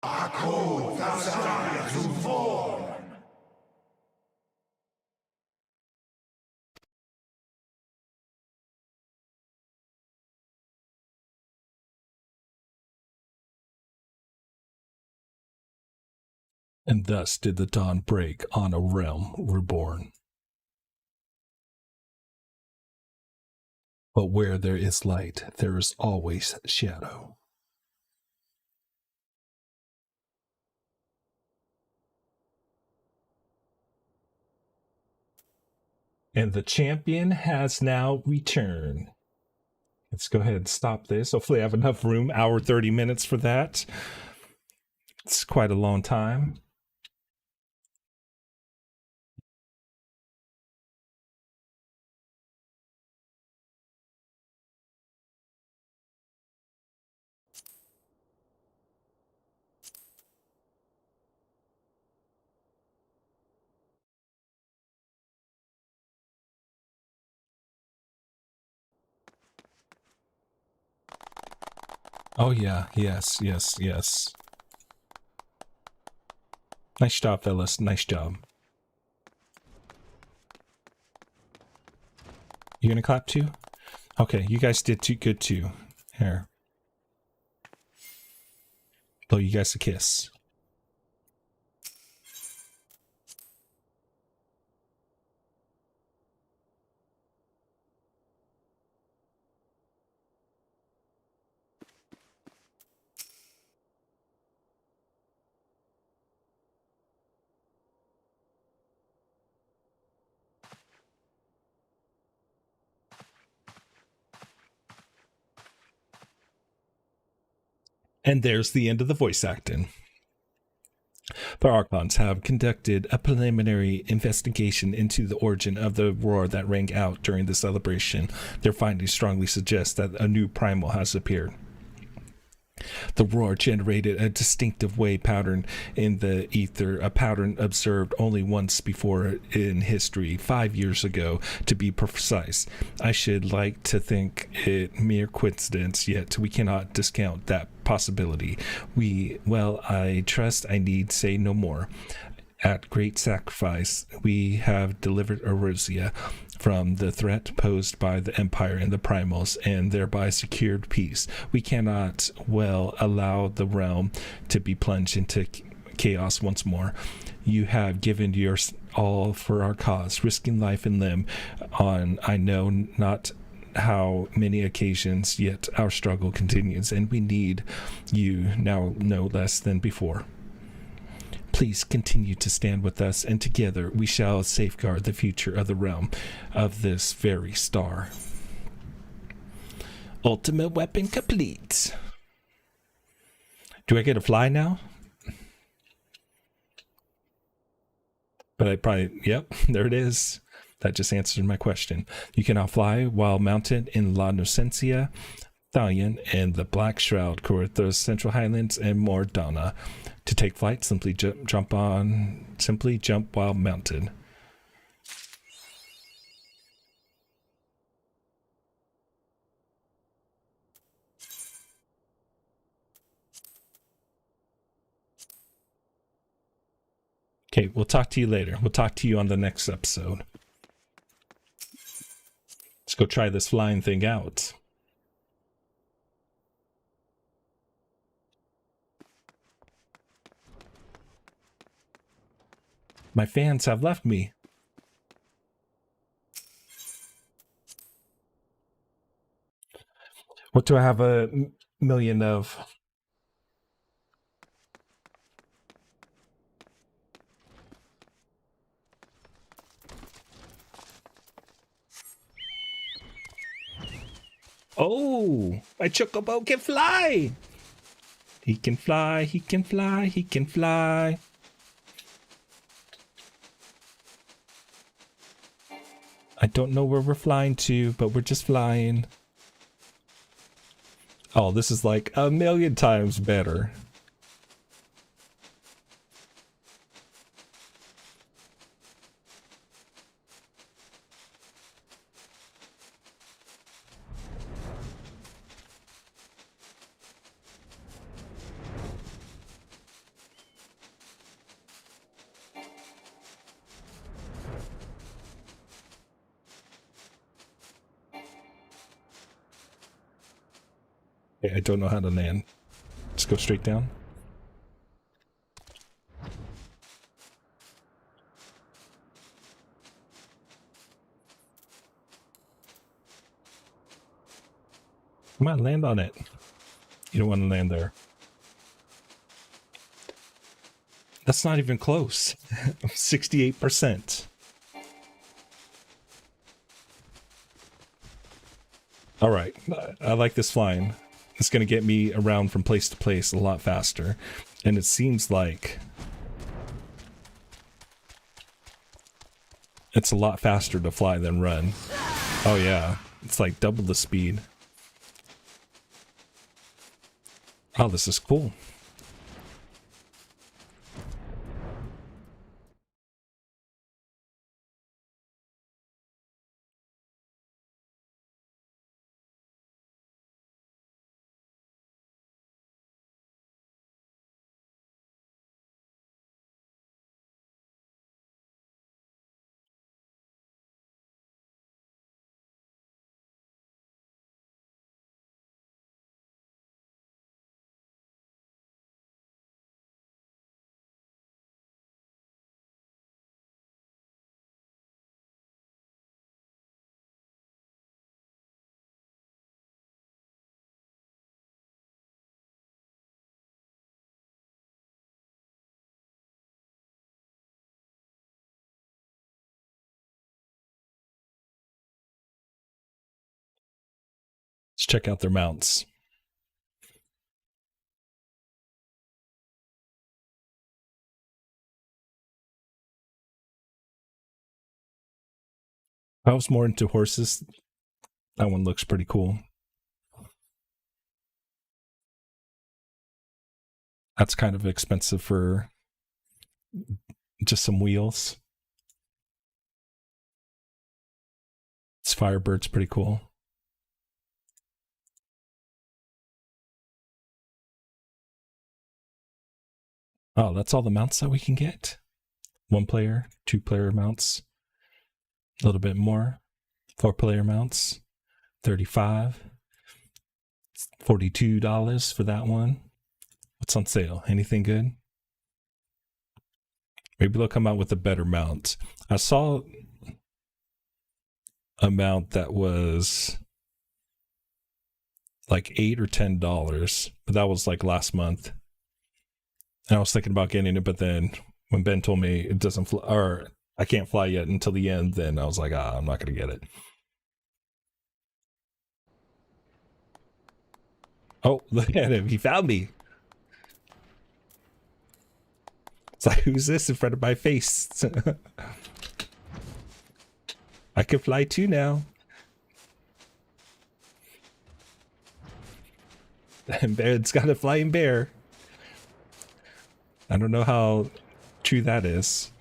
Akko Thassaria zu form. And thus did the dawn break on a realm reborn. But where there is light, there is always shadow. And the champion has now returned. Let's go ahead and stop this. Hopefully I have enough room, hour 30 minutes for that. It's quite a long time. Oh yeah, yes. Nice job, fellas. Nice job. You gonna clap too? Okay, you guys did too good too. Here. Blow you guys a kiss. And there's the end of the voice acting. The Archons have conducted a preliminary investigation into the origin of the roar that rang out during the celebration. Their findings strongly suggest that a new primal has appeared. The roar generated a distinctive wave pattern in the ether, a pattern observed only once before in history, 5 years ago to be precise. I should like to think it mere coincidence, yet we cannot discount that possibility. I trust I need say no more. At great sacrifice, we have delivered Erosia from the threat posed by the Empire and the Primals, and thereby secured peace. We cannot allow the realm to be plunged into chaos once more. You have given your all for our cause, risking life and limb on I know not how many occasions, yet our struggle continues, and we need you now no less than before. Please continue to stand with us, and together we shall safeguard the future of the realm of this very star. Ultimate weapon complete. Do I get to fly now? But I probably, yep, there it is. That just answered my question. You can now fly while mounted in La Nocencia, Thalion, and the Black Shroud, Corythos, Central Highlands, and Mordana. To take flight, simply jump while mounted. Okay, we'll talk to you later. We'll talk to you on the next episode. Let's go try this flying thing out. My fans have left me. What do I have a million of? Oh, my chocobo can fly. He can fly, he can fly, he can fly. I don't know where we're flying to, but we're just flying. Oh, this is like a million times better. Okay, I don't know how to land. Just go straight down. Come on, land on it. You don't want to land there. That's not even close. 68%. All right, I like this flying. It's going to get me around from place to place a lot faster. And it seems like it's a lot faster to fly than run. Oh yeah, it's like double the speed. Oh, this is cool. Let's check out their mounts. I was more into horses. That one looks pretty cool. That's kind of expensive for just some wheels. This Firebird's pretty cool. Oh, that's all the mounts that we can get? 1 player, 2 player mounts, a little bit more. 4 player mounts, $35, $42 for that one. What's on sale? Anything good? Maybe they'll come out with a better mount. I saw a mount that was like $8 or $10, but that was like last month. And I was thinking about getting it, but then when Ben told me it doesn't fly, or I can't fly yet until the end, then I was like, I'm not going to get it. Oh, look at him. He found me. It's like, who's this in front of my face? I can fly too now. And Ben's got a flying bear. I don't know how true that is.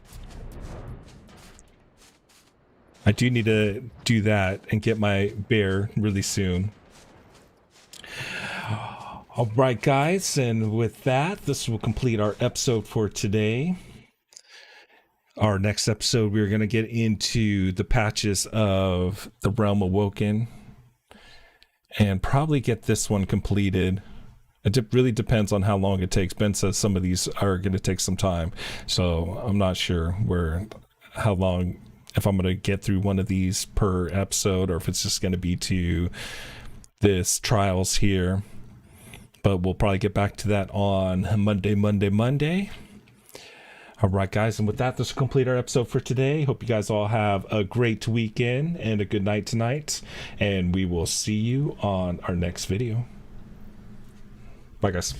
I do need to do that and get my bear really soon. All right, guys, and with that, this will complete our episode for today. Our next episode, we're going to get into the patches of the Realm Awoken and probably get this one completed It really depends on how long it takes. Ben says some of these are going to take some time, so I'm not sure how long, if I'm going to get through one of these per episode, or if it's just going to be to this trials here. But we'll probably get back to that on Monday. All right, guys, and with that, this will complete our episode for today. Hope you guys all have a great weekend and a good night tonight, and we will see you on our next video. Bye, guys.